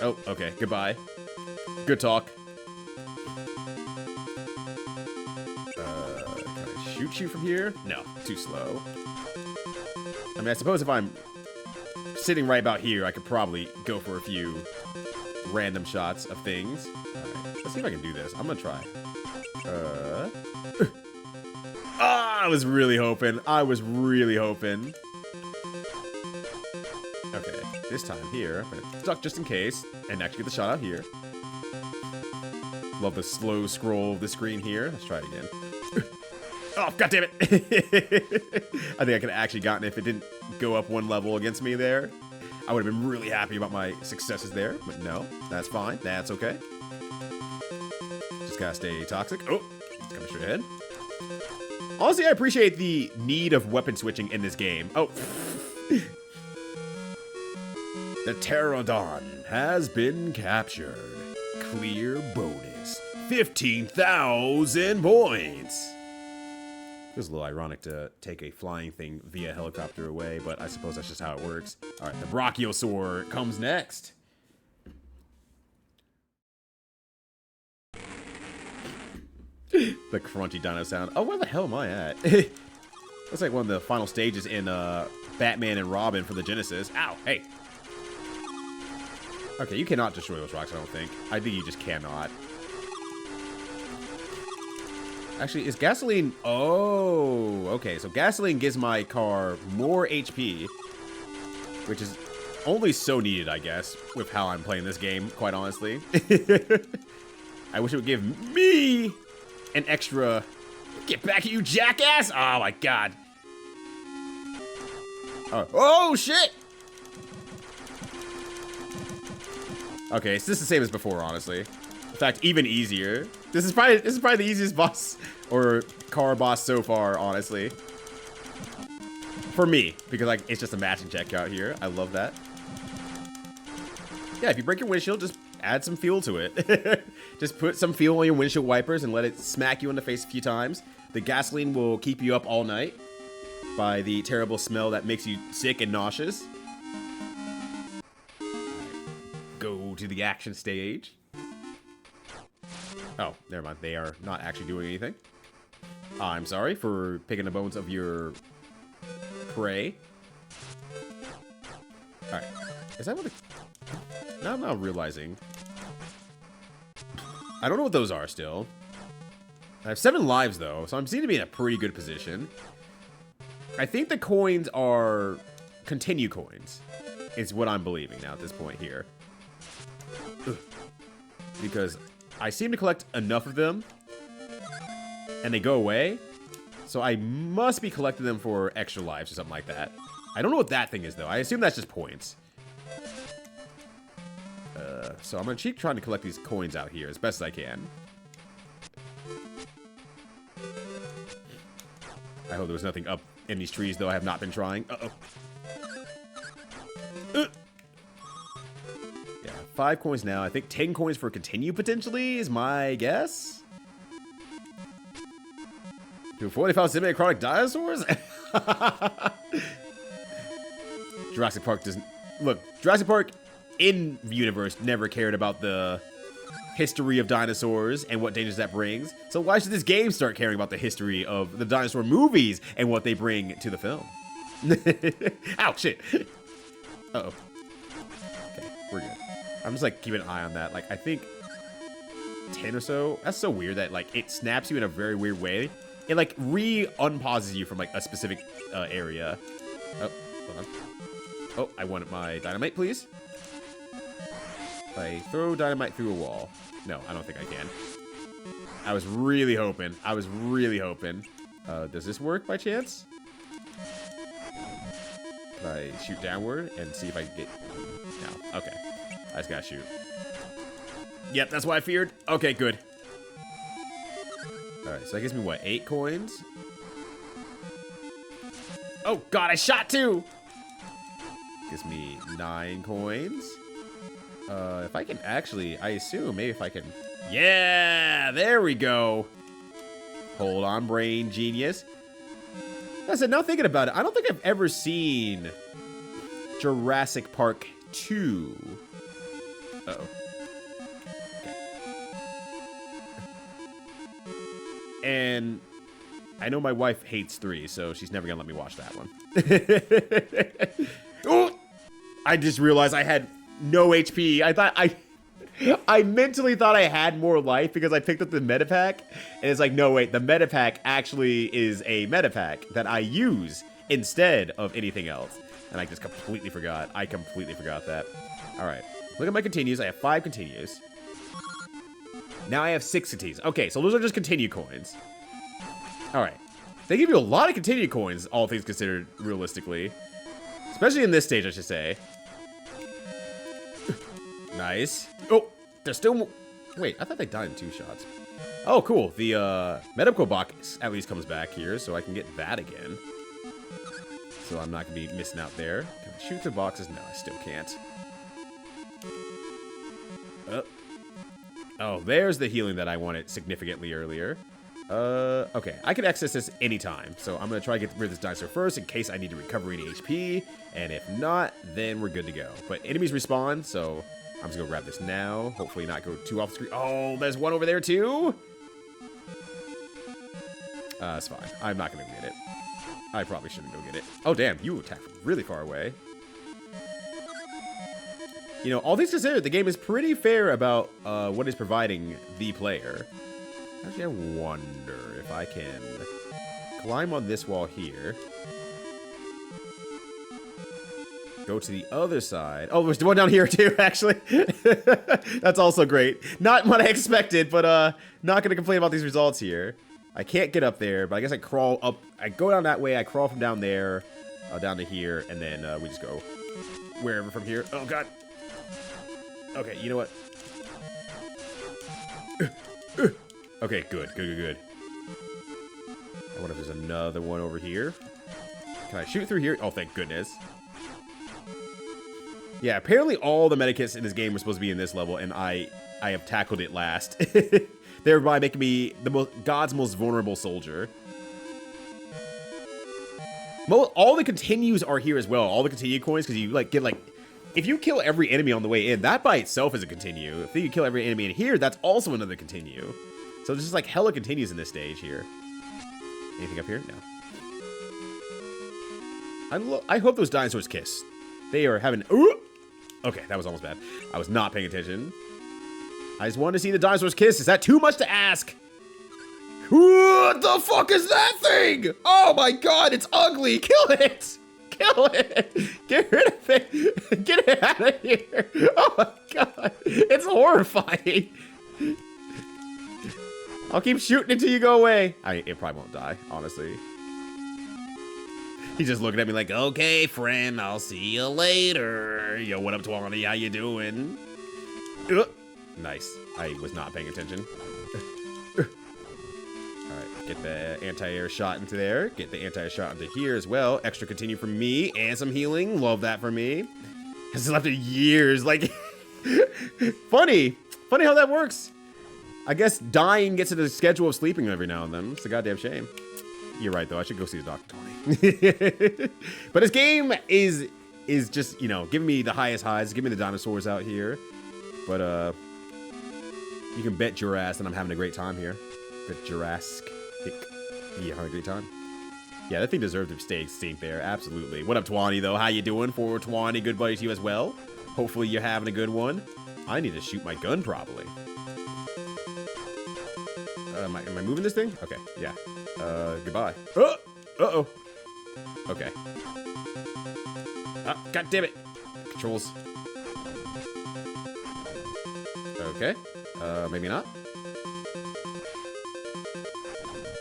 Oh, okay. Goodbye. Good talk. Can I shoot you from here? No, too slow. I mean, I suppose if I'm sitting right about here, I could probably go for a few random shots of things. Alright, let's see if I can do this. I'm gonna try. I was really hoping. Okay, this time here, I'm gonna duck just in case, and actually get the shot out here. Love the slow scroll of the screen here. Let's try it again. Oh, God damn it! I think I could have actually gotten it if it didn't go up one level against me there. I would have been really happy about my successes there, but no, that's fine. That's okay. Just gotta stay toxic. Oh, it's coming straight ahead. Honestly, I appreciate the need of weapon switching in this game. Oh. The Pterodon has been captured. Clear bonus. 15,000 points. Feels a little ironic to take a flying thing via helicopter away, but I suppose that's just how it works. All right, the Brachiosaur comes next. The crunchy dino sound. Oh, where the hell am I at? Looks like one of the final stages in Batman and Robin for the Genesis. Ow, hey. Okay, you cannot destroy those rocks, I don't think. I think you just cannot. Actually, is gasoline... Oh, okay. So gasoline gives my car more HP, which is only so needed, I guess, with how I'm playing this game, quite honestly. I wish it would give me an extra... Get back at you, jackass! Oh, my God. Oh, shit! Okay, so this is the same as before, honestly. In fact, even easier. This is probably the easiest boss or car boss so far, honestly. For me, because like it's just a matching check out here. I love that. Yeah, if you break your windshield, just add some fuel to it. Just put some fuel on your windshield wipers and let it smack you in the face a few times. The gasoline will keep you up all night by the terrible smell that makes you sick and nauseous. Go to the action stage. Oh, never mind. They are not actually doing anything. I'm sorry for picking the bones of your prey. Alright. Is that what the... Now I'm not realizing. I don't know what those are still. I have 7 lives, though, so I'm seem to be in a pretty good position. I think the coins are continue coins. Is what I'm believing now at this point here. Ugh. Because I seem to collect enough of them, and they go away, so I must be collecting them for extra lives or something like that. I don't know what that thing is, though. I assume that's just points. So I'm going to keep trying to collect these coins out here as best as I can. I hope there was nothing up in these trees, though. I have not been trying. Uh-oh. Yeah, 5 coins now. I think 10 coins for continue, potentially, is my guess. To 45 semi-chronic dinosaurs? Jurassic Park doesn't... Look, Jurassic Park in the universe never cared about the history of dinosaurs and what dangers that brings. So why should this game start caring about the history of the dinosaur movies and what they bring to the film? Ow, shit. Uh-oh. Okay, we're good. I'm just, like, keeping an eye on that. Like, I think 10 or so. That's so weird that, like, it snaps you in a very weird way. It, like, re-unpauses you from, like, a specific area. Oh, hold on. Oh, I wanted my dynamite, please. I throw dynamite through a wall. No, I don't think I can. I was really hoping. Does this work by chance? Can I shoot downward and see if I can get... No. Okay. I just gotta shoot. Yep, that's what I feared. Okay, good. Alright, so that gives me what, 8 coins? Oh god, I shot 2! Gives me 9 coins. If I can actually, I assume, maybe if I can... Yeah! There we go! Hold on, brain genius. I said, now thinking about it, I don't think I've ever seen Jurassic Park 2. Uh-oh. And I know my wife hates 3, so she's never gonna let me watch that one. Oh! I just realized I had no HP. I mentally thought I had more life because I picked up the meta pack, and it's like, no, wait, the meta pack actually is a meta pack that I use instead of anything else. And I just completely forgot. I completely forgot that. All right, look at my continues. I have 5 continues. Now I have 6 continues. Okay, so those are just continue coins. All right, they give you a lot of continue coins, all things considered, realistically. Especially in this stage, I should say. Nice. Oh, there's still more. Wait, I thought they died in 2 shots. Oh, cool. The medical box at least comes back here, so I can get that again. So I'm not going to be missing out there. Can I shoot the boxes? No, I still can't. Oh, there's the healing that I wanted significantly earlier. Okay, I can access this anytime, so I'm gonna try to get rid of this dinosaur first in case I need to recover any HP, and if not, then we're good to go. But enemies respawn, so I'm just gonna grab this now. Hopefully not go too off the screen. Oh, there's one over there too? It's fine. I'm not gonna get it. I probably shouldn't go get it. Oh, damn, you attacked from really far away. You know, all things considered, the game is pretty fair about what it's providing the player. Actually, I wonder if I can climb on this wall here. Go to the other side. Oh, there's one down here too, actually. That's also great. Not what I expected, but not going to complain about these results here. I can't get up there, but I guess I crawl up. I go down that way, I crawl from down there, down to here, and then we just go wherever from here. Oh, God. Okay, you know what? Okay, good. I wonder if there's another one over here. Can I shoot through here? Oh, thank goodness. Yeah, apparently all the medikits in this game were supposed to be in this level, and I have tackled it last. Thereby making me God's most vulnerable soldier. All the continues are here as well. All the continue coins, because you get if you kill every enemy on the way in, that by itself is a continue. If you kill every enemy in here, that's also another continue. So there's just hella continues in this stage here. Anything up here? No. I hope those dinosaurs kiss. They are having... Ooh! Okay, that was almost bad. I was not paying attention. I just wanted to see the dinosaurs kiss. Is that too much to ask? What the fuck is that thing? Oh my god, it's ugly. Kill it. Kill it. Get rid of it. Get it out of here. Oh my god. It's horrifying. I'll keep shooting until you go away. It probably won't die, honestly. He's just looking at me like, okay, friend, I'll see you later. Yo, what up, Twani? How you doing? Nice. I was not paying attention. Alright, get the anti-air shot into there. Get the anti-air shot into here as well. Extra continue from me and some healing. Love that for me. This is after years. Funny how that works. I guess dying gets into the schedule of sleeping every now and then. It's a goddamn shame. You're right, though. I should go see the doctor, Tony. But this game is just, giving me the highest highs. Give me the dinosaurs out here. But, you can bet your ass that I'm having a great time here. Bet Jurassic. Yeah, having a great time. Yeah, that thing deserved to stay extinct there. Absolutely. What up, Twani, though? How you doing? 420. Good buddy to you as well. Hopefully you're having a good one. I need to shoot my gun properly. Am I moving this thing? Okay, yeah. Goodbye. Uh-oh. Okay. God damn it. Controls. Okay. Maybe not.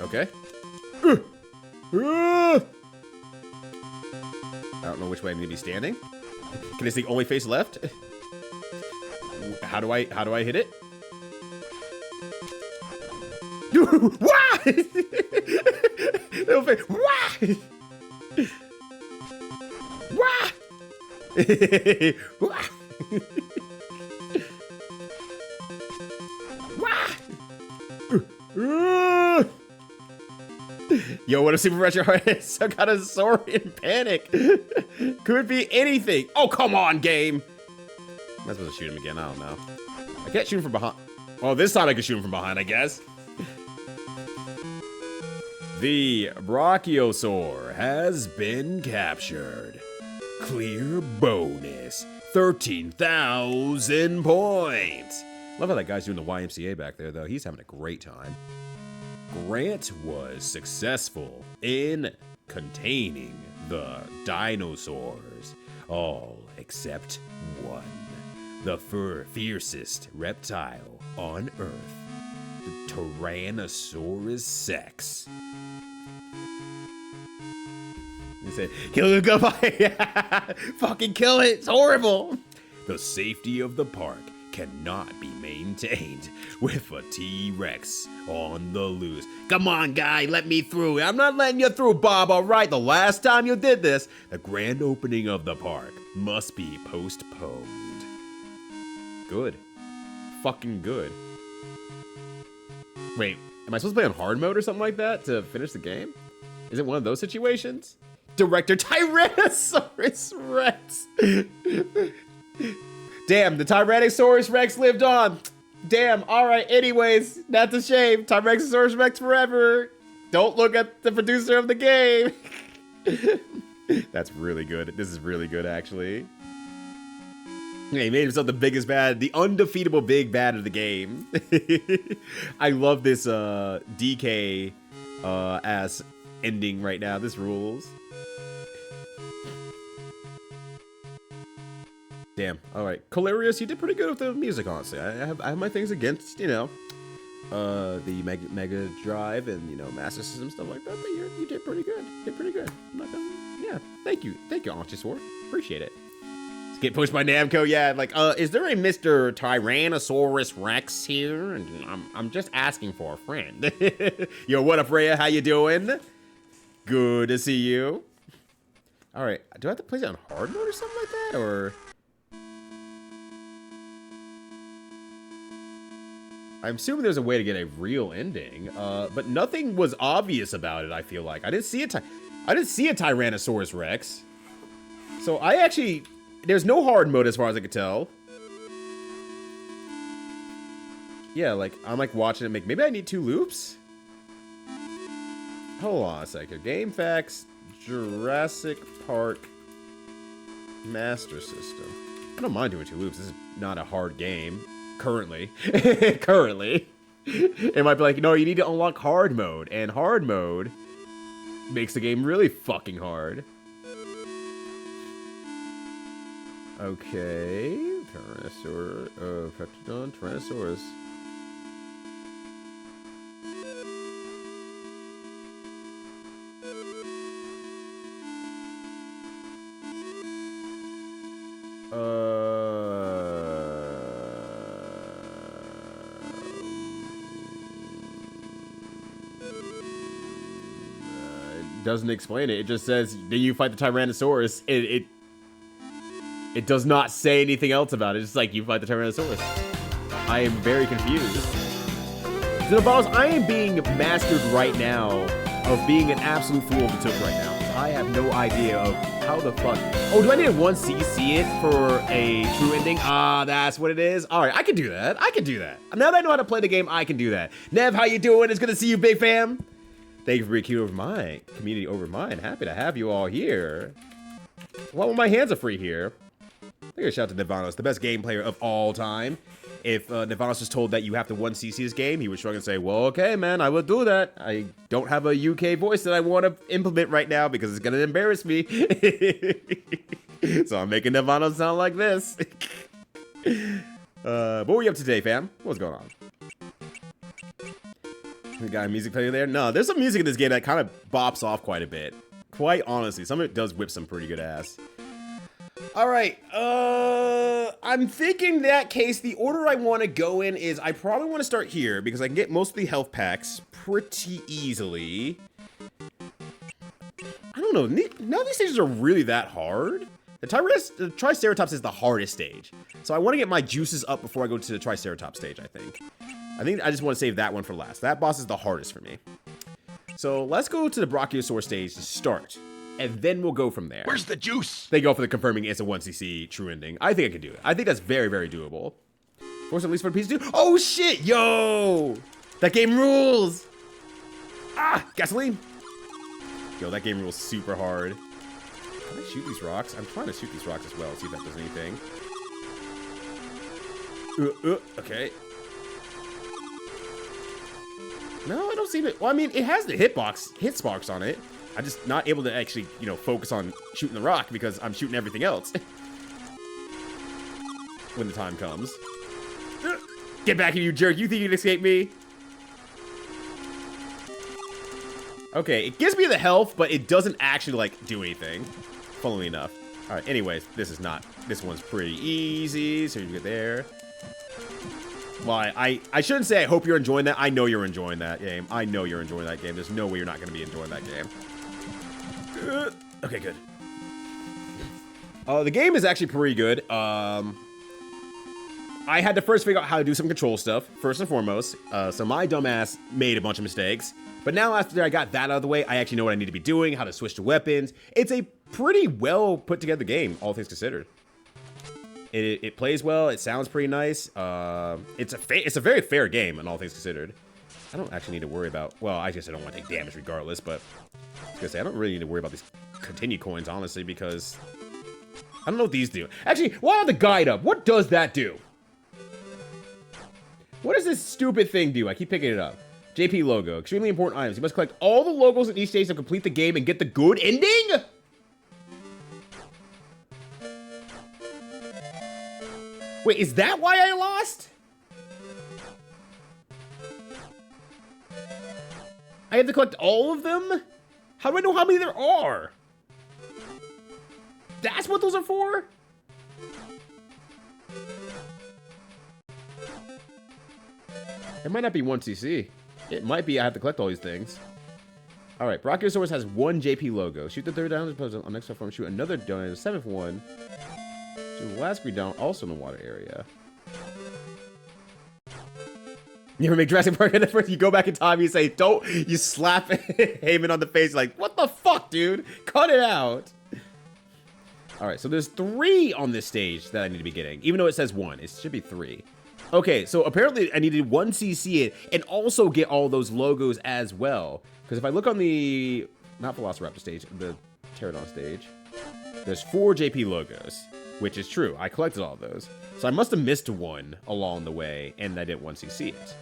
Okay. I don't know which way I need to be standing. Can this thing only face left? How do I hit it? Wah! Wah! Wah! Wah! Wah! Yo, what if Super Retro Heart is some kind of Saurian panic? Could be anything. Oh, come on, game. Am I supposed to shoot him again? I don't know. I can't shoot him from behind. Oh, this time I can shoot him from behind, I guess. The Brachiosaur has been captured. Clear bonus. 13,000 points. Love how that guy's doing the YMCA back there, though. He's having a great time. Grant was successful in containing the dinosaurs, all except one. The fiercest reptile on Earth, the Tyrannosaurus Rex. You say, kill it, goodbye. Fucking kill it, it's horrible. The safety of the park cannot be maintained with a T-Rex on the loose. Come on, guy, let me through. I'm not letting you through, Bob, all right? The last time you did this, the grand opening of the park must be postponed. Good. Fucking good. Wait, am I supposed to play on hard mode or something like that to finish the game? Is it one of those situations? Director Tyrannosaurus Rex. Damn, the Tyrannosaurus Rex lived on. Damn, alright, anyways, that's a shame. Tyrannosaurus Rex forever. Don't look at the producer of the game. That's really good. This is really good, actually. Yeah, he made himself the biggest bad, the undefeatable big bad of the game. I love this DK ass ending right now. This rules. Damn. All right, Colarius, you did pretty good with the music, honestly. I have my things against, you know, the Mega Drive and, you know, Master System stuff like that. But you did pretty good. You did pretty good. I'm not gonna, yeah. Thank you, Archosaur. Appreciate it. Let's get pushed by Namco. Yeah, like, is there a Mr. Tyrannosaurus Rex here? And I'm just asking for a friend. Yo, what up, Rhea? How you doing? Good to see you. All right, do I have to play it on hard mode or something like that, or? I'm assuming there's a way to get a real ending, but nothing was obvious about it. I feel like I didn't see a Tyrannosaurus Rex, so there's no hard mode as far as I could tell. Yeah, like I'm like watching it make. Maybe I need 2 loops. Hold on a second. Game Facts, Jurassic Park, Master System. I don't mind doing 2 loops. This is not a hard game. Currently. It might be like, no, you need to unlock hard mode. And hard mode makes the game really fucking hard. Okay. Tyrannosaurus. Doesn't explain it. It just says that you fight the Tyrannosaurus. It does not say anything else about it. It's just like you fight the Tyrannosaurus. I am very confused. Xenobottles, I am being mastered right now of being an absolute fool of the took right now. I have no idea of how the fuck. Oh, do I need a 1cc it for a true ending? Ah, that's what it is. All right, I can do that. Now that I know how to play the game, I can do that. Nev, how you doing? It's good to see you, big fam. Thank you for being community over mine. Happy to have you all here. Well, my hands are free here. I gotta shout out to Nevanos, the best game player of all time. If Nevanos was told that you have to 1cc this game, he would shrug and say, well, okay, man, I will do that. I don't have a UK voice that I want to implement right now because it's gonna embarrass me. So I'm making Nevanos sound like this. What were you up to today, fam? What's going on? We got a music player there? No, there's some music in this game that kind of bops off quite a bit. Quite honestly, some of it does whip some pretty good ass. All right. I'm thinking in that case, the order I want to go in is I probably want to start here because I can get most of the health packs pretty easily. I don't know. None of these stages are really that hard. The Triceratops is the hardest stage. So I want to get my juices up before I go to the Triceratops stage, I think. I just want to save that one for last. That boss is the hardest for me. So let's go to the Brachiosaur stage to start. And then we'll go from there. Where's the juice? They go for the confirming it's a 1cc true ending. I think I can do it. I think that's very, very doable. Force at least for a piece to do. Oh shit, yo! That game rules! Ah, gasoline! Yo, that game rules super hard. Can I shoot these rocks? I'm trying to shoot these rocks as well, see if that does anything. Okay. No, I don't see it. Well, I mean, it has the hit sparks on it. I'm just not able to actually, you know, focus on shooting the rock because I'm shooting everything else. When the time comes. Get back here, you jerk. You think you can escape me? Okay, it gives me the health, but it doesn't actually, like, do anything. Funnily enough. Alright, anyways, this one's pretty easy, so you get there. Well, I shouldn't say I hope you're enjoying that. I know you're enjoying that game. I know you're enjoying that game. There's no way you're not going to be enjoying that game. Okay, good. The game is actually pretty good. I had to first figure out how to do some control stuff, first and foremost. So my dumbass made a bunch of mistakes. But now after I got that out of the way, I actually know what I need to be doing, how to switch to weapons. It's a pretty well put together game, all things considered. It plays well. It sounds pretty nice. It's a very fair game, in all things considered. I don't actually need to worry about... Well, I guess I don't want to take damage regardless, but... I was gonna say, I don't really need to worry about these continue coins, honestly, because... I don't know what these do. Actually, why have the guide up? What does that do? What does this stupid thing do? I keep picking it up. JP logo. Extremely important items. You must collect all the logos in each stage to complete the game and get the good ending? Wait, is that why I lost? I have to collect all of them? How do I know how many there are? That's what those are for? It might not be 1cc. It might be I have to collect all these things. Alright, Brachiosaurus has one JP logo. Shoot the third down on next platform. Shoot another down in the seventh one. Shoot the last green down also in the water area. You ever make Jurassic Park at the first? You go back in time, you say, don't, you slap Heyman on the face like, what the fuck, dude? Cut it out. Alright, so there's 3 on this stage that I need to be getting. Even though it says 1, it should be 3. Okay, so apparently I needed 1cc it and also get all those logos as well. Because if I look on the, not Velociraptor stage, the Pterodon stage, there's 4 JP logos, which is true. I collected all of those. So I must have missed one along the way and I didn't 1cc it.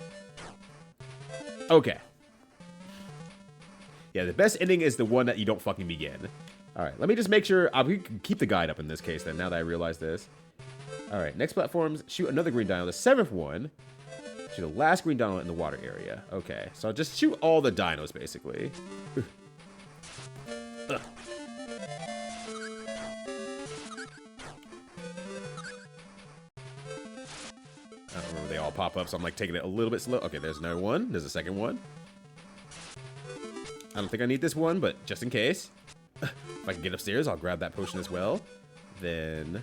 Okay. Yeah, the best ending is the one that you don't fucking begin. Alright, let me just make sure, we can keep the guide up in this case then, now that I realize this. Alright, next platforms, shoot another green dino, the 7th one. Shoot the last green dino in the water area. Okay, so just shoot all the dinos, basically. I don't remember, they all pop up, so I'm like taking it a little bit slow. Okay, there's another one. There's a second one. I don't think I need this one, but just in case. If I can get upstairs, I'll grab that potion as well. Then...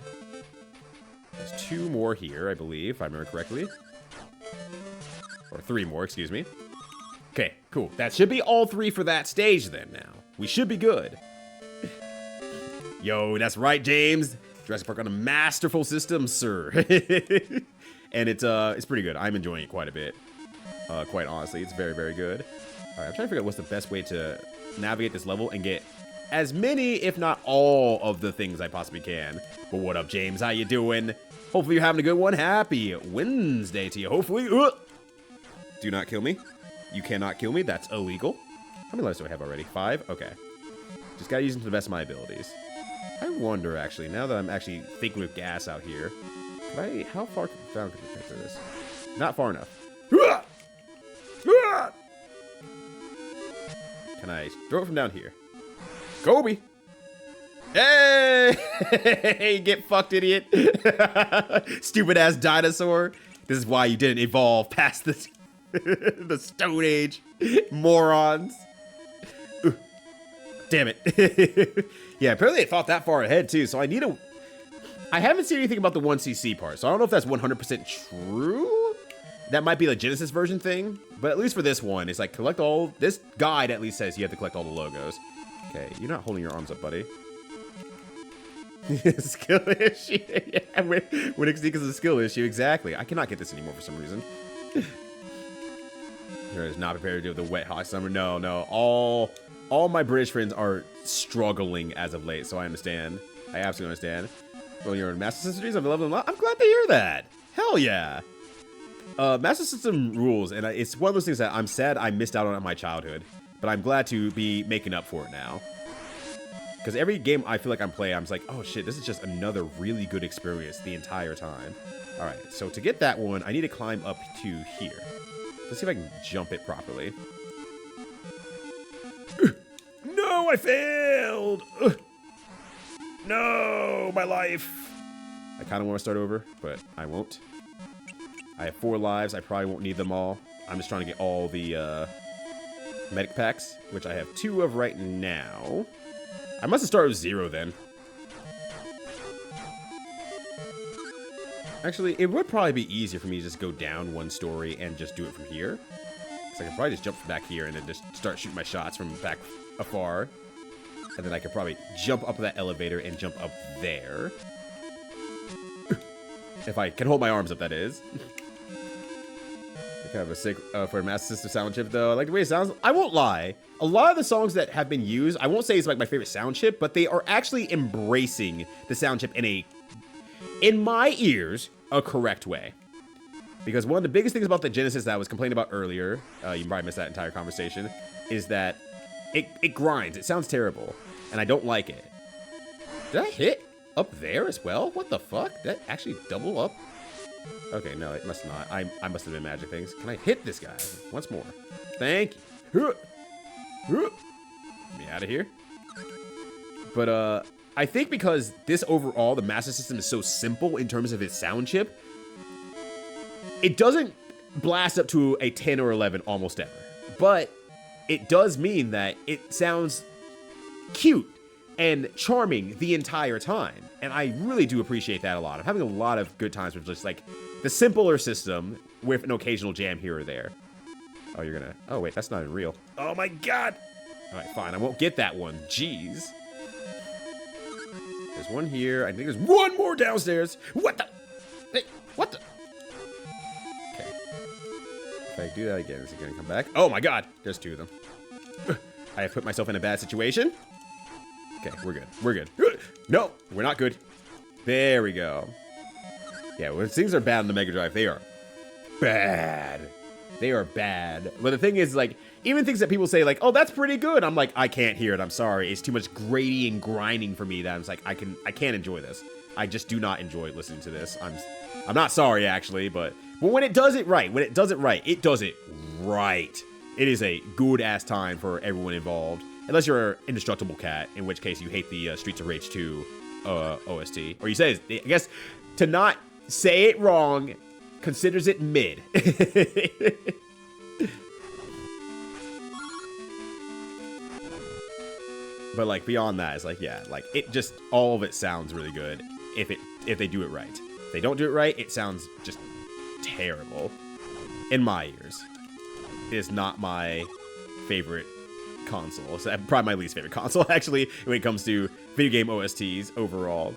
there's 2 more here, I believe, if I remember correctly. Or 3 more, excuse me. Okay, cool. That should be all 3 for that stage then now. We should be good. Yo, that's right, James. Jurassic Park on a masterful system, sir. And it's pretty good. I'm enjoying it quite a bit. Quite honestly, it's very, very good. Alright, I'm trying to figure out what's the best way to navigate this level and get as many, if not all, of the things I possibly can. But what up, James? How you doing? Hopefully you're having a good one. Happy Wednesday to you. Hopefully. Do not kill me. You cannot kill me. That's illegal. How many lives do I have already? 5? Okay. Just gotta use them to the best of my abilities. I wonder, actually, now that I'm actually thinking with gas out here, how far down can I get this? Not far enough. Can I throw it from down here? Kobe! Hey, get fucked, idiot. Stupid ass dinosaur. This is why you didn't evolve past the, the Stone Age. Morons. Damn it. Yeah, apparently it thought that far ahead too, so I need a... I haven't seen anything about the 1cc part, so I don't know if that's 100% true. That might be the Genesis version thing, but at least for this one, it's like collect all... This guide at least says you have to collect all the logos. Okay, you're not holding your arms up, buddy. Skill issue. Yeah, when it is a skill issue, exactly. I cannot get this anymore for some reason. You're just not prepared to do the wet hot summer. No, no. All my British friends are struggling as of late, so I understand. I absolutely understand. Well, you're in Master System trees. I've loved them a lot. I'm glad to hear that. Hell yeah. Master System rules, and it's one of those things that I'm sad I missed out on in my childhood, but I'm glad to be making up for it now. Because every game I feel like I'm playing, I'm just like, oh shit, this is just another really good experience the entire time. Alright, so to get that one, I need to climb up to here. Let's see if I can jump it properly. No, I failed! No, my life! I kind of want to start over, but I won't. I have 4 lives. I probably won't need them all. I'm just trying to get all the medic packs, which I have 2 of right now. I must have started with 0 then. Actually, it would probably be easier for me to just go down 1 story and just do it from here. So I could probably just jump from back here and then just start shooting my shots from back afar. And then I could probably jump up that elevator and jump up there. If I can hold my arms up, that is. Kind of a sick for a Master System sound chip, though. I like the way it sounds. I won't lie. A lot of the songs that have been used, I won't say it's like my favorite sound chip, but they are actually embracing the sound chip in my ears, a correct way. Because one of the biggest things about the Genesis that I was complaining about earlier, you probably missed that entire conversation, is that it grinds. It sounds terrible, and I don't like it. Did I hit up there as well? What the fuck? Did that actually double up? Okay, no, it must not. I must have been magic things. Can I hit this guy once more? Thank you. Get me out of here. But I think because this overall, the Master System is so simple in terms of its sound chip, it doesn't blast up to a 10 or 11 almost ever. But it does mean that it sounds cute and charming the entire time. And I really do appreciate that a lot. I'm having a lot of good times with just like the simpler system with an occasional jam here or there. Oh, you're gonna... Oh, wait, that's not even real. Oh my god! Alright, fine. I won't get that one. Jeez. There's one here. I think there's one more downstairs. What the... Hey, what the... Okay. If I do that again, is it gonna come back? Oh my god! There's 2 of them. I have put myself in a bad situation. Okay, we're good. We're good. No, we're not good. There we go. Yeah, when things are bad on the Mega Drive, they are bad. They are bad. But the thing is, like, even things that people say, like, oh, that's pretty good. I'm like, I can't hear it. I'm sorry. It's too much grating and grinding for me that I'm just like, I can't enjoy this. I just do not enjoy listening to this. I'm not sorry, actually, but when it does it right, it does it right. It is a good-ass time for everyone involved. Unless you're an indestructible cat, in which case you hate the Streets of Rage 2 OST. Or you say, I guess, to not say it wrong, considers it mid. But, like, beyond that, it's like, yeah, like, it just, all of it sounds really good if they do it right. If they don't do it right, it sounds just terrible. In my ears. It is not my favorite console. It's probably my least favorite console, actually, when it comes to video game OSTs overall.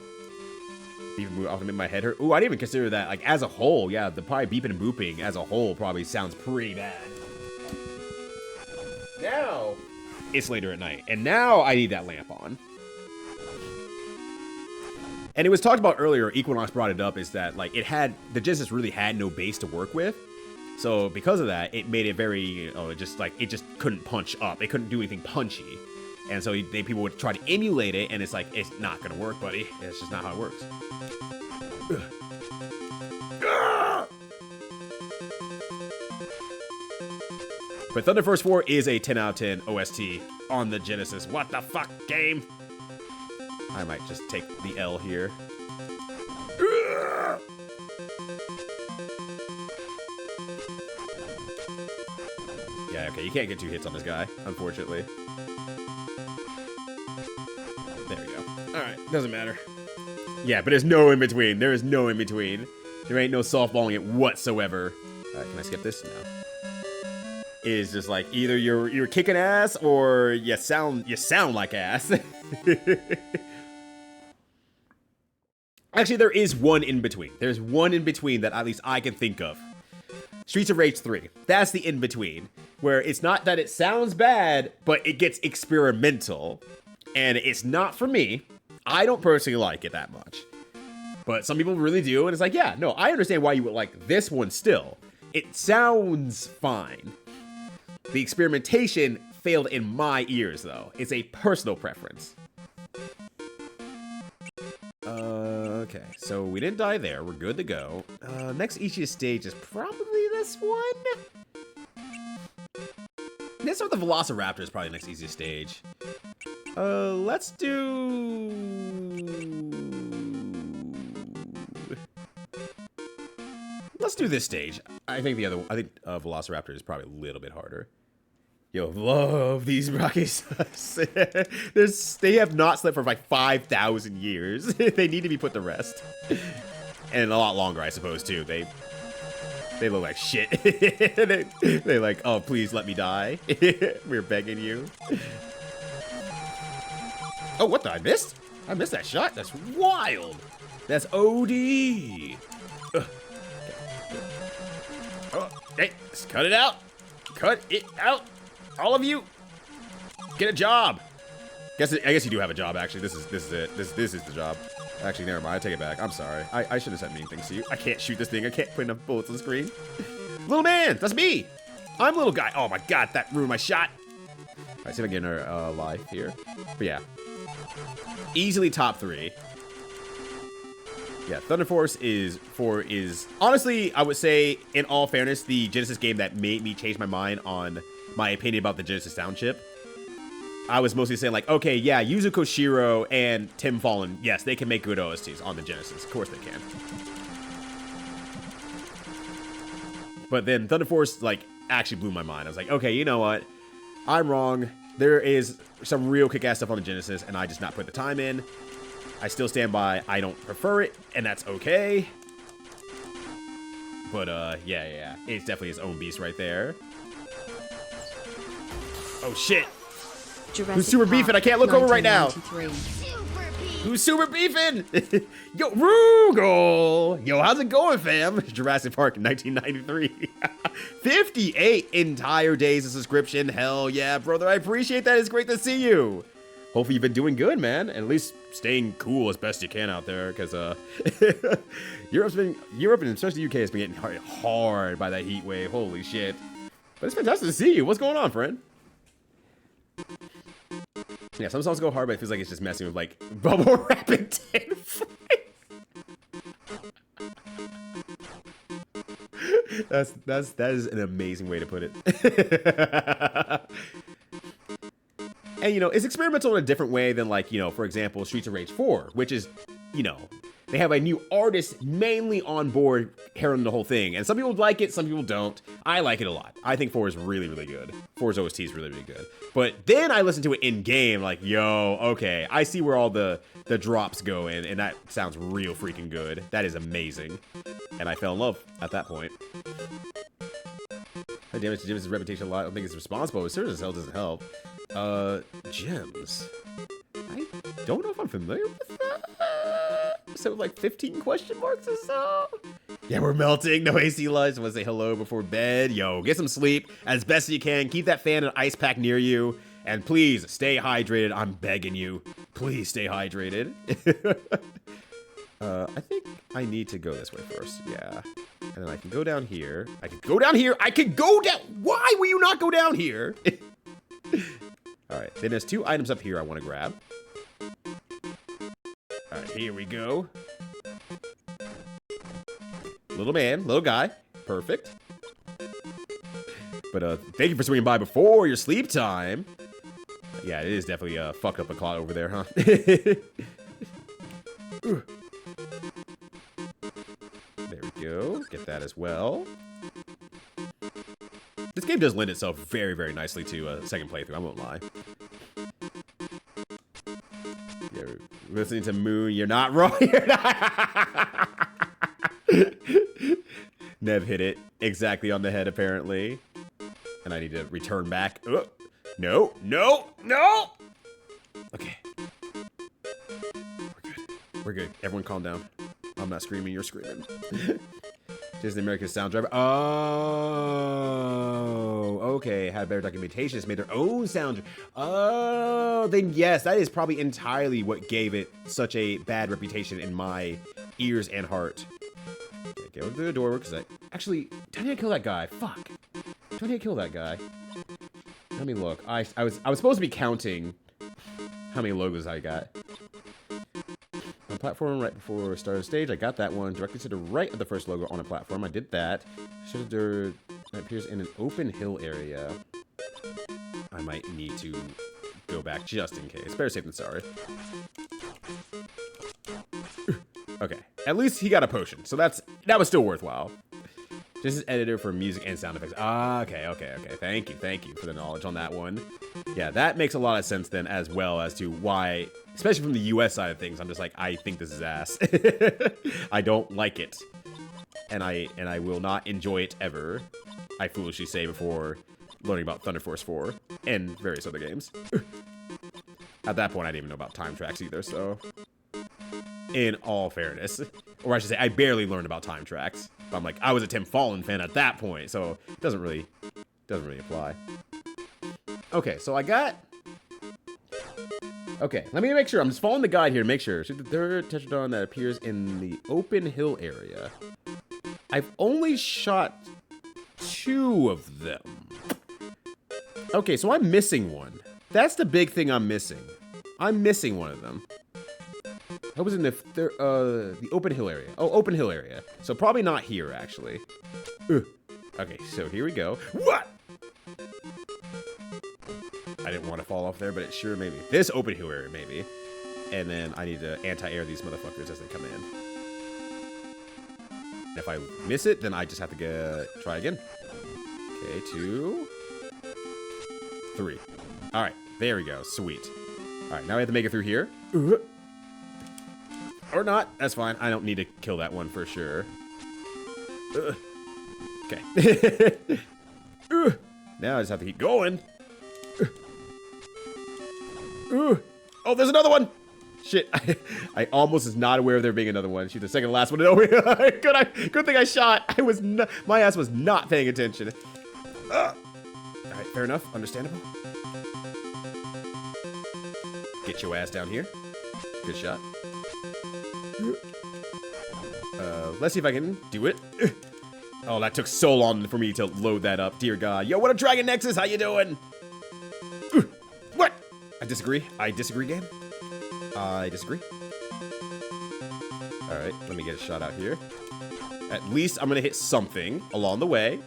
Even often make my head hurt. Ooh, I didn't even consider that. Like, as a whole, yeah, the probably beeping and booping as a whole probably sounds pretty bad. Now, it's later at night, and now I need that lamp on. And it was talked about earlier, Equinox brought it up, is that, like, the Genesis really had no base to work with. So because of that, it made it very, it just couldn't punch up. It couldn't do anything punchy. And so people would try to emulate it, and it's like, it's not gonna work, buddy. It's just not how it works. But Thunder Force 4 is a 10 out of 10 OST on the Genesis. What the fuck, game? I might just take the L here. Yeah, okay, you can't get 2 hits on this guy, unfortunately. There we go. Alright, doesn't matter. Yeah, but there's no in between. There is no in between. There ain't no softballing it whatsoever. Alright, can I skip this? No. Is just like either you're kicking ass or you sound like ass. Actually, there is one in between. There's one in between that at least I can think of. Streets of Rage 3. That's the in between, where it's not that it sounds bad, but it gets experimental, and it's not for me. I don't personally like it that much, but some people really do, and it's like, yeah, no, I understand why you would like this one still. It sounds fine. The experimentation failed in my ears, though. It's a personal preference. Okay, so we didn't die there. We're good to go. Next easiest stage is probably this one. Let's start with the Velociraptor is probably the next easiest stage. Let's do... Let's do this stage. I think Velociraptor is probably a little bit harder. Yo, love these Rocky Subs. They have not slept for like 5,000 years. They need to be put to rest. And a lot longer, I suppose, too. They look like shit. They like, oh, please let me die. We're begging you. Oh, what the? I missed? I missed that shot? That's wild. That's OD. Ugh. Oh, hey, let's cut it out. Cut it out. All of you, get a job. I guess you do have a job. Actually, this is it. This is the job. Actually, never mind. I take it back. I'm sorry. I should have said mean things to you. I can't shoot this thing. I can't put enough bullets on the screen. Little man, that's me. I'm little guy. Oh my god, that ruined my shot. All right, see if I can get her live here. But yeah, easily top 3. Yeah, Thunder Force is honestly, I would say, in all fairness, the Genesis game that made me change my mind on my opinion about the Genesis sound chip. I was mostly saying like, okay, yeah, Yuzo Koshiro and Tim Fallen, yes, they can make good OSTs on the Genesis. Of course they can. But then Thunder Force, like, actually blew my mind. I was like, okay, you know what? I'm wrong. There is some real kick-ass stuff on the Genesis, and I just not put the time in. I still stand by I don't prefer it, and that's okay. But, yeah. It's definitely his own beast right there. Oh, shit. Jurassic Who's super beefing? I can't look over right now. 1993. Who's super beefing? Yo, Rugal! Yo, how's it going, fam? Jurassic Park in 1993. 58 entire days of subscription. Hell yeah, brother. I appreciate that. It's great to see you. Hopefully you've been doing good, man. And at least staying cool as best you can out there. Because Europe and especially the UK has been getting hard by that heat wave. Holy shit. But it's fantastic to see you. What's going on, friend? Yeah, some songs go hard, but it feels like it's just messing with, like, bubble wrap and tin foil. That is an amazing way to put it. And, you know, it's experimental in a different way than, like, you know, for example, Streets of Rage 4, which is, you know, they have a new artist mainly on board heralding the whole thing. And some people like it, some people don't. I like it a lot. I think 4 is really, really good. 4's OST is really, really good. But then I listen to it in-game, like, yo, okay, I see where all the drops go in, and that sounds real freaking good. That is amazing. And I fell in love at that point. I damage Jim's reputation a lot. I don't think it's responsible, but Serious as hell doesn't help. Gems. I don't know if I'm familiar with that. So like 15 question marks or so. Yeah, we're melting. No AC lights. I want to say hello before bed. Yo, get some sleep as best you can. Keep that fan and ice pack near you. And please stay hydrated. I'm begging you. Please stay hydrated. I think I need to go this way first. Yeah. And then I can go down here. I can go down here. I can go down. Why will you not go down here? All right. Then there's 2 items up here I want to grab. All right. Here we go. Little man. Little guy. Perfect. But thank you for swinging by before your sleep time. Yeah, it is definitely fucked up a clock over there, huh? There we go. Get that as well. This game does lend itself very, very nicely to a second playthrough. I won't lie. You're listening to Moon. You're not wrong. You're not. Nev hit it exactly on the head, apparently. And I need to return back. No, no, no! Okay. We're good. We're good. Everyone calm down. I'm not screaming, you're screaming. Disney American sound driver. Oh, okay. Had better documentation. It's made their own sound. Oh, then yes, that is probably entirely what gave it such a bad reputation in my ears and heart. Okay, go through the door because I actually do I need to kill that guy. Fuck. Do I need to kill that guy? Let me look. I was supposed to be counting how many logos I got. On platform right before start of stage, I got that one directly to the right of the first logo on a platform. I did that. Should there appears in an open hill area. I might need to go back just in case. Better safe than sorry. Okay, at least he got a potion, so that was still worthwhile. This is editor for music and sound effects. Ah, okay. Thank you for the knowledge on that one. Yeah, that makes a lot of sense then, as well as to why, especially from the US side of things, I'm just like, I think this is ass. I don't like it. And I will not enjoy it ever. I foolishly say before learning about Thunder Force 4 and various other games. At that point, I didn't even know about time tracks either, so in all fairness, or I should say, I barely learned about time tracks. I'm like, I was a Tim Fallen fan at that point, so it doesn't really apply. Okay, so I got. Okay, let me make sure. I'm just following the guide here to make sure. Shoot the third Tetradon that appears in the open hill area. I've only shot 2 of them. Okay, so I'm missing one. That's the big thing I'm missing. I'm missing one of them. I was in the open hill area. Oh, open hill area. So probably not here, actually. Okay, so here we go. What? I didn't want to fall off there, but it sure maybe. This open hill area, maybe. And then I need to anti-air these motherfuckers as they come in. If I miss it, then I just have to try again. Okay, 2, 3. All right, there we go. Sweet. All right, now we have to make it through here. Or not. That's fine. I don't need to kill that one for sure. Okay. Now I just have to keep going. Oh, there's another one. Shit. I almost was not aware of there being another one. Shoot, the second to last one. Oh, good thing I shot. My ass was not paying attention. All right, fair enough. Understandable. Get your ass down here. Good shot. Let's see if I can do it. Oh, that took so long for me to load that up. Dear God. Yo, what up, Dragon Nexus? How you doing? What? I disagree. I disagree, game. I disagree. All right, let me get a shot out here. At least I'm gonna hit something along the way.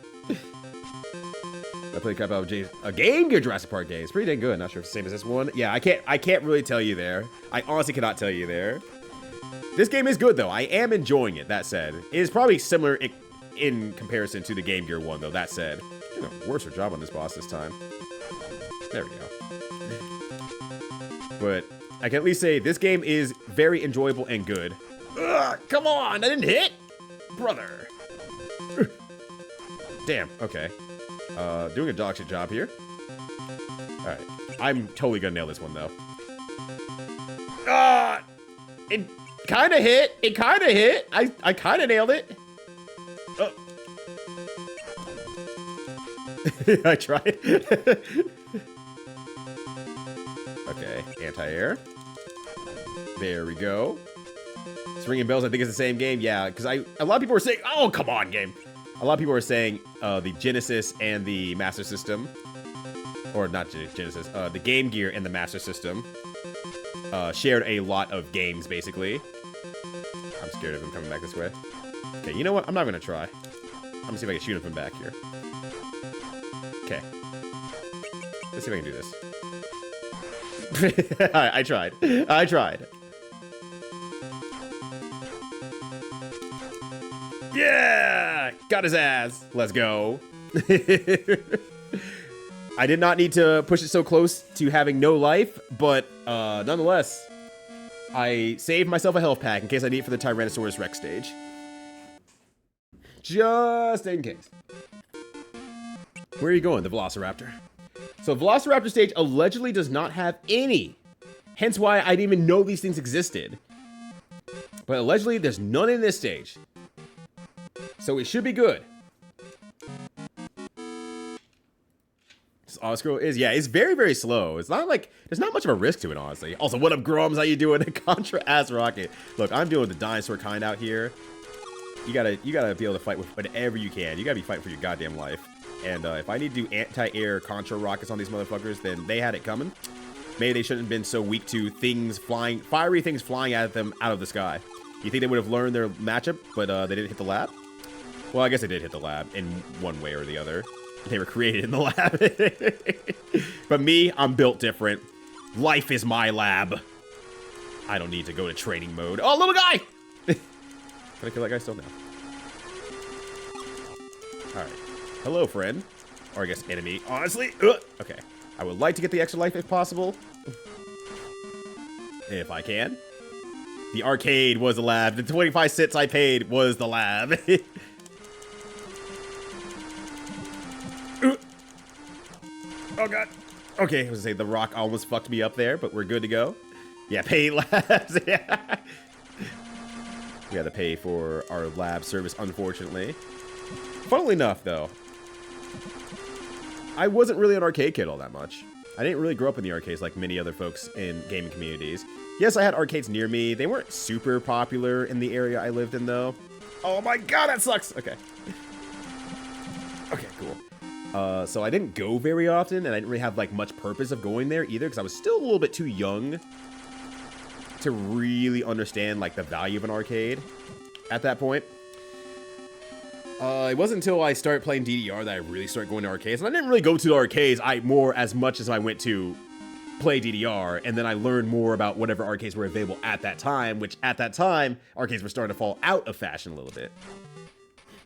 I played crap out of a Game Gear Jurassic Park game. It's pretty dang good. Not sure if it's the same as this one. Yeah, I can't really tell you there. I honestly cannot tell you there. This game is good, though. I am enjoying it, that said. It is probably similar in comparison to the Game Gear one, though, that said. Did a worse job on this boss this time. There we go. But I can at least say this game is very enjoyable and good. Ugh, come on, I didn't hit! Brother. Damn, okay. Doing a dog shit job here. Alright. I'm totally gonna nail this one, though. It kinda hit. It kinda hit. I kinda nailed it. I tried. Okay, anti-air. There we go. It's ringing bells. I think it's the same game. Yeah, because a lot of people were saying, oh, come on, game. A lot of people are saying the Genesis and the Master System, or not Genesis, the Game Gear and the Master System shared a lot of games, basically. I'm scared of him coming back this way. Okay, you know what? I'm not going to try. I'm going to see if I can shoot him from back here. Okay. Let's see if I can do this. I tried. I tried. Yeah! Got his ass. Let's go. I did not need to push it so close to having no life, but nonetheless, I saved myself a health pack in case I need it for the Tyrannosaurus Rex stage. Just in case. Where are you going, the Velociraptor? So Velociraptor stage allegedly does not have any. Hence why I didn't even know these things existed. But allegedly there's none in this stage. So it should be good. This auto-scroll is, yeah, it's very, very slow. It's not like, there's not much of a risk to it, honestly. Also, what up, Grums? How you doing? Contra Ass Rocket. Look, I'm dealing with the dinosaur kind out here. You gotta be able to fight with whatever you can. You gotta be fighting for your goddamn life. And if I need to do anti-air Contra rockets on these motherfuckers, then they had it coming. Maybe they shouldn't have been so weak to things flying, fiery things flying at them out of the sky. You think they would have learned their matchup, but they didn't hit the lab? Well, I guess they did hit the lab in one way or the other. They were created in the lab. But me, I'm built different. Life is my lab. I don't need to go to training mode. Oh, little guy! Can I kill that guy still now? Alright. Hello, friend. Or I guess enemy. Honestly. Okay. I would like to get the extra life if possible. If I can. The arcade was the lab. The 25 cents I paid was the lab. Oh, God. Okay, I was gonna say the rock almost fucked me up there, but we're good to go. Yeah, paid labs. Yeah. We had to pay for our lab service, unfortunately. Funnily enough, though, I wasn't really an arcade kid all that much. I didn't really grow up in the arcades like many other folks in gaming communities. Yes, I had arcades near me. They weren't super popular in the area I lived in, though. Oh my god, that sucks! Okay. Okay, cool. So I didn't go very often, and I didn't really have, like, much purpose of going there either, because I was still a little bit too young to really understand, like, the value of an arcade at that point. It wasn't until I started playing DDR that I really started going to arcades. And I didn't really go to the arcades as much as I went to play DDR. And then I learned more about whatever arcades were available at that time, which at that time, arcades were starting to fall out of fashion a little bit.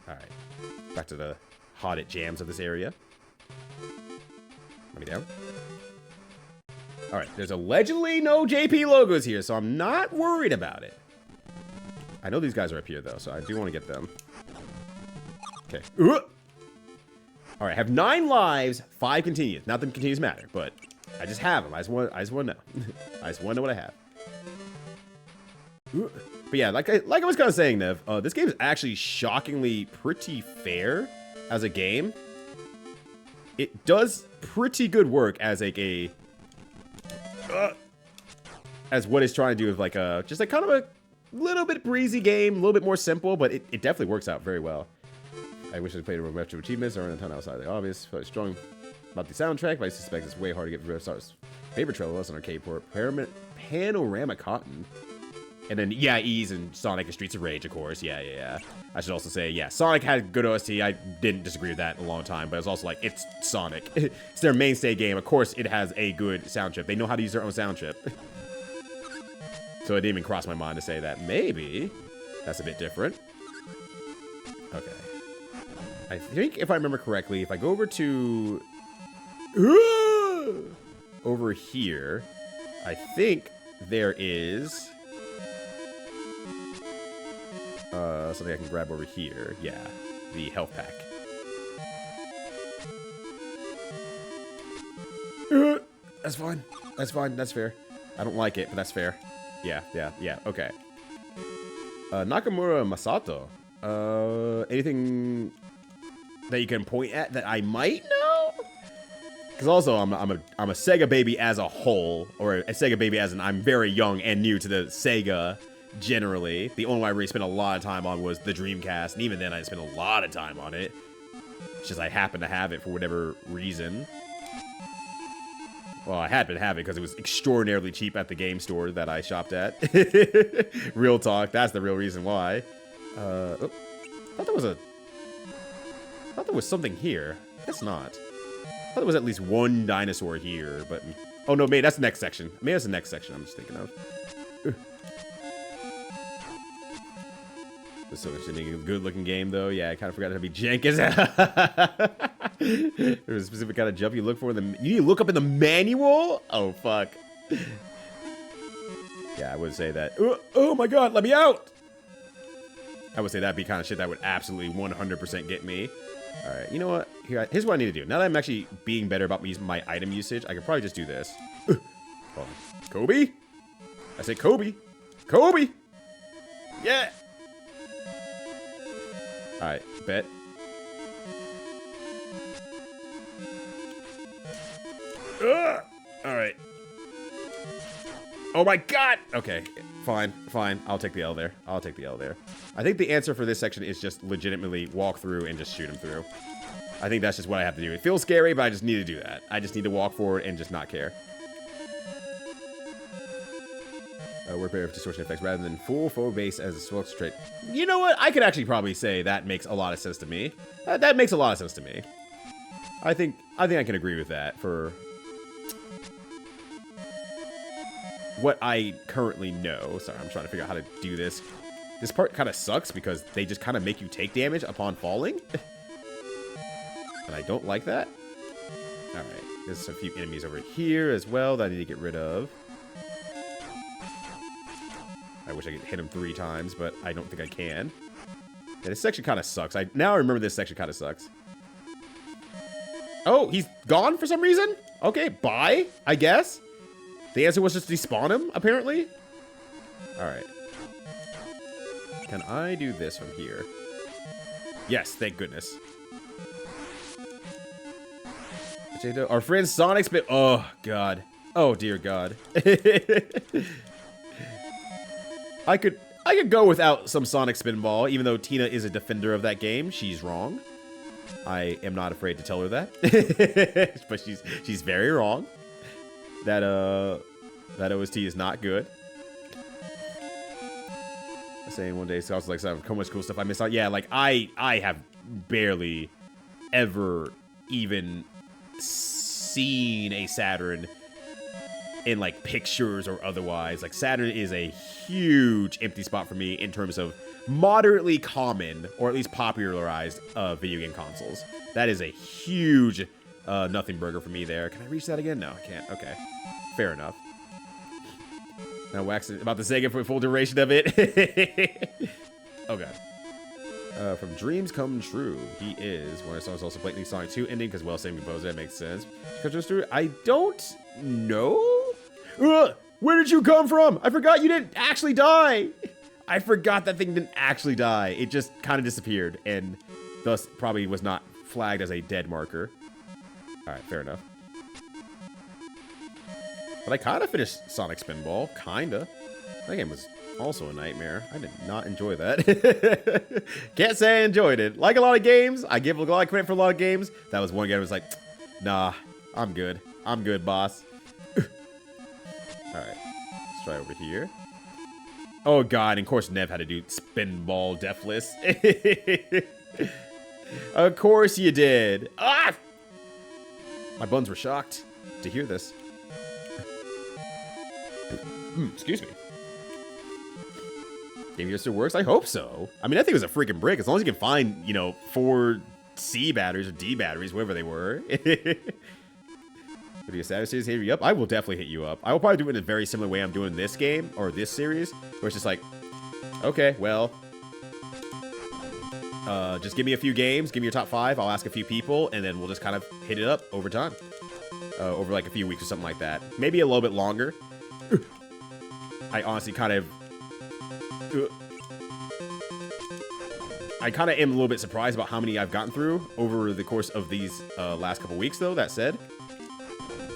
All right, back to the hottest jams of this area. Let me down. All right, there's allegedly no JP logos here, so I'm not worried about it. I know these guys are up here, though, so I do want to get them. Okay. All right, I have 9 lives, 5 continues. Not that continues matter, but I just have them. I just want to know. I just want to know what I have. But yeah, like I was kind of saying, Nev, this game is actually shockingly pretty fair as a game. It does pretty good work as like a as what it's trying to do with like a just like kind of a little bit breezy game, a little bit more simple, but it definitely works out very well. I wish I played a retro achievements or a ton outside the obvious. Felt strong about the soundtrack, but I suspect it's way hard to get rid of. Favorite trailer was an arcade port. Panorama Cotton. And then, yeah, Ease and Sonic and Streets of Rage, of course. Yeah. I should also say, yeah, Sonic had good OST. I didn't disagree with that in a long time, but it's also like, it's Sonic. It's their mainstay game. Of course, it has a good sound chip. They know how to use their own sound chip. So it didn't even cross my mind to say that maybe that's a bit different. Okay. I think if I remember correctly, if I go over to over here, I think there is something I can grab over here. Yeah, the health pack. That's fine. That's fine. That's fair. I don't like it, but that's fair. Yeah. Okay. Nakamura Masato. Anything that you can point at that I might know? Because also I'm a Sega baby as a whole, or a Sega baby as in I'm very young and new to the Sega generally. The only one I really spent a lot of time on was the Dreamcast, and even then I didn't spend a lot of time on it. It's just I happened to have it for whatever reason. Well, I happened to have it because it was extraordinarily cheap at the game store that I shopped at. Real talk, that's the real reason why. I thought there was something here. It's not. I thought there was at least one dinosaur here, but... Oh, no, maybe that's the next section. Maybe that's the next section I'm just thinking of. This is so interesting. A good-looking game, though. Yeah, I kind of forgot how to be jank as hell. There's a specific kind of jump you look for. You need to look up in the manual? Oh, fuck. Yeah, I would say that. Oh my god, let me out! I would say that'd be kind of shit that would absolutely 100% get me. Alright, you know what? Here's what I need to do. Now that I'm actually being better about using my item usage, I could probably just do this. Hold on. Kobe? I say Kobe. Kobe! Yeah! Alright, bet. Alright. Oh my god! Okay, fine. I'll take the L there. I think the answer for this section is just legitimately walk through and just shoot him through. I think that's just what I have to do. It feels scary, but I just need to do that. I just need to walk forward and just not care. We're prepared for distortion effects rather than full forward base as a swell straight. You know what? I could actually probably say that makes a lot of sense to me. That makes a lot of sense to me. I think I can agree with that for what I currently know. Sorry, I'm trying to figure out how to do this. This part kind of sucks because they just kind of make you take damage upon falling. And I don't like that. Alright, there's a few enemies over here as well that I need to get rid of. I wish I could hit him 3 times, but I don't think I can. Yeah, this section kind of sucks. Now I remember this section kind of sucks. Oh, he's gone for some reason? Okay, bye, I guess. The answer was just despawn him, apparently. Alright. Can I do this from here? Yes, thank goodness. Our friend Sonic Spit. Oh, God. Oh, dear God. I could go without some Sonic Spinball, even though Tina is a defender of that game. She's wrong. I am not afraid to tell her that. But she's very wrong. That OST is not good. Saying one day, so I was like, so much cool stuff I missed out. Yeah, like I have barely ever even seen a Saturn in like pictures or otherwise. Like Saturn is a huge empty spot for me in terms of moderately common or at least popularized video game consoles. That is a huge nothing burger for me there. Can I reach that again? No, I can't. Okay, fair enough. Now wax about the Sega for full duration of it. Oh god. From Dreams Come True, he is. One of the songs also blatantly Sonic 2 ending because well same composer. That makes sense. I don't know. Where did you come from? I forgot you didn't actually die. I forgot that thing didn't actually die. It just kind of disappeared and thus probably was not flagged as a dead marker. All right, fair enough. But I kind of finished Sonic Spinball, kinda. That game was also a nightmare. I did not enjoy that. Can't say I enjoyed it. Like a lot of games, I give a lot of credit for a lot of games. That was one game I was like, nah, I'm good. I'm good, boss. Alright, let's try over here. Oh god, and of course Nev had to do Spinball Deathless. Of course you did. Ah! My buns were shocked to hear this. Excuse me. Game just still works? I hope so. I mean, that thing was a freaking brick. As long as you can find, you know, 4 C batteries or D batteries, whatever they were. Would you a Saturday series hit you up? I will definitely hit you up. I will probably do it in a very similar way I'm doing this game, or this series, where it's just like, okay, well, just give me a few games, give me your top 5, I'll ask a few people, and then we'll just kind of hit it up over time. Over like a few weeks or something like that. Maybe a little bit longer. I honestly kind of... I kind of am a little bit surprised about how many I've gotten through over the course of these last couple weeks, though, that said.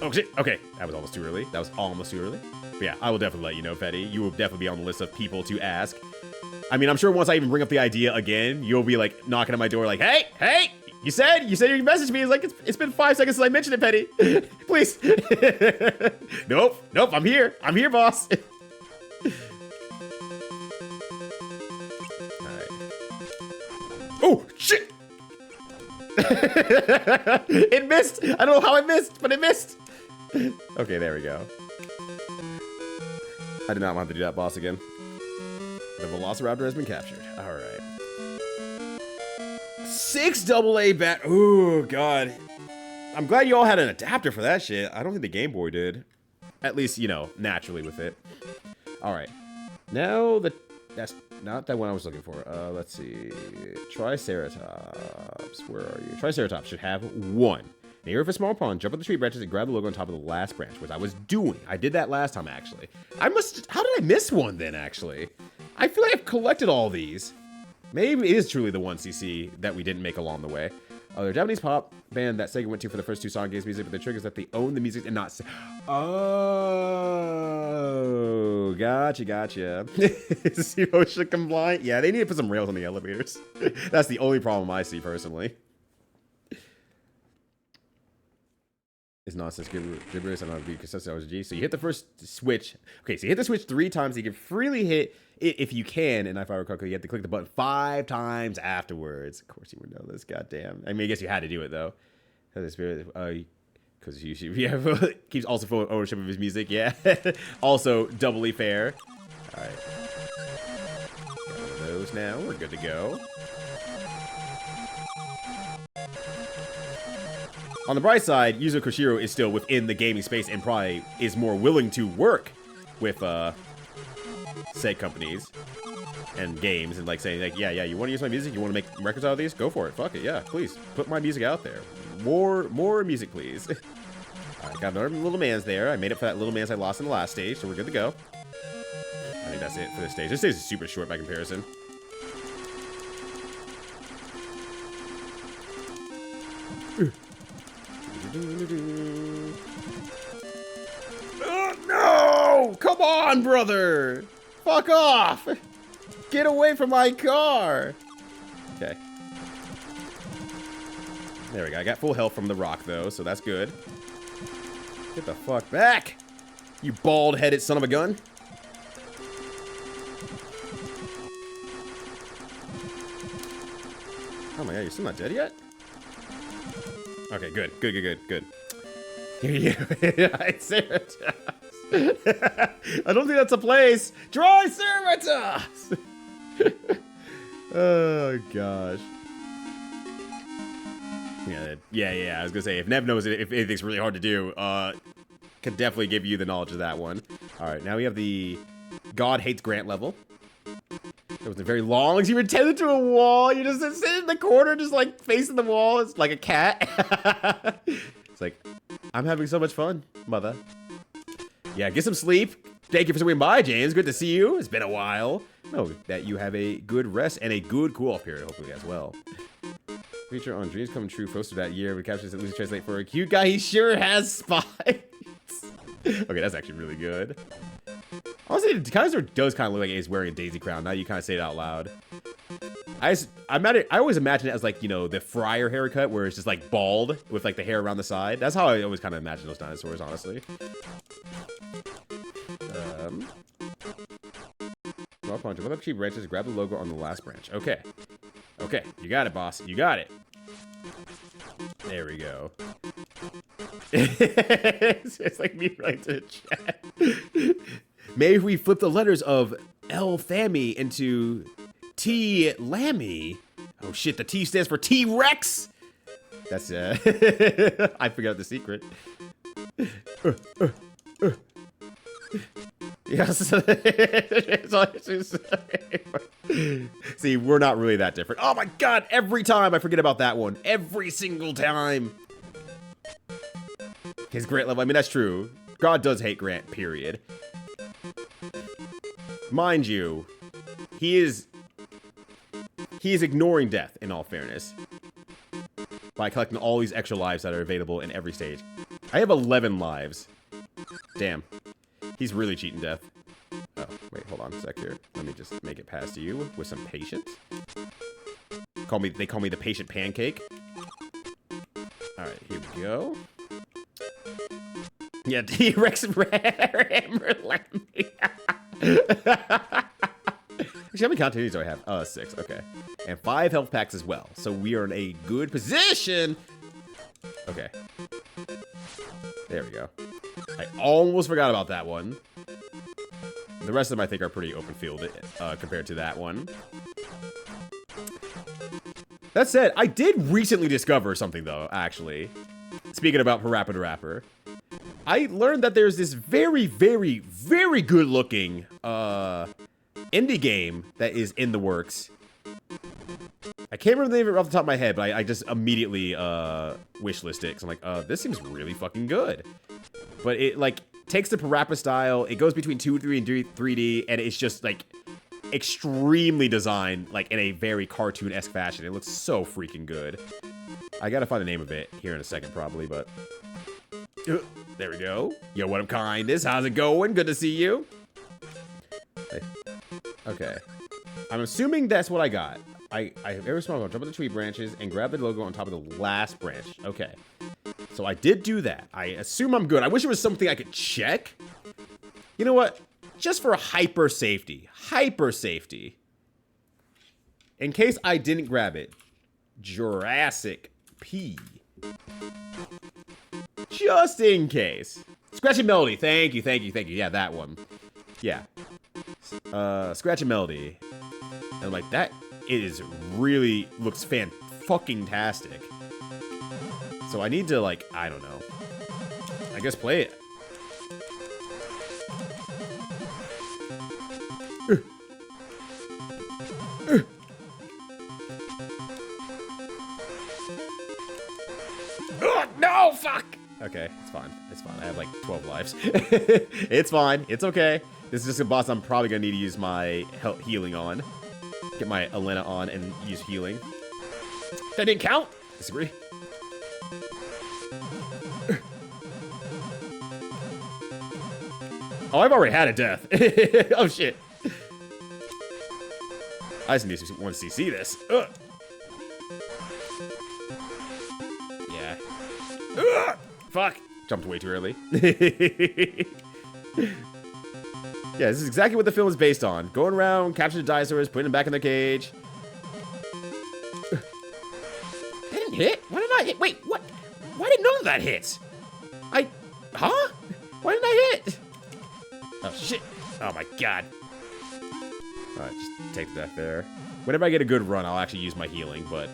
Oh, shit. Okay. That was almost too early. But yeah, I will definitely let you know, Fetty. You will definitely be on the list of people to ask. I mean, I'm sure once I even bring up the idea again, you'll be, like, knocking at my door like, hey, you said you messaged me. It's like, it's been 5 seconds since I mentioned it, Petty. Please. Nope, I'm here, boss. Alright. Oh, shit. It missed. I don't know how I missed, but it missed. Okay, there we go. I did not want to do that boss again. The Velociraptor has been captured. All right. 6 AA bat. Ooh, God. I'm glad you all had an adapter for that shit. I don't think the Game Boy did. At least, you know, naturally with it. All right. Now that's not that one I was looking for. Let's see. Triceratops. Where are you? Triceratops should have 1. Near a small pond, jump on the tree branches and grab the logo on top of the last branch, which I was doing. I did that last time, actually. How did I miss one then, actually? I feel like I've collected all these. Maybe it is truly the 1cc that we didn't make along the way. They're a Japanese pop band that Sega went to for the first 2 Sonic games music, but the trick is that they own the music and not Oh, gotcha. Is he OSHA compliant? Yeah, they need to put some rails on the elevators. That's the only problem I see, personally. It's nonsense gibberish. I don't know if you consistent OSG. So you hit the first switch. Okay, so you hit the switch 3 times. You can freely hit it if you can. And if I recall, you have to click the button 5 times afterwards. Of course, you would know this. Goddamn. I mean, I guess you had to do it though. Because you keeps also full ownership of his music. Yeah. Also doubly fair. All right. Got one of those now. We're good to go. On the bright side, Yuzo Koshiro is still within the gaming space and probably is more willing to work with said companies and games and like saying like, yeah, you want to use my music? You want to make records out of these? Go for it. Fuck it. Yeah, please put my music out there. More music, please. All right, got another little man's there. I made it for that little man's I lost in the last stage, so we're good to go. I think that's it for this stage. This stage is super short by comparison. Oh, no! Come on, brother! Fuck off! Get away from my car! Okay. There we go. I got full health from the rock, though, so that's good. Get the fuck back! You bald-headed son of a gun! Oh my god, you're still not dead yet? Okay, good. Here you go. Triceratops. I don't think that's a place. Triceratops! Oh, gosh. Yeah. I was gonna say, if Nev knows it, if anything's really hard to do, could definitely give you the knowledge of that one. All right, now we have the God Hates Grant level. It wasn't very long. You were tethered to a wall. You just sit in the corner, just like facing the wall. It's like a cat. It's like, I'm having so much fun, mother. Yeah, get some sleep. Thank you for swinging by, James. Good to see you. It's been a while. Know that you have a good rest and a good cool-off period, hopefully, as well. Feature on Dreams Come True, posted that year. We captured this translate for a cute guy. He sure has spikes. Okay, that's actually really good. Honestly, it does kind of look like he's wearing a daisy crown. Now you kind of say it out loud. I always imagine it as like, you know, the Friar haircut where it's just like bald with like the hair around the side. That's how I always kind of imagine those dinosaurs, honestly. Jump up cheap branches, grab the logo on the last branch. Okay, you got it, boss. You got it. There we go. It's like me right to the chat. Maybe if we flip the letters of L Thammy into T Lammy. Oh shit, the T stands for T-Rex. That's I figured out the secret. Yes. See, we're not really that different. Oh my god, every time I forget about that one. Every single time. His Grant level, I mean, that's true. God does hate Grant, period. Mind you, he is ignoring death, in all fairness, by collecting all these extra lives that are available in every stage. I have 11 lives. Damn. He's really cheating death. Oh, wait, hold on a sec here. Let me just make it past you with some patience. They call me the patient pancake. Alright, here we go. Yeah, T-Rex Hammer Lammy. Actually, how many continues do I have? 6, okay. And 5 health packs as well. So we are in a good position. Okay. There we go. I almost forgot about that one. The rest of them, I think, are pretty open field compared to that one. That said, I did recently discover something, though, actually. Speaking about Parappa the Rapper. I learned that there's this very, very, very good-looking indie game that is in the works. I can't remember the name of it off the top of my head, but I just immediately wishlisted it. 'Cause I'm like, this seems really fucking good. But it, like, takes the Parappa style. It goes between 2D and 3D, and it's just, like, extremely designed, like, in a very cartoon-esque fashion. It looks so freaking good. I gotta find the name of it here in a second, probably, but... there we go. Yo, what up, kindness? How's it going? Good to see you. Hey. Okay. I'm assuming that's what I got. I very small. Jump on the tree branches and grab the logo on top of the last branch. Okay. So I did do that. I assume I'm good. I wish it was something I could check. You know what? Just for hyper safety. Hyper safety. In case I didn't grab it. Jurassic P. Just in case. Scratchy Melody. Thank you, thank you, thank you. Yeah, that one. Yeah. Scratchy Melody. And I'm like, that is really looks fan-fucking-tastic. So I need to, like, I don't know. I guess play it. No, fuck! Okay, it's fine. It's fine. I have like 12 lives. It's fine. It's okay. This is just a boss I'm probably gonna need to use my healing on. Get my Elena on and use healing. That didn't count? Disagree. Oh, I've already had a death. Oh, shit. I just need to want to see this. Ugh. Yeah. Ugh. Fuck. Jumped way too early. Yeah, this is exactly what the film is based on. Going around, capturing the dinosaurs, putting them back in their cage. That didn't hit? Why did I hit? Wait, what? Why did none of that hit? Huh? Why didn't I hit? Oh, shit. Oh, my God. Alright, just take the death there. Whenever I get a good run, I'll actually use my healing, but...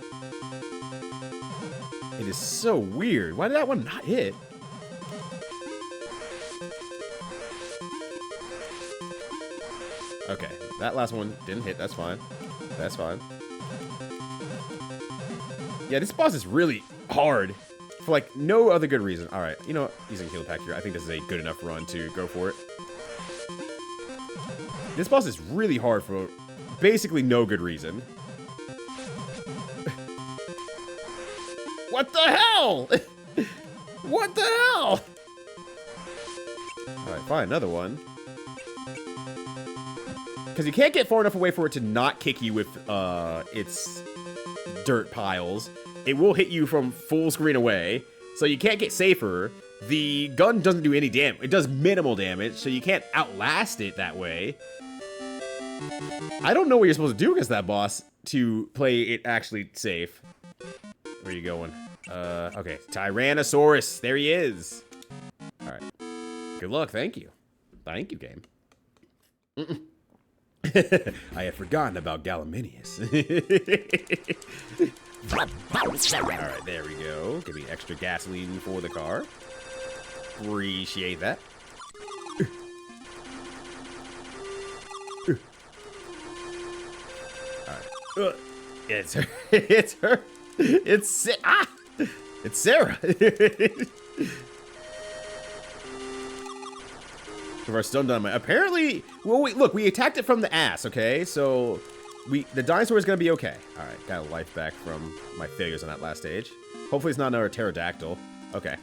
It is so weird. Why did that one not hit? Okay, that last one didn't hit. That's fine. That's fine. Yeah, this boss is really hard for, like, no other good reason. All right, you know what? Using heal pack here, I think this is a good enough run to go for it. This boss is really hard for basically no good reason. What the hell? What the hell? All right, fine, another one. Because you can't get far enough away for it to not kick you with its dirt piles. It will hit you from full screen away, so you can't get safer. The gun doesn't do any damage. It does minimal damage, so you can't outlast it that way. I don't know what you're supposed to do against that boss to play it actually safe. Where are you going? Okay, Tyrannosaurus. There he is. All right. Good luck. Thank you. Thank you, game. I had forgotten about Gallimimus. Alright, there we go. Give me extra gasoline for the car. Appreciate that. Alright. It's her. It's her. It's It's Sarah. Of our stun dynamite. Apparently, well, look, we attacked it from the ass, okay? So, the dinosaur is gonna be okay. All right, got a life back from my failures on that last stage. Hopefully it's not another pterodactyl. Okay.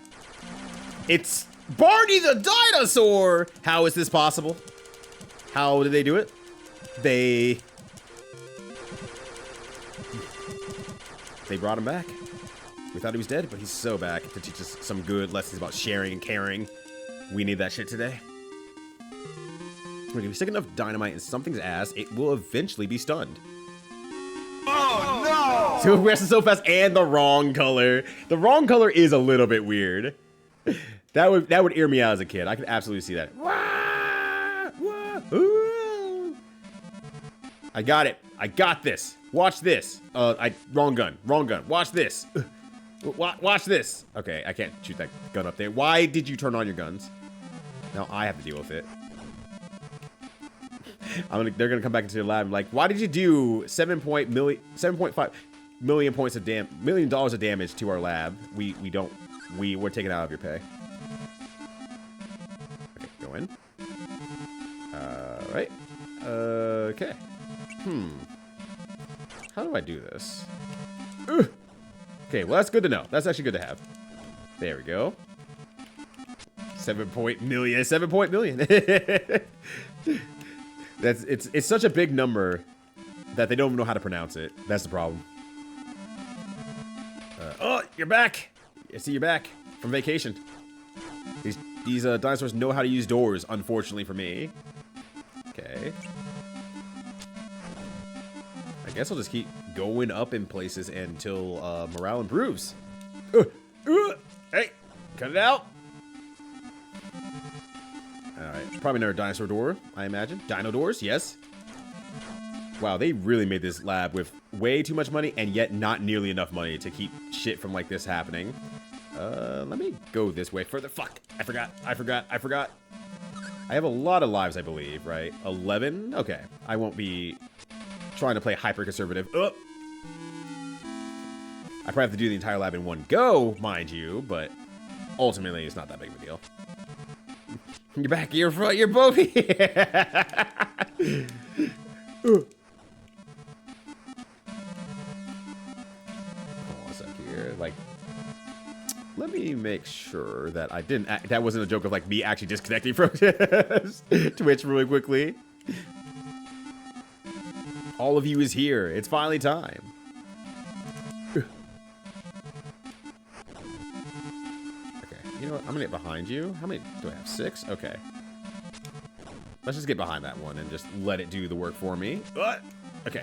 It's Barney the dinosaur! How is this possible? How did they do it? They brought him back. We thought he was dead, but he's so back to teach us some good lessons about sharing and caring. We need that shit today. When you stick enough dynamite in something's ass, it will eventually be stunned. Oh no! So it reacts so fast and the wrong color. The wrong color is a little bit weird. That would ear me out as a kid. I could absolutely see that. Wah! Wah! Ooh! I got it. I got this. Watch this. Wrong gun. Wrong gun. Watch this. Watch this. Okay, I can't shoot that gun up there. Why did you turn on your guns? Now I have to deal with it. They're gonna come back into the lab and like, why did you do 7.5 million points of $1 million of damage to our lab? We're taking it out of your pay. Okay, go in. Right. Okay. How do I do this? Okay, well that's good to know. That's actually good to have. There we go. 7 million. It's such a big number that they don't even know how to pronounce it. That's the problem. Oh, you're back. I see you're back from vacation. These dinosaurs know how to use doors, unfortunately for me. Okay. I guess I'll just keep going up in places until morale improves. Hey, cut it out. Alright, probably another dinosaur door, I imagine. Dino doors, yes. Wow, they really made this lab with way too much money and yet not nearly enough money to keep shit from like this happening. Let me go this way further. Fuck, I forgot. I have a lot of lives, I believe, right? 11? Okay, I won't be trying to play hyper-conservative. I probably have to do the entire lab in one go, mind you, but ultimately it's not that big of a deal. You're back, you're both here. Hold on a sec here. Like, let me make sure that I didn't. That wasn't a joke of like me actually disconnecting from Twitch really quickly. All of you is here. It's finally time. Okay, you know what? I'm gonna get behind you. How many do I have? 6? Okay. Let's just get behind that one and just let it do the work for me. Okay.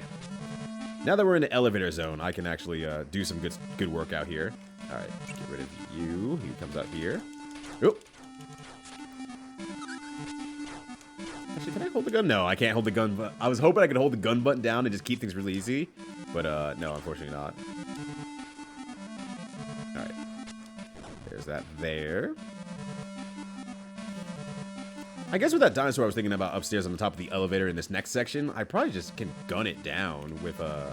Now that we're in the elevator zone, I can actually do some good work out here. All right, get rid of you. He comes out here. Oh. Actually, can I hold the gun? No, I can't hold the gun. But I was hoping I could hold the gun button down and just keep things really easy, but no, unfortunately not. All right, there's that there. I guess with that dinosaur I was thinking about upstairs on the top of the elevator in this next section, I probably just can gun it down with a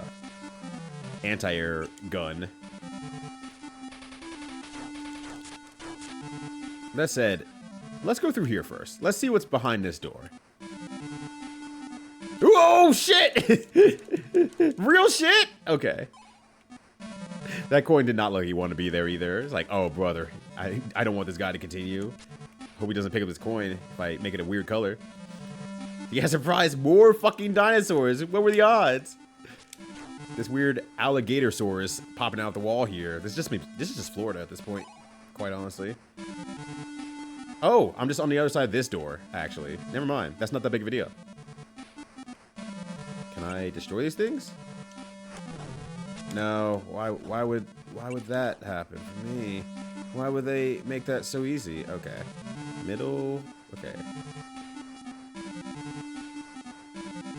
anti-air gun. That said, let's go through here first. Let's see what's behind this door. Oh, shit! Real shit? Okay. That coin did not look like he wanted to be there either. It's like, oh, brother, I don't want this guy to continue. Hope he doesn't pick up his coin if I make it a weird color. Yeah, surprise, more fucking dinosaurs. What were the odds? This weird alligator-saurus popping out the wall here. This is just Florida at this point, quite honestly. Oh, I'm just on the other side of this door, actually. Never mind. That's not that big of a deal. Can I destroy these things? No. Why would that happen for me? Why would they make that so easy? Okay. Middle. Okay.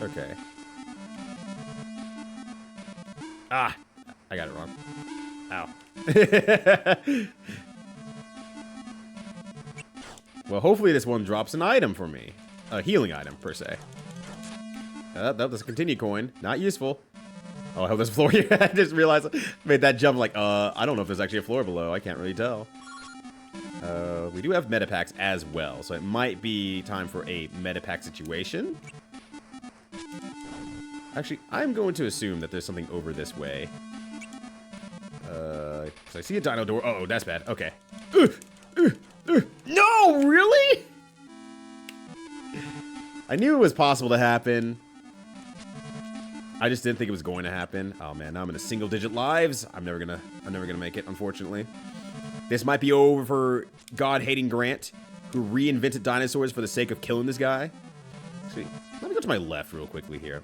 Okay. Ah! I got it wrong. Ow. Well, hopefully this one drops an item for me. A healing item, per se. That was a continue coin. Not useful. Oh, I hope there's a floor here. I just realized I made that jump like, I don't know if there's actually a floor below. I can't really tell. We do have metapacks as well, so it might be time for a metapack situation. Actually, I'm going to assume that there's something over this way. 'Cause I see a dino door. Oh, that's bad. Okay. No, really? I knew it was possible to happen. I just didn't think it was going to happen. Oh man, now I'm in a single-digit lives. I'm never gonna make it, unfortunately. This might be over for God-hating Grant, who reinvented dinosaurs for the sake of killing this guy. Actually, let me go to my left real quickly here.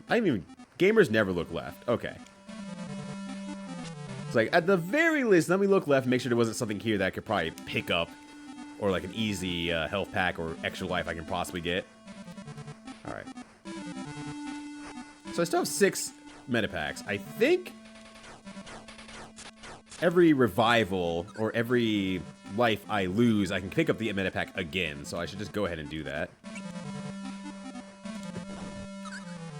Gamers never look left. Okay. It's like, at the very least, let me look left and make sure there wasn't something here that I could probably pick up. Or like an easy health pack or extra life I can possibly get. Alright. So I still have 6 metapacks. I think every revival or every life I lose, I can pick up the metapack again. So I should just go ahead and do that.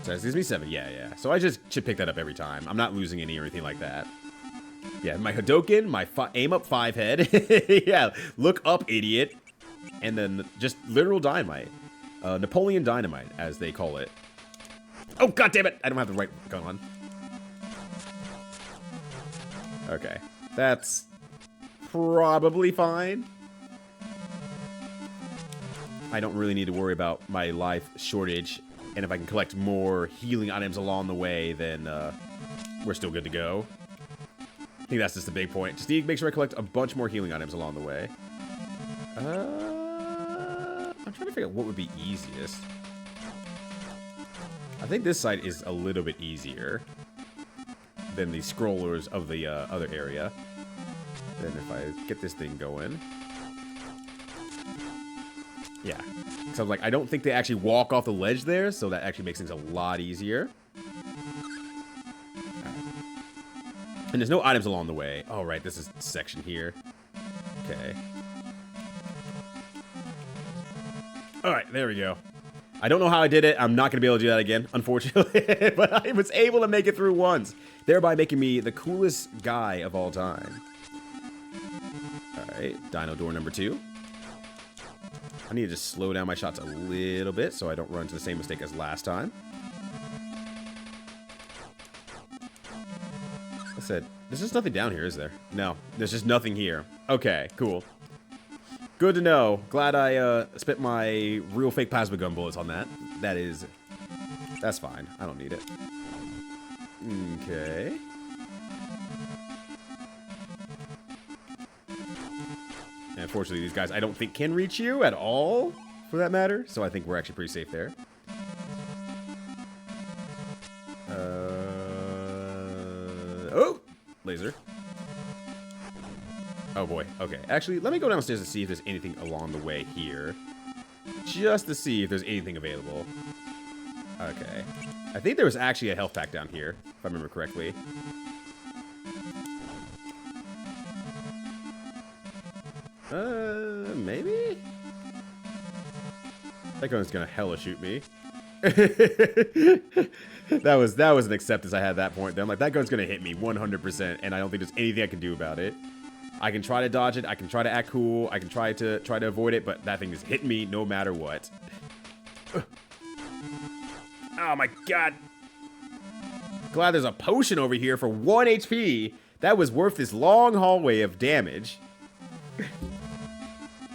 So that gives me 7. Yeah. So I just should pick that up every time. I'm not losing any or anything like that. Yeah, my Hadoken, my aim up 5 head. Yeah, look up, idiot. And then just literal dynamite. Napoleon Dynamite, as they call it. Oh, god damn it! I don't have the right gun on. Okay. That's probably fine. I don't really need to worry about my life shortage. And if I can collect more healing items along the way, then we're still good to go. I think that's just the big point. Just need to make sure I collect a bunch more healing items along the way. I'm trying to figure out what would be easiest. I think this side is a little bit easier than the scrollers of the other area. Then if I get this thing going. Yeah. So I'm like, I don't think they actually walk off the ledge there, so that actually makes things a lot easier. And there's no items along the way. Oh, right, this is section here. Okay. Alright, there we go. I don't know how I did it. I'm not going to be able to do that again, unfortunately. But I was able to make it through once, thereby making me the coolest guy of all time. Alright, dino door number 2. I need to just slow down my shots a little bit so I don't run into the same mistake as last time. I said, there's just nothing down here, is there? No, there's just nothing here. Okay, cool. Good to know. Glad I spent my real fake plasma gun bullets on that. That's fine. I don't need it. Okay. And unfortunately, these guys I don't think can reach you at all, for that matter. So I think we're actually pretty safe there. Oh! Laser. Oh boy. Okay. Actually, let me go downstairs and see if there's anything along the way here. Just to see if there's anything available. Okay. I think there was actually a health pack down here, if I remember correctly. Maybe? That gun's gonna hella shoot me. that was an acceptance I had at that point. I'm like, that gun's gonna hit me 100%, and I don't think there's anything I can do about it. I can try to dodge it, I can try to act cool, I can try to avoid it, but that thing is hitting me no matter what. Oh my god. Glad there's a potion over here for 1 HP. That was worth this long hallway of damage.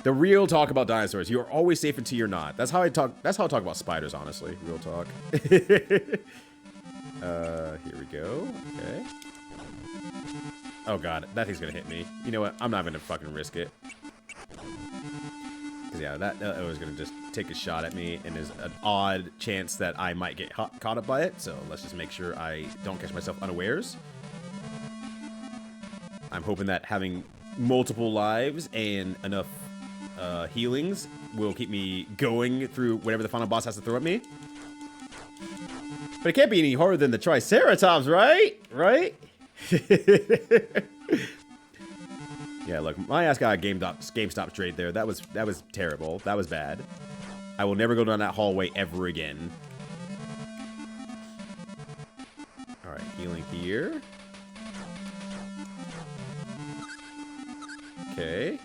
The real talk about dinosaurs. You are always safe until you're not. That's how I talk about spiders, honestly. Real talk. Here we go. Okay. Oh god, that thing's gonna hit me. You know what? I'm not gonna fucking risk it. Cause yeah, that was gonna just take a shot at me, and there's an odd chance that I might get caught up by it. So let's just make sure I don't catch myself unawares. I'm hoping that having multiple lives and enough healings will keep me going through whatever the final boss has to throw at me. But it can't be any harder than the Triceratops, right? Right? Yeah, look, my ass got a GameStop trade there. That was terrible. That was bad. I will never go down that hallway ever again. All right, healing here. Okay.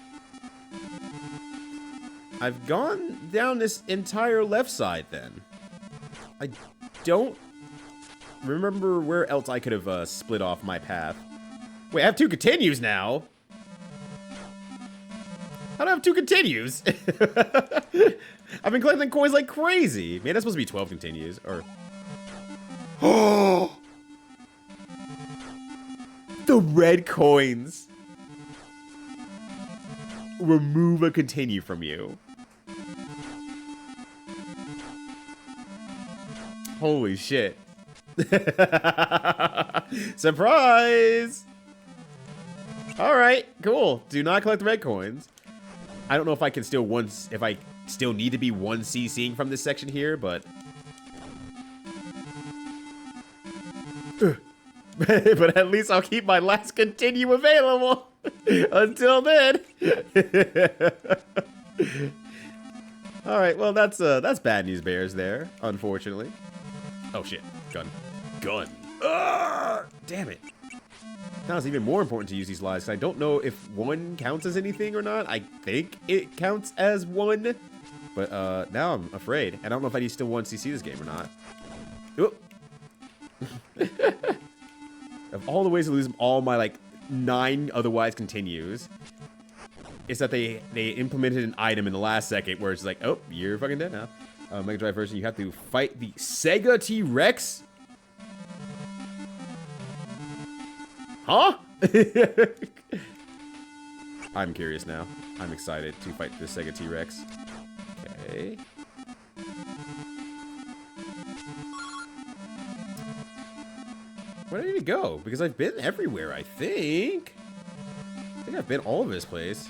I've gone down this entire left side then. I don't remember where else I could have split off my path. Wait, I have 2 continues now? How do I have 2 continues? I've been collecting coins like crazy. Man, that's supposed to be 12 continues. Or... Oh! The red coins. Remove a continue from you. Holy shit. Surprise! Alright, cool. Do not collect red coins. I don't know if I can still if I still need to be 1 CCing from this section here, but But at least I'll keep my last continue available until then. All right, well that's bad news bears there, unfortunately. Oh shit, gun. Damn it. Now it's even more important to use these lives, because I don't know if one counts as anything or not. I think it counts as one, but now I'm afraid. I don't know if I still want to see this game or not. Oop. Of all the ways to lose them, all my like 9 otherwise continues, it's that they implemented an item in the last second where it's like, oh, you're fucking dead now. Mega Drive version, you have to fight the Sega T-Rex. Huh? I'm curious now. I'm excited to fight the Sega T-Rex. Okay. Where do I need to go? Because I've been everywhere, I think. I think I've been all over this place.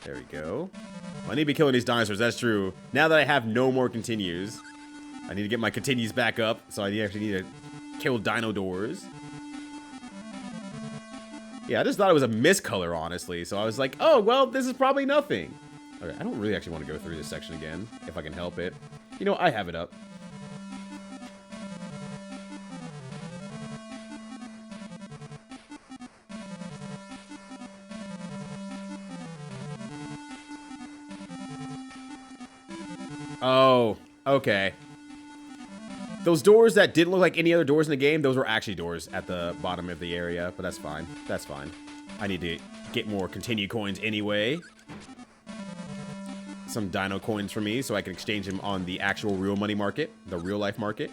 There we go. I need to be killing these dinosaurs, that's true. Now that I have no more continues, I need to get my continues back up, so I actually need to kill dino doors. Yeah, I just thought it was a miscolor, honestly, so I was like, oh, well, this is probably nothing. Okay, I don't really actually want to go through this section again, if I can help it. You know, I have it up. Oh, okay. Those doors that didn't look like any other doors in the game, those were actually doors at the bottom of the area, but that's fine. That's fine. I need to get more continue coins anyway. Some dino coins for me so I can exchange them on the actual real money market, the real life market.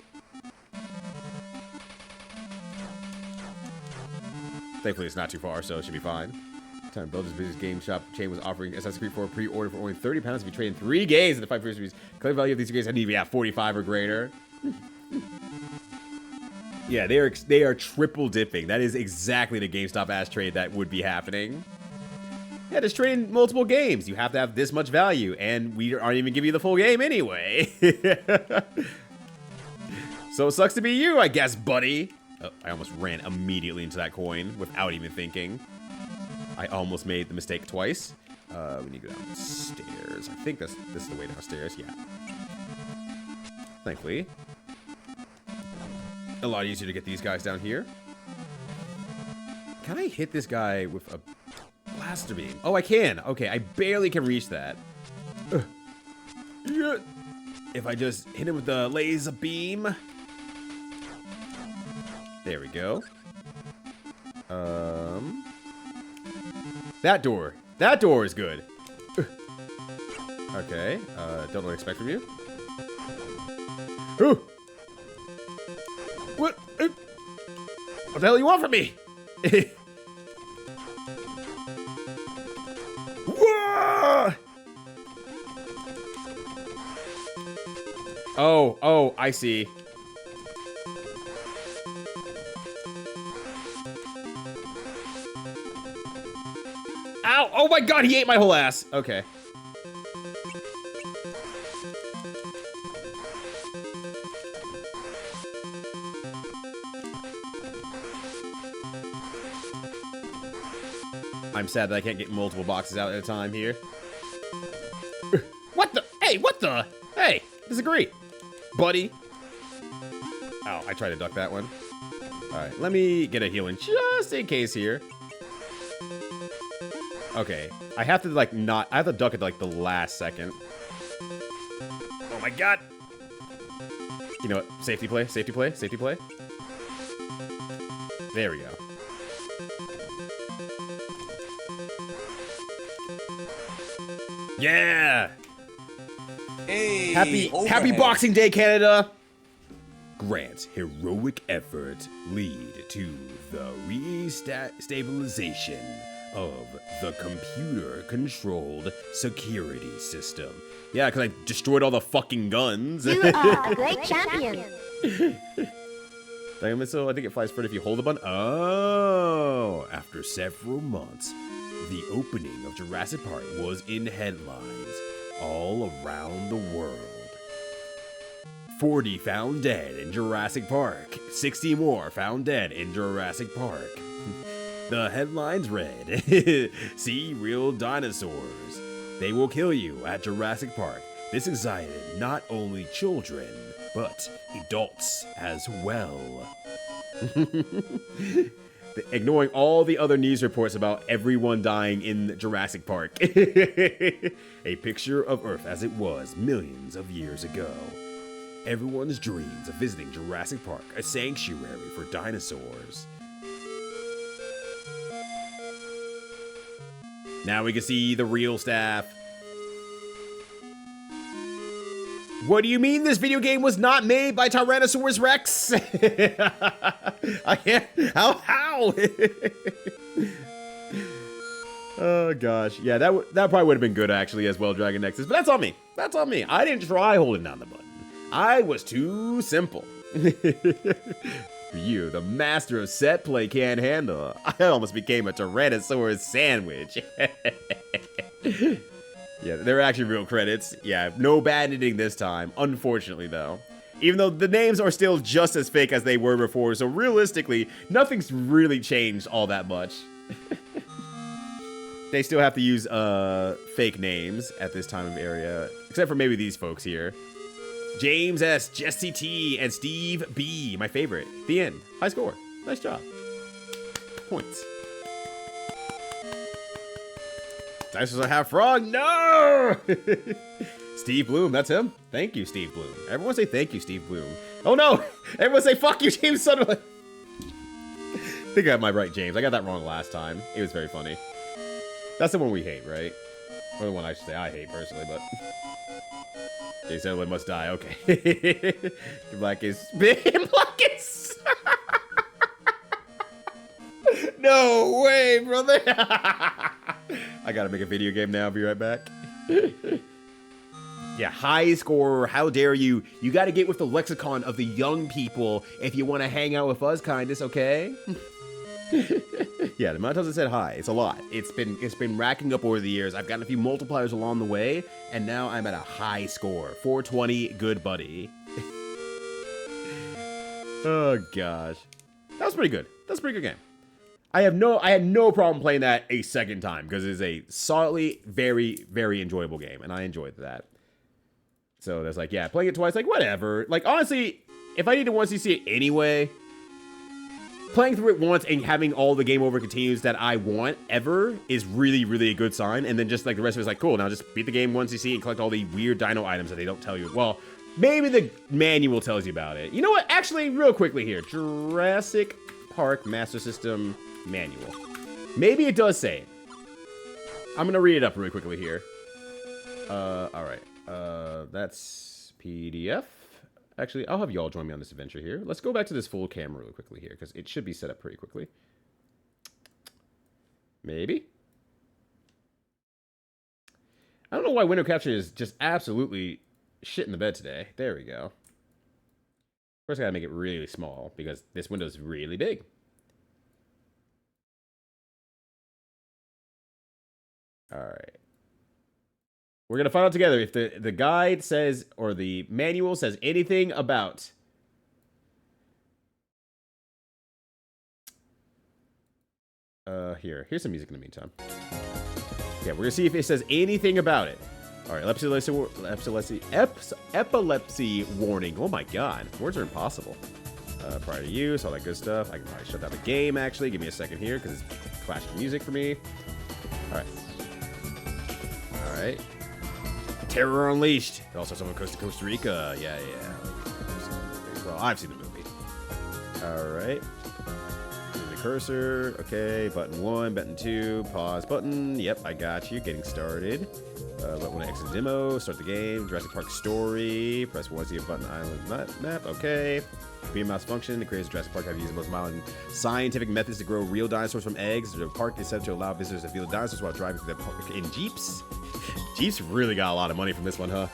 Thankfully, it's not too far, so it should be fine. Time to build this business game shop chain was offering Assassin's Creed 4 pre-order for only £30 if you trade in 3 games in the 5 series. Claim value of these games I need to be at 45 or greater. Yeah, they are triple dipping. That is exactly the GameStop ass trade that would be happening. Yeah, just trade in multiple games. You have to have this much value, and we aren't even giving you the full game anyway. So it sucks to be you, I guess, buddy. Oh, I almost ran immediately into that coin without even thinking. I almost made the mistake twice. We need to go downstairs. I think this is the way downstairs. Yeah. Thankfully. A lot easier to get these guys down here. Can I hit this guy with a blaster beam? Oh, I can. Okay, I barely can reach that. Yeah. If I just hit him with the laser beam. There we go. That door. That door is good. Okay. Don't know what I expect from you. Ooh. What? What the hell do you want from me? Whoa! Oh, I see. Ow! Oh my god, he ate my whole ass. Okay. I'm sad that I can't get multiple boxes out at a time here. What the? Hey, what the? Hey, disagree, buddy. Oh, I tried to duck that one. All right, let me get a healing just in case here. Okay, I have to like not. I have to duck at like the last second. Oh my god. You know what? Safety play. Safety play. Safety play. There we go. Yeah! Hey, Happy overhead. Boxing Day, Canada! Grant's heroic effort lead to the re-stabilization of the computer-controlled security system. Yeah, because I destroyed all the fucking guns. You are a great champion. Diamond missile, I think it flies further if you hold the button. Oh, after several months, the opening of Jurassic Park was in headlines all around the world. 40 found dead in Jurassic Park. 60 more found dead in Jurassic Park. The headlines read, see real dinosaurs. They will kill you at Jurassic Park. This excited not only children, but adults as well. Ignoring all the other news reports about everyone dying in Jurassic Park. A picture of Earth as it was millions of years ago. Everyone's dreams of visiting Jurassic Park, a sanctuary for dinosaurs. Now we can see the real staff. What do you mean this video game was not made by Tyrannosaurus Rex? I can't. How? Oh gosh, yeah, that probably would have been good actually as well, Dragon Nexus. But that's on me. That's on me. I didn't try holding down the button. I was too simple. You, the master of set play, can't handle. I almost became a Tyrannosaurus sandwich. Yeah, they're actually real credits. Yeah, no bad editing this time, unfortunately, though. Even though the names are still just as fake as they were before, so realistically, nothing's really changed all that much. They still have to use fake names at this time of area, except for maybe these folks here. James S., Jesse T., and Steve B., my favorite. The end. High score. Nice job. Points. Dinosaurs have frog. No! Steve Bloom, that's him. Thank you, Steve Bloom. Everyone say thank you, Steve Bloom. Oh no! Everyone say fuck you, James Sunderland. I think I got my right, James. I got that wrong last time. It was very funny. That's the one we hate, right? Or the one I should say I hate personally, but James Sunderland must die. Okay. Black is Black is. No way, brother. I gotta make a video game now. I'll be right back. Yeah, high score. How dare you? You gotta get with the lexicon of the young people if you want to hang out with us, kindness, okay? Yeah, the amount of times I said hi, it's a lot. It's been racking up over the years. I've gotten a few multipliers along the way, and now I'm at a high score. 420, good buddy. Oh gosh, that was pretty good. That's a pretty good game. I had no problem playing that a second time because it is a solidly very, very enjoyable game, and I enjoyed that. So there's like, yeah, playing it twice, like whatever. Like honestly, if I need to once see it anyway, playing through it once and having all the game over continues that I want ever is really, really a good sign. And then just like the rest of it's like, cool, now just beat the game once you see it and collect all the weird dino items that they don't tell you. Well, maybe the manual tells you about it. You know what? Actually, real quickly here, Jurassic Park Master System Manual. Maybe it does say it. I'm gonna read it up really quickly here. All right. That's PDF. Actually, I'll have y'all join me on this adventure here. Let's go back to this full camera really quickly here, because it should be set up pretty quickly. Maybe. I don't know why window capture is just absolutely shit in the bed today. There we go. First, I gotta make it really small, because this window is really big. All right. We're going to find out together if the guide says, or the manual says anything about here's some music in the meantime. Yeah, we're going to see if it says anything about it. All right, epilepsy warning. Oh my god, words are impossible. Prior to use, all that good stuff. I can probably shut down the game, actually. Give me a second here, because it's clashing music for me. All right. All right. Terror Unleashed. It also someone goes to Costa Rica. Yeah. Well, I've seen the movie. All right. The cursor. Okay. Button 1, button 2, pause button. Yep, I got you. Getting started. Button 1 to exit demo. Start the game. Jurassic Park story. Press 1 to see a button island map. Okay. Computer mouse function. The creators of Jurassic Park have used the most modern scientific methods to grow real dinosaurs from eggs. The park is set to allow visitors to feel the dinosaurs while driving through the park in jeeps. Jeeps really got a lot of money from this one, huh?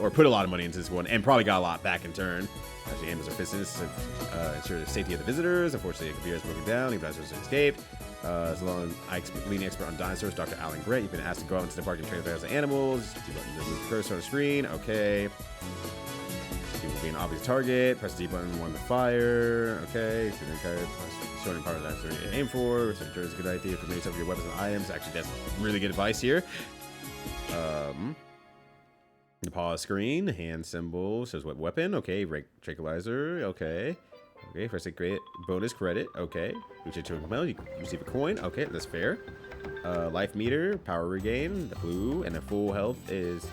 Or put a lot of money into this one, and probably got a lot back in turn. Actually, aim is our business to ensure the safety of the visitors. Unfortunately, the computer is broken down. The dinosaurs have escaped. As long as leading expert on dinosaurs, Dr. Alan Grant, you've been asked to go out into the park and train 1,000 animals. 2 buttons to move the cursor on the screen. Okay. Do will be an obvious target. Press the D button, one to fire. Okay, showing part of that to aim for, which I'm sure is a good idea for many of your weapons and items. Actually, that's really good advice here. The pause screen, hand symbol, says what weapon. Okay, tranquilizer. Okay. Okay, first aid great bonus credit. Okay. Reach it to a compel, you receive a coin. Okay, that's fair. Life meter, power regain, the blue, and the full health is.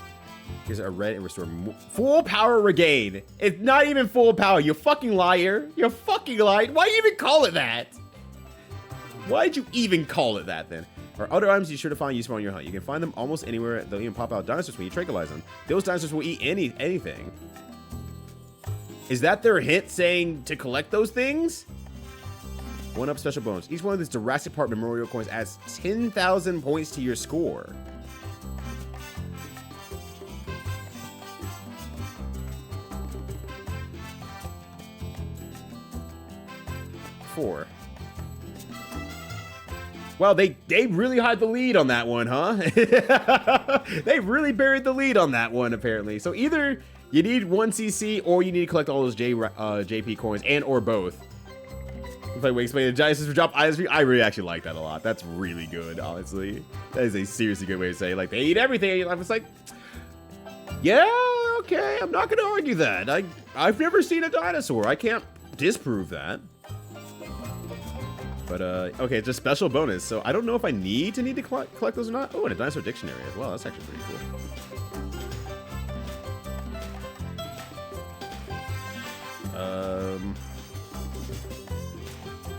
Here's a red and restore full power regain. It's not even full power. You fucking liar. You're fucking lying. Why you even call it that? Why'd you even call it that then? Or other items you sure to find useful on your hunt. You can find them almost anywhere. They'll even pop out dinosaurs when you tranquilize them. Those dinosaurs will eat anything. Is that their hint saying to collect those things? 1-up special bonus. Each one of these Jurassic Park memorial coins adds 10,000 points to your score. Four. Well, they really had the lead on that one, huh? They really buried the lead on that one, apparently. So either you need 1 CC or you need to collect all those JP coins, and or both. If I explain the giant system drop items, I really actually like that a lot. That's really good, honestly. That is a seriously good way to say, like, they eat everything. I was like, yeah, okay, I'm not going to argue that. I've never seen a dinosaur. I can't disprove that. But, okay, it's a special bonus, so I don't know if I need to collect those or not. Oh, and a dinosaur dictionary as well. That's actually pretty cool.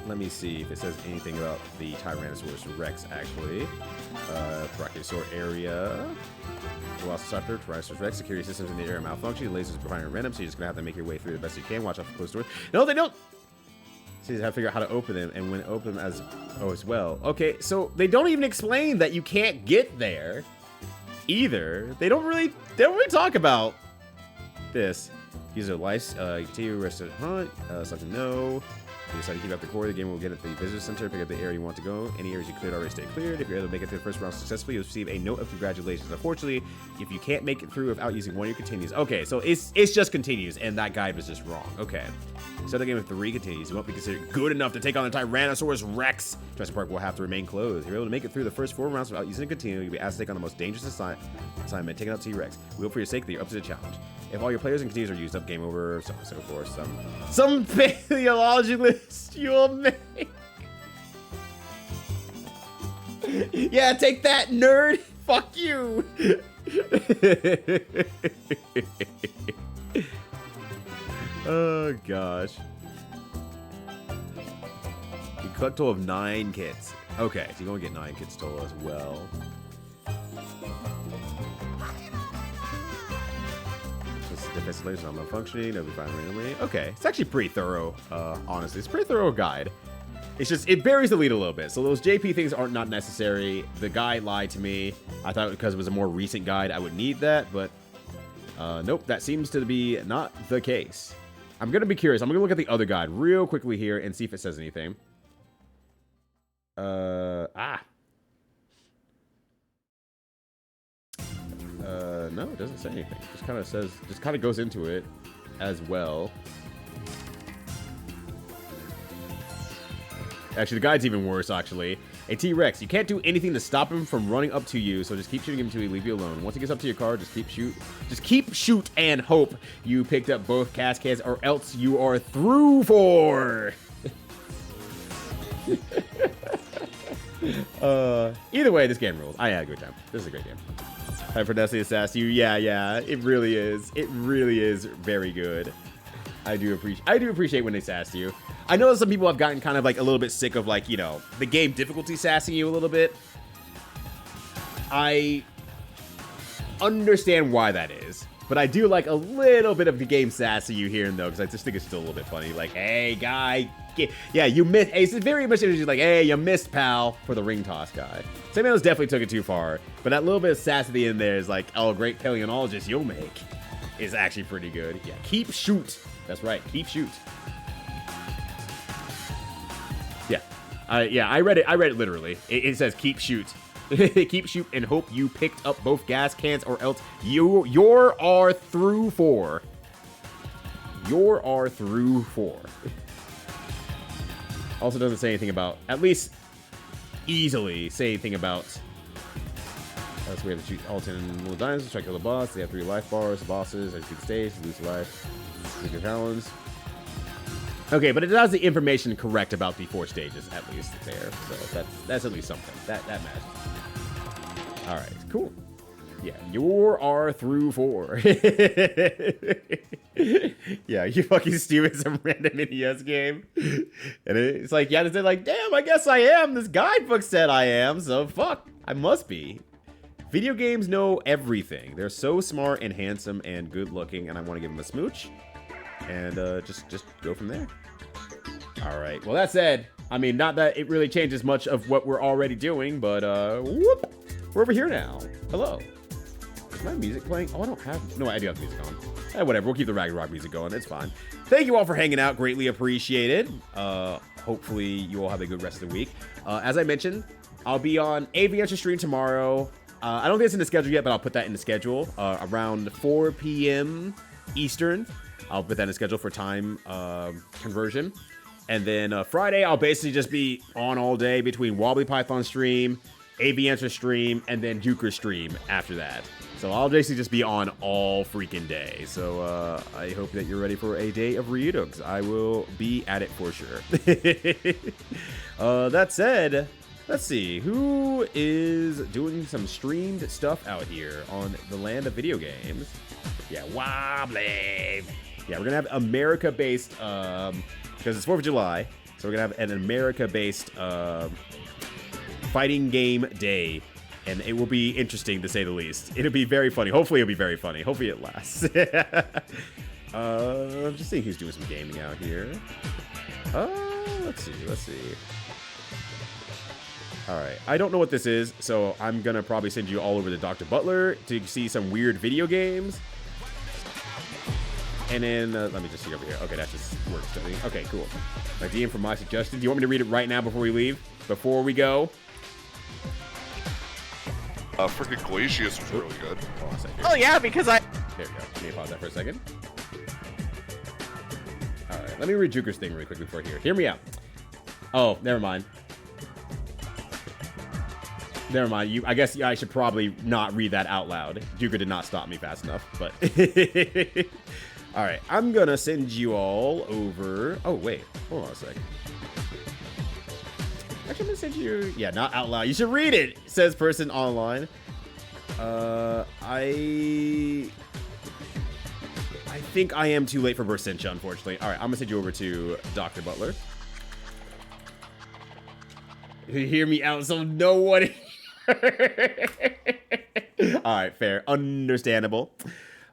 Let me see if it says anything about the Tyrannosaurus Rex, actually. Brachiosaur area. Velociraptor, Tyrannosaurus Rex, security systems in the area malfunction. Lasers providing at random, so you're just gonna have to make your way through the best you can. Watch out for closed doors. No, they don't! So you have to figure out how to open them, and when open them as well. Okay, so they don't even explain that you can't get there either. They don't really talk about this. Use a life, continue rest of the hunt, something no. If you decide to keep up the core, the game will get at the visitor center, pick up the area you want to go. Any areas you cleared already stay cleared. If you're able to make it through the first round successfully, you'll receive a note of congratulations. Unfortunately, if you can't make it through without using one of your continues. Okay, so it's just continues, and that guide was just wrong. Okay. Start the game with 3 continues. You won't be considered good enough to take on the Tyrannosaurus Rex. Jurassic Park will have to remain closed. If you're able to make it through the first 4 rounds without using a continue, you'll be asked to take on the most dangerous assignment, taking out T-Rex. We hope for your sake that you're up to the challenge. If all your players and continues are used up, game over, so on and so forth. Some paleologist you'll make. Yeah, take that, nerd. Fuck you. Oh, gosh. You collect a total of 9 kits. Okay, so you're going to get 9 kits total as well. Defensive lasers are malfunctioning. They'll be fine randomly. Okay, it's actually pretty thorough, honestly. It's a pretty thorough guide. It's just, it buries the lead a little bit. So those JP things aren't not necessary. The guide lied to me. I thought because it was a more recent guide, I would need that, but nope, that seems to be not the case. I'm going to be curious. I'm going to look at the other guide real quickly here and see if it says anything. No, it doesn't say anything. Just kind of says, just kind of goes into it as well. Actually, the guide's even worse, actually. A T-Rex. You can't do anything to stop him from running up to you, so just keep shooting him until he leave you alone. Once he gets up to your car, just keep shoot and hope you picked up both cascades, or else you are through for. Either way, this game rules. I had a good time. This is a great game. Time for Destiny to sass you. Yeah, it really is. It really is very good. I do appreciate when they sass you. I know some people have gotten kind of like a little bit sick of, like, you know, the game difficulty sassing you a little bit. I understand why that is, but I do like a little bit of the game sassing you here and though, because I just think it's still a little bit funny. Like, hey, guy, yeah, you missed. Hey, it's very much like, hey, you missed, pal, for the ring toss guy. Samuels definitely took it too far, but that little bit of sass at the end there is like, oh, great paleontologist you'll make is actually pretty good. Yeah, keep shoot. That's right, keep shoot. Yeah, I read it literally. It says keep shoot. Keep shoot and hope you picked up both gas cans, or else you are through for. your R through 4. Also doesn't say anything about, at least easily say anything about. So we have to shoot all 10 little dinosaurs, try to kill the boss. They have 3 life bars, the bosses, execute the stage, lose life, take your talons. Okay, but it does the information correct about the 4 stages, at least there. So that's at least something. That matters. Alright, cool. Yeah, your R through 4. Yeah, you fucking stupid, some random NES game. And it's like, yeah, they're like, damn, I guess I am. This guidebook said I am, so fuck, I must be. Video games know everything. They're so smart and handsome and good looking, and I want to give them a smooch. And just go from there. All right, well, that said, I mean, not that it really changes much of what we're already doing, but whoop, we're over here now. Hello. Is my music playing? Oh, I don't have... No, I do have the music on. Whatever, we'll keep the Ragnarok music going. It's fine. Thank you all for hanging out. Greatly appreciated. Hopefully, you all have a good rest of the week. As I mentioned, I'll be on AV Answer stream tomorrow. I don't think it's in the schedule yet, but I'll put that in the schedule. Around 4 p.m. Eastern. I'll put that in the schedule for time conversion. And then Friday, I'll basically just be on all day between Wobbly Python stream, AV Answer stream, and then Juker stream after that. So I'll basically just be on all freaking day. So I hope that you're ready for a day of Ryudo, because I will be at it for sure. That said, let's see. Who is doing some streamed stuff out here on the land of video games? Yeah, Wobbly. Yeah, we're going to have America-based, because it's 4th of July, so we're going to have an America-based fighting game day. And it will be interesting, to say the least. It'll be very funny. Hopefully, it'll be very funny. Hopefully, it lasts. I'm just seeing who's doing some gaming out here. Let's see. All right. I don't know what this is, so I'm going to probably send you all over to Dr. Butler to see some weird video games. And then, let me just see over here. Okay, that just works. Okay, cool. My DM for my suggestion. Do you want me to read it right now before we leave? Before we go? Freaking Glacius was really good. Oh yeah, because I... There we go. Let me pause that for a second. Alright, let me read Juker's thing really quick before here. Hear me out. Oh, never mind. Never mind. I guess I should probably not read that out loud. Juker did not stop me fast enough, but... Alright, I'm gonna send you all over... Oh, wait. Hold on a second. Actually, I'm gonna send you... Yeah, not out loud. You should read it, says person online. I think I am too late for Bersentia, unfortunately. All right, I'm gonna send you over to Dr. Butler. You hear me out, so no one... All right, fair. Understandable.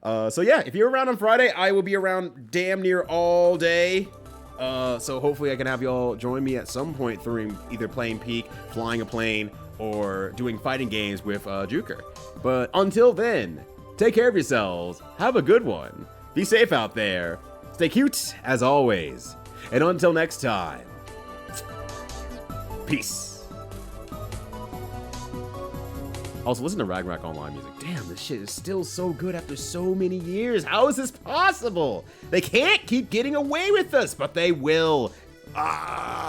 So yeah, if you're around on Friday, I will be around damn near all day. So hopefully I can have y'all join me at some point through either playing Peak, flying a plane, or doing fighting games with Juker. But until then, take care of yourselves. Have a good one. Be safe out there. Stay cute, as always. And until next time, peace. Also, listen to Ragnarok Online music. Damn, this shit is still so good after so many years. How is this possible? They can't keep getting away with this, but they will. Ah.